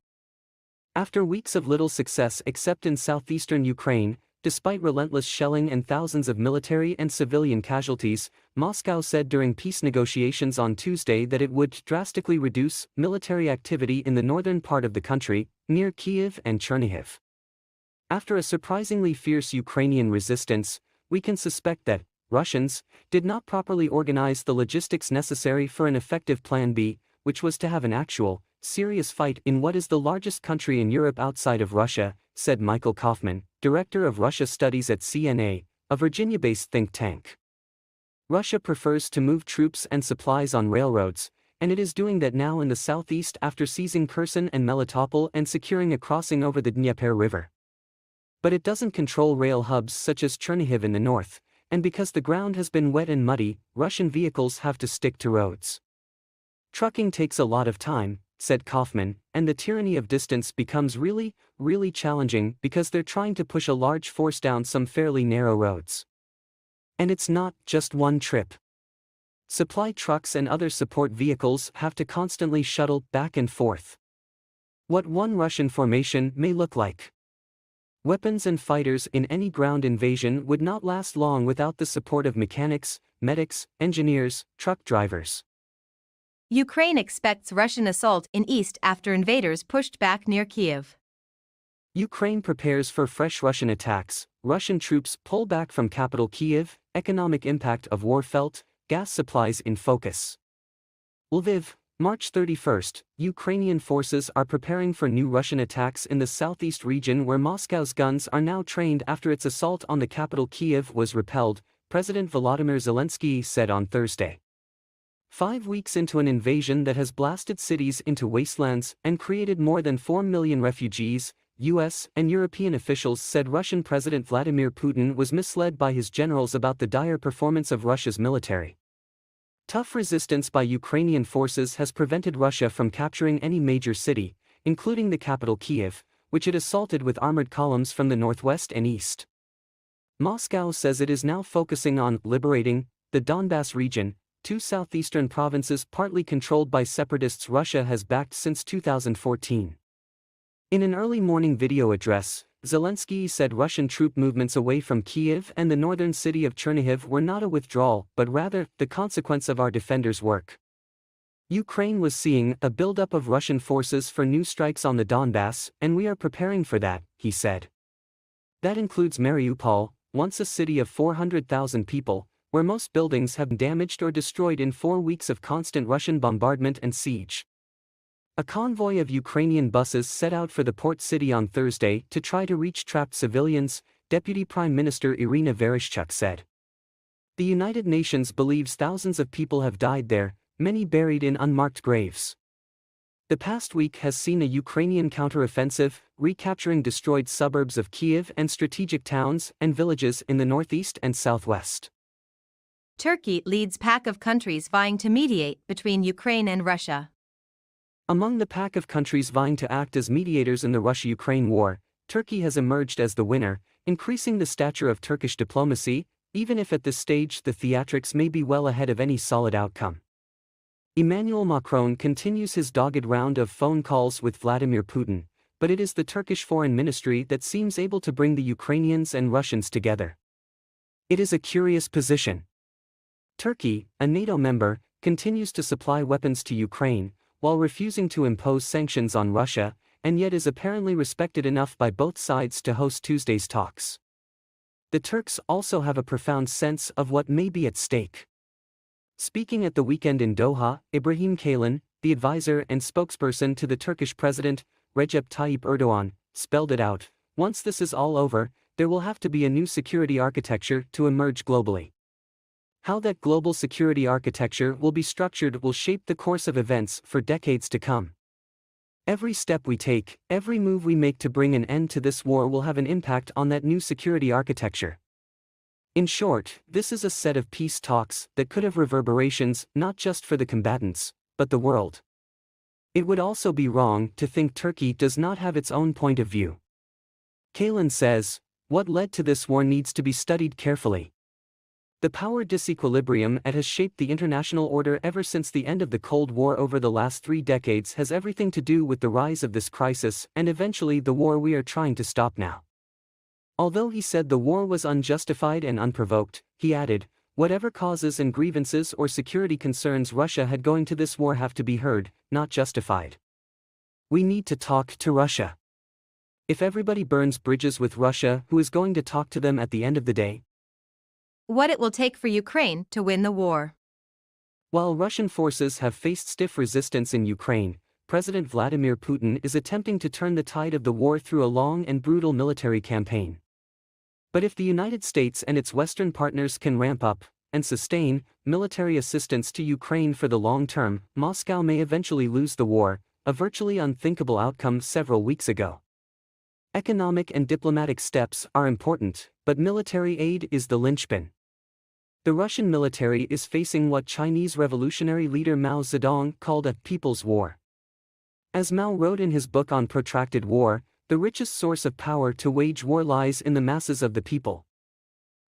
After weeks of little success except in southeastern Ukraine, despite relentless shelling and thousands of military and civilian casualties, Moscow said during peace negotiations on Tuesday that it would drastically reduce military activity in the northern part of the country, near Kyiv and Chernihiv. After a surprisingly fierce Ukrainian resistance, we can suspect that Russians did not properly organize the logistics necessary for an effective Plan B, which was to have an actual, serious fight in what is the largest country in Europe outside of Russia, said Michael Kaufman, director of Russia Studies at CNA, a Virginia-based think tank. Russia prefers to move troops and supplies on railroads, and it is doing that now in the southeast after seizing Kherson and Melitopol and securing a crossing over the Dnieper River. But it doesn't control rail hubs such as Chernihiv in the north, and because the ground has been wet and muddy, Russian vehicles have to stick to roads. Trucking takes a lot of time, said Kaufman, and the tyranny of distance becomes really challenging because they're trying to push a large force down some fairly narrow roads. And it's not just one trip. Supply trucks and other support vehicles have to constantly shuttle back and forth. What one Russian formation may look like. Weapons and fighters in any ground invasion would not last long without the support of mechanics, medics, engineers, truck drivers. Ukraine expects Russian assault in east after invaders pushed back near Kyiv. Ukraine prepares for fresh Russian attacks. Russian troops pull back from capital Kyiv. Economic impact of war felt. Gas supplies in focus. Lviv, March 31st, Ukrainian forces are preparing for new Russian attacks in the southeast region where Moscow's guns are now trained after its assault on the capital Kyiv was repelled, President Volodymyr Zelensky said on Thursday. 5 weeks into an invasion that has blasted cities into wastelands and created more than 4 million refugees, US and European officials said Russian President Vladimir Putin was misled by his generals about the dire performance of Russia's military. Tough resistance by Ukrainian forces has prevented Russia from capturing any major city, including the capital Kyiv, which it assaulted with armored columns from the northwest and east. Moscow says it is now focusing on liberating the Donbas region, two southeastern provinces partly controlled by separatists Russia has backed since 2014. In an early morning video address, Zelensky said Russian troop movements away from Kyiv and the northern city of Chernihiv were not a withdrawal but rather the consequence of our defenders' work. Ukraine was seeing a buildup of Russian forces for new strikes on the Donbas, and we are preparing for that, he said. That includes Mariupol, once a city of 400,000 people, where most buildings have been damaged or destroyed in 4 weeks of constant Russian bombardment and siege. A convoy of Ukrainian buses set out for the port city on Thursday to try to reach trapped civilians, Deputy Prime Minister Irina Vereshchuk said. The United Nations believes thousands of people have died there, many buried in unmarked graves. The past week has seen a Ukrainian counteroffensive, recapturing destroyed suburbs of Kyiv and strategic towns and villages in the northeast and southwest. Turkey leads pack of countries vying to mediate between Ukraine and Russia. Among the pack of countries vying to act as mediators in the Russia-Ukraine war, Turkey has emerged as the winner, increasing the stature of Turkish diplomacy, even if at this stage the theatrics may be well ahead of any solid outcome. Emmanuel Macron continues his dogged round of phone calls with Vladimir Putin, but it is the Turkish foreign ministry that seems able to bring the Ukrainians and Russians together. It is a curious position. Turkey, a NATO member, continues to supply weapons to Ukraine, while refusing to impose sanctions on Russia, and yet is apparently respected enough by both sides to host Tuesday's talks. The Turks also have a profound sense of what may be at stake. Speaking at the weekend in Doha, Ibrahim Kalin, the advisor and spokesperson to the Turkish president, Recep Tayyip Erdogan, spelled it out: once this is all over, there will have to be a new security architecture to emerge globally. How that global security architecture will be structured will shape the course of events for decades to come. Every step we take, every move we make to bring an end to this war will have an impact on that new security architecture. In short, this is a set of peace talks that could have reverberations not just for the combatants, but the world. It would also be wrong to think Turkey does not have its own point of view. Kalin says, what led to this war needs to be studied carefully. The power disequilibrium that has shaped the international order ever since the end of the Cold War over the last 3 decades has everything to do with the rise of this crisis and eventually the war we are trying to stop now. Although he said the war was unjustified and unprovoked, he added, whatever causes and grievances or security concerns Russia had going to this war have to be heard, not justified. We need to talk to Russia. If everybody burns bridges with Russia, who is going to talk to them at the end of the day? What it will take for Ukraine to win the war. While Russian forces have faced stiff resistance in Ukraine, President Vladimir Putin is attempting to turn the tide of the war through a long and brutal military campaign. But if the United States and its Western partners can ramp up and sustain military assistance to Ukraine for the long term, Moscow may eventually lose the war, a virtually unthinkable outcome several weeks ago. Economic and diplomatic steps are important, but military aid is the linchpin. The Russian military is facing what Chinese revolutionary leader Mao Zedong called a people's war. As Mao wrote in his book on protracted war, the richest source of power to wage war lies in the masses of the people.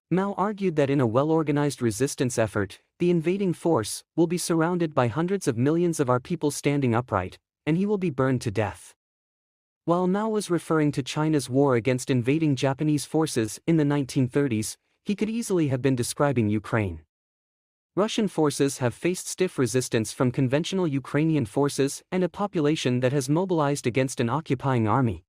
Mao argued that in a well-organized resistance effort, the invading force will be surrounded by hundreds of millions of our people standing upright, and he will be burned to death. While Mao was referring to China's war against invading Japanese forces in the 1930s, he could easily have been describing Ukraine. Russian forces have faced stiff resistance from conventional Ukrainian forces and a population that has mobilized against an occupying army.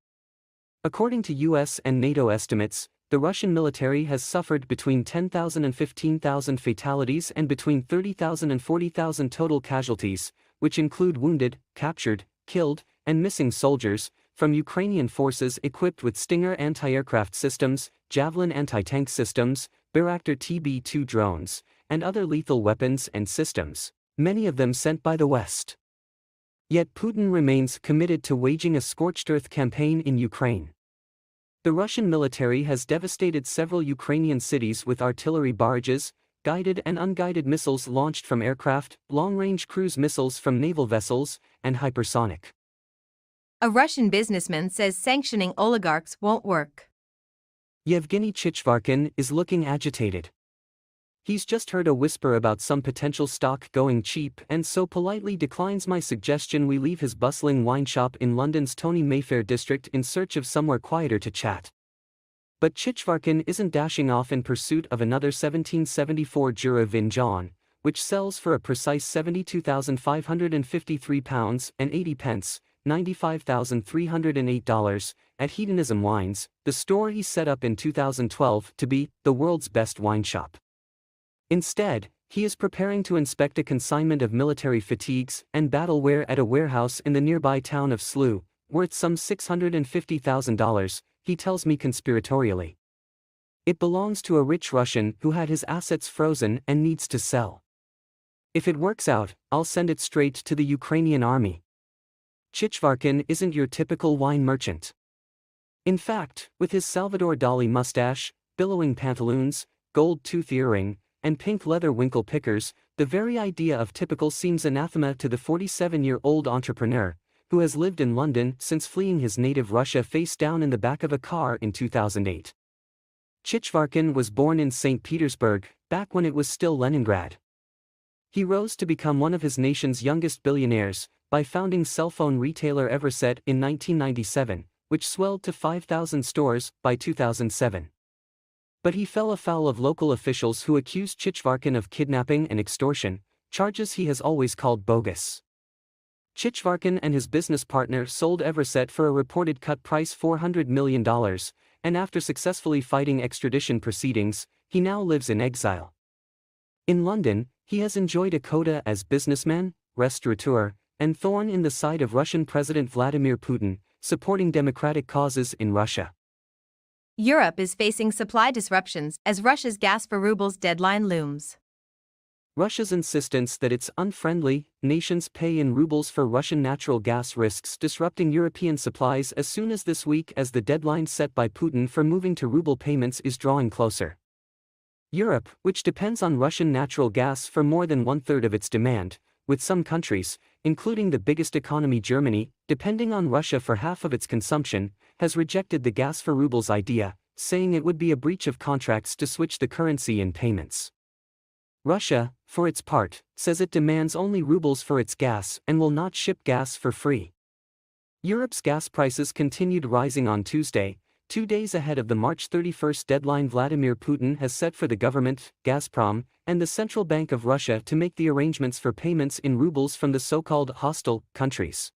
According to US and NATO estimates, the Russian military has suffered between 10,000 and 15,000 fatalities and between 30,000 and 40,000 total casualties, which include wounded, captured, killed, and missing soldiers, from Ukrainian forces equipped with Stinger anti-aircraft systems, Javelin anti-tank systems, Bayraktar TB2 drones, and other lethal weapons and systems, many of them sent by the West. Yet Putin remains committed to waging a scorched earth campaign in Ukraine. The Russian military has devastated several Ukrainian cities with artillery barrages, guided and unguided missiles launched from aircraft, long-range cruise missiles from naval vessels, and hypersonic. A Russian businessman says sanctioning oligarchs won't work. Yevgeny Chichvarkin is looking agitated. He's just heard a whisper about some potential stock going cheap and so politely declines my suggestion we leave his bustling wine shop in London's Tony Mayfair district in search of somewhere quieter to chat. But Chichvarkin isn't dashing off in pursuit of another 1774 Jura Vinjon, which sells for a precise £72,553.80, $95,308, at Hedonism Wines, the store he set up in 2012 to be the world's best wine shop. Instead, he is preparing to inspect a consignment of military fatigues and battleware at a warehouse in the nearby town of Slough, worth some $650,000, he tells me conspiratorially. It belongs to a rich Russian who had his assets frozen and needs to sell. If it works out, I'll send it straight to the Ukrainian army. Chichvarkin isn't your typical wine merchant. In fact, with his Salvador Dali mustache, billowing pantaloons, gold tooth earring, and pink leather winkle pickers, the very idea of typical seems anathema to the 47-year-old entrepreneur, who has lived in London since fleeing his native Russia face down in the back of a car in 2008. Chichvarkin was born in St. Petersburg, back when it was still Leningrad. He rose to become one of his nation's youngest billionaires by founding cell phone retailer Everset in 1997, which swelled to 5,000 stores by 2007. But he fell afoul of local officials who accused Chichvarkin of kidnapping and extortion, charges he has always called bogus. Chichvarkin and his business partner sold Everset for a reported cut price $400 million, and after successfully fighting extradition proceedings, he now lives in exile. In London, he has enjoyed a coda as businessman, restaurateur, and thorn in the side of Russian President Vladimir Putin, supporting democratic causes in Russia. Europe is facing supply disruptions as Russia's gas for rubles deadline looms. Russia's insistence that its unfriendly nations pay in rubles for Russian natural gas risks disrupting European supplies as soon as this week as the deadline set by Putin for moving to ruble payments is drawing closer. Europe, which depends on Russian natural gas for more than one-third of its demand, with some countries, including the biggest economy Germany, depending on Russia for half of its consumption, has rejected the gas for rubles idea, saying it would be a breach of contracts to switch the currency in payments. Russia, for its part, says it demands only rubles for its gas and will not ship gas for free. Europe's gas prices continued rising on Tuesday, 2 days ahead of the March 31 deadline Vladimir Putin has set for the government, Gazprom, and the Central Bank of Russia to make the arrangements for payments in rubles from the so-called hostile countries.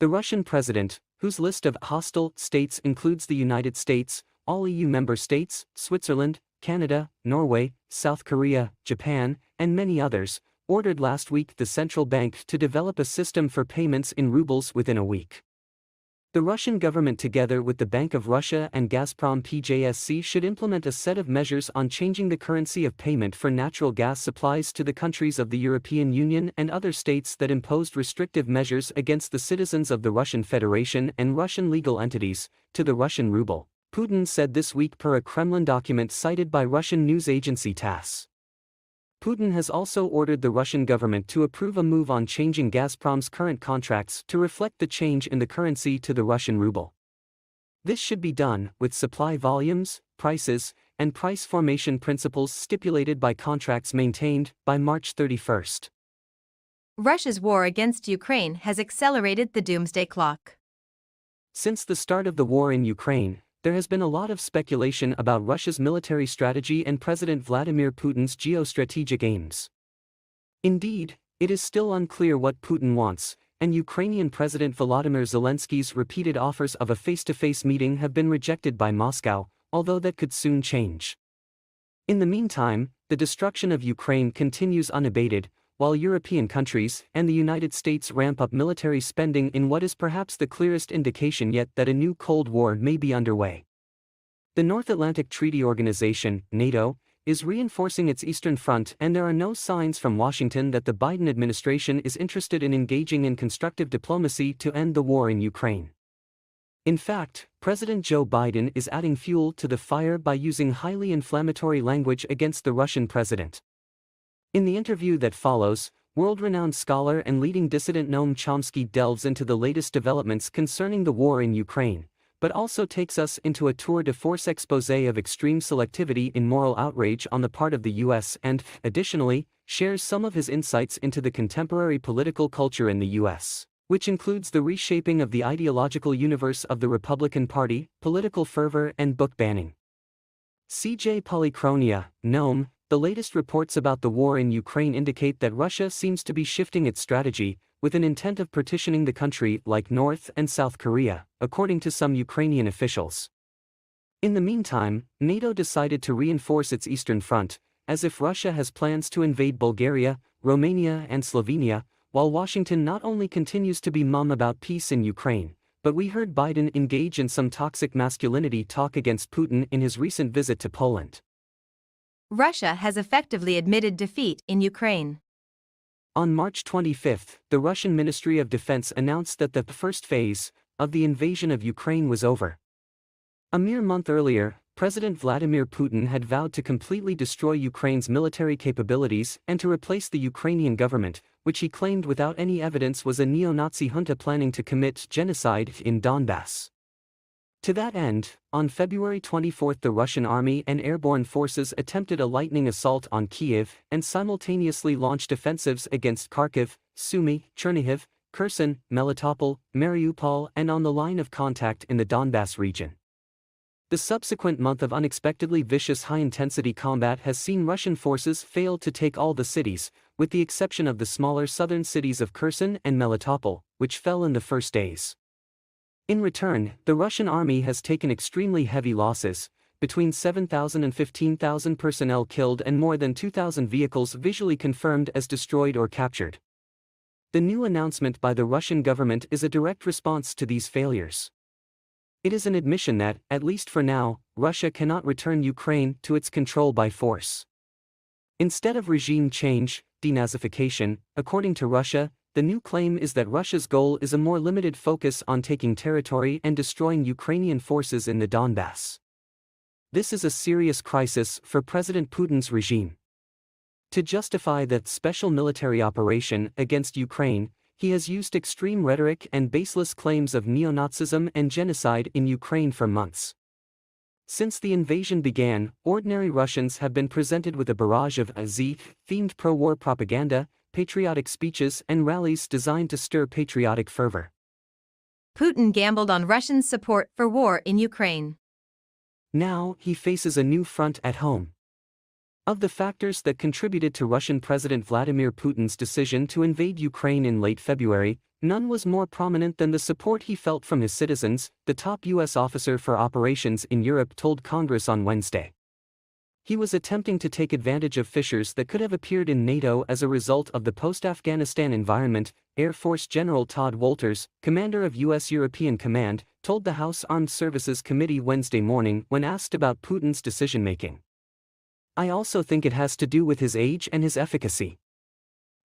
The Russian president, whose list of hostile states includes the United States, all EU member states, Switzerland, Canada, Norway, South Korea, Japan, and many others, ordered last week the central bank to develop a system for payments in rubles within a week. The Russian government together with the Bank of Russia and Gazprom PJSC should implement a set of measures on changing the currency of payment for natural gas supplies to the countries of the European Union and other states that imposed restrictive measures against the citizens of the Russian Federation and Russian legal entities, to the Russian ruble, Putin said this week per a Kremlin document cited by Russian news agency TASS. Putin has also ordered the Russian government to approve a move on changing Gazprom's current contracts to reflect the change in the currency to the Russian ruble. This should be done with supply volumes, prices, and price formation principles stipulated by contracts maintained by March 31. Russia's war against Ukraine has accelerated the doomsday clock. Since the start of the war in Ukraine, there has been a lot of speculation about Russia's military strategy and President Vladimir Putin's geostrategic aims. Indeed, it is still unclear what Putin wants, and Ukrainian President Volodymyr Zelensky's repeated offers of a face-to-face meeting have been rejected by Moscow, although that could soon change. In the meantime, the destruction of Ukraine continues unabated, while European countries and the United States ramp up military spending in what is perhaps the clearest indication yet that a new Cold War may be underway. The North Atlantic Treaty Organization, NATO, is reinforcing its Eastern Front, and there are no signs from Washington that the Biden administration is interested in engaging in constructive diplomacy to end the war in Ukraine. In fact, President Joe Biden is adding fuel to the fire by using highly inflammatory language against the Russian president. In the interview that follows, world-renowned scholar and leading dissident Noam Chomsky delves into the latest developments concerning the war in Ukraine, but also takes us into a tour de force exposé of extreme selectivity in moral outrage on the part of the US and, additionally, shares some of his insights into the contemporary political culture in the US, which includes the reshaping of the ideological universe of the Republican Party, political fervor and book banning. CJ Polychronia, Noam. The latest reports about the war in Ukraine indicate that Russia seems to be shifting its strategy, with an intent of partitioning the country like North and South Korea, according to some Ukrainian officials. In the meantime, NATO decided to reinforce its Eastern Front, as if Russia has plans to invade Bulgaria, Romania and Slovenia, while Washington not only continues to be mum about peace in Ukraine, but we heard Biden engage in some toxic masculinity talk against Putin in his recent visit to Poland. Russia has effectively admitted defeat in Ukraine. On March 25, the Russian Ministry of Defense announced that the first phase of the invasion of Ukraine was over. A mere month earlier, President Vladimir Putin had vowed to completely destroy Ukraine's military capabilities and to replace the Ukrainian government, which he claimed without any evidence was a neo-Nazi junta planning to commit genocide in Donbass. To that end, on February 24 the Russian army and airborne forces attempted a lightning assault on Kyiv and simultaneously launched offensives against Kharkiv, Sumy, Chernihiv, Kherson, Melitopol, Mariupol and on the line of contact in the Donbass region. The subsequent month of unexpectedly vicious high-intensity combat has seen Russian forces fail to take all the cities, with the exception of the smaller southern cities of Kherson and Melitopol, which fell in the first days. In return, the Russian army has taken extremely heavy losses, between 7,000 and 15,000 personnel killed and more than 2,000 vehicles visually confirmed as destroyed or captured. The new announcement by the Russian government is a direct response to these failures. It is an admission that, at least for now, Russia cannot return Ukraine to its control by force. Instead of regime change, denazification, according to Russia, the new claim is that Russia's goal is a more limited focus on taking territory and destroying Ukrainian forces in the Donbass. This is a serious crisis for President Putin's regime. To justify that special military operation against Ukraine, he has used extreme rhetoric and baseless claims of neo-Nazism and genocide in Ukraine for months. Since the invasion began, ordinary Russians have been presented with a barrage of themed pro-war propaganda, patriotic speeches and rallies designed to stir patriotic fervor. Putin gambled on Russian support for war in Ukraine. Now, he faces a new front at home. Of the factors that contributed to Russian President Vladimir Putin's decision to invade Ukraine in late February, none was more prominent than the support he felt from his citizens, the top U.S. officer for operations in Europe told Congress on Wednesday. He was attempting to take advantage of fissures that could have appeared in NATO as a result of the post-Afghanistan environment, Air Force General Todd Wolters, commander of U.S. European Command, told the House Armed Services Committee Wednesday morning when asked about Putin's decision-making. I also think it has to do with his age and his efficacy.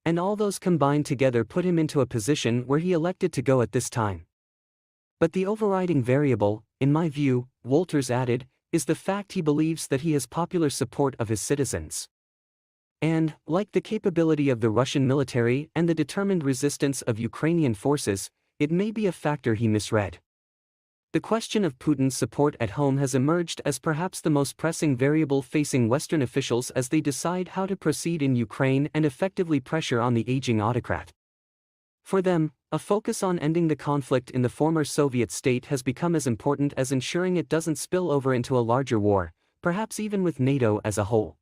And all those combined together put him into a position where he elected to go at this time. But the overriding variable, in my view, Wolters added, is the fact he believes that he has popular support of his citizens. And, like the capability of the Russian military and the determined resistance of Ukrainian forces, it may be a factor he misread. The question of Putin's support at home has emerged as perhaps the most pressing variable facing Western officials as they decide how to proceed in Ukraine and effectively pressure on the aging autocrat. For them, a focus on ending the conflict in the former Soviet state has become as important as ensuring it doesn't spill over into a larger war, perhaps even with NATO as a whole.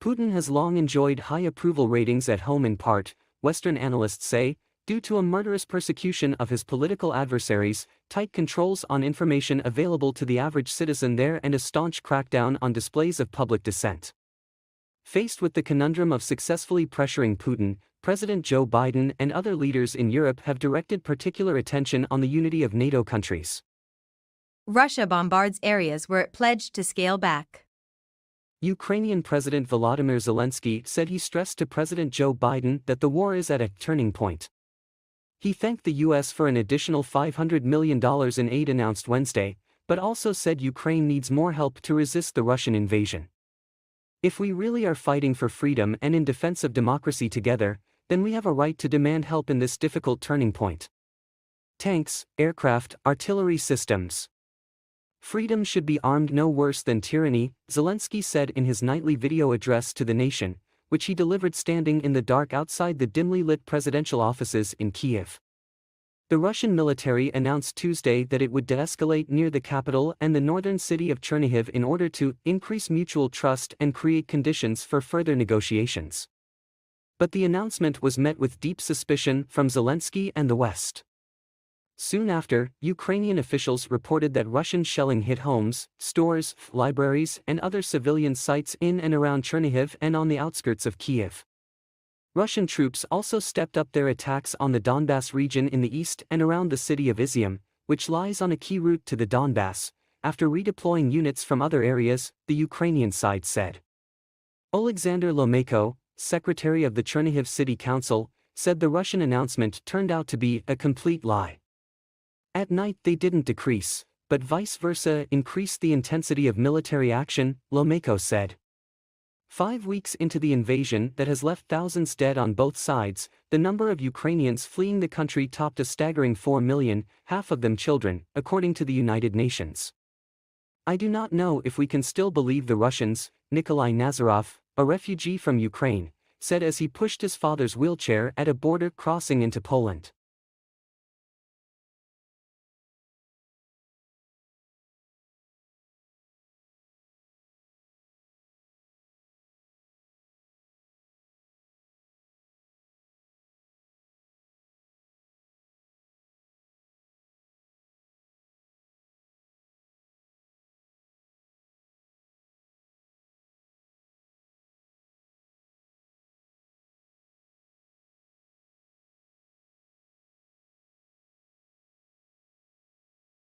Putin has long enjoyed high approval ratings at home in part, Western analysts say, due to a murderous persecution of his political adversaries, tight controls on information available to the average citizen there and a staunch crackdown on displays of public dissent. Faced with the conundrum of successfully pressuring Putin, President Joe Biden and other leaders in Europe have directed particular attention on the unity of NATO countries. Russia bombards areas where it pledged to scale back. Ukrainian President Volodymyr Zelensky said he stressed to President Joe Biden that the war is at a turning point. He thanked the U.S. for an additional $500 million in aid announced Wednesday, but also said Ukraine needs more help to resist the Russian invasion. If we really are fighting for freedom and in defense of democracy together, then we have a right to demand help in this difficult turning point. Tanks, aircraft, artillery systems. Freedom should be armed no worse than tyranny, Zelensky said in his nightly video address to the nation, which he delivered standing in the dark outside the dimly lit presidential offices in Kyiv. The Russian military announced Tuesday that it would de-escalate near the capital and the northern city of Chernihiv in order to increase mutual trust and create conditions for further negotiations. But the announcement was met with deep suspicion from Zelensky and the West. Soon after, Ukrainian officials reported that Russian shelling hit homes, stores, libraries, and other civilian sites in and around Chernihiv and on the outskirts of Kyiv. Russian troops also stepped up their attacks on the Donbass region in the east and around the city of Izium, which lies on a key route to the Donbass, after redeploying units from other areas, the Ukrainian side said. Oleksandr Lomeyko, secretary of the Chernihiv City Council, said the Russian announcement turned out to be a complete lie. At night they didn't decrease, but vice versa increased the intensity of military action, Lomako said. 5 weeks into the invasion that has left thousands dead on both sides, the number of Ukrainians fleeing the country topped a staggering 4 million, half of them children, according to the United Nations. I do not know if we can still believe the Russians, Nikolai Nazarov, a refugee from Ukraine, said as he pushed his father's wheelchair at a border crossing into Poland.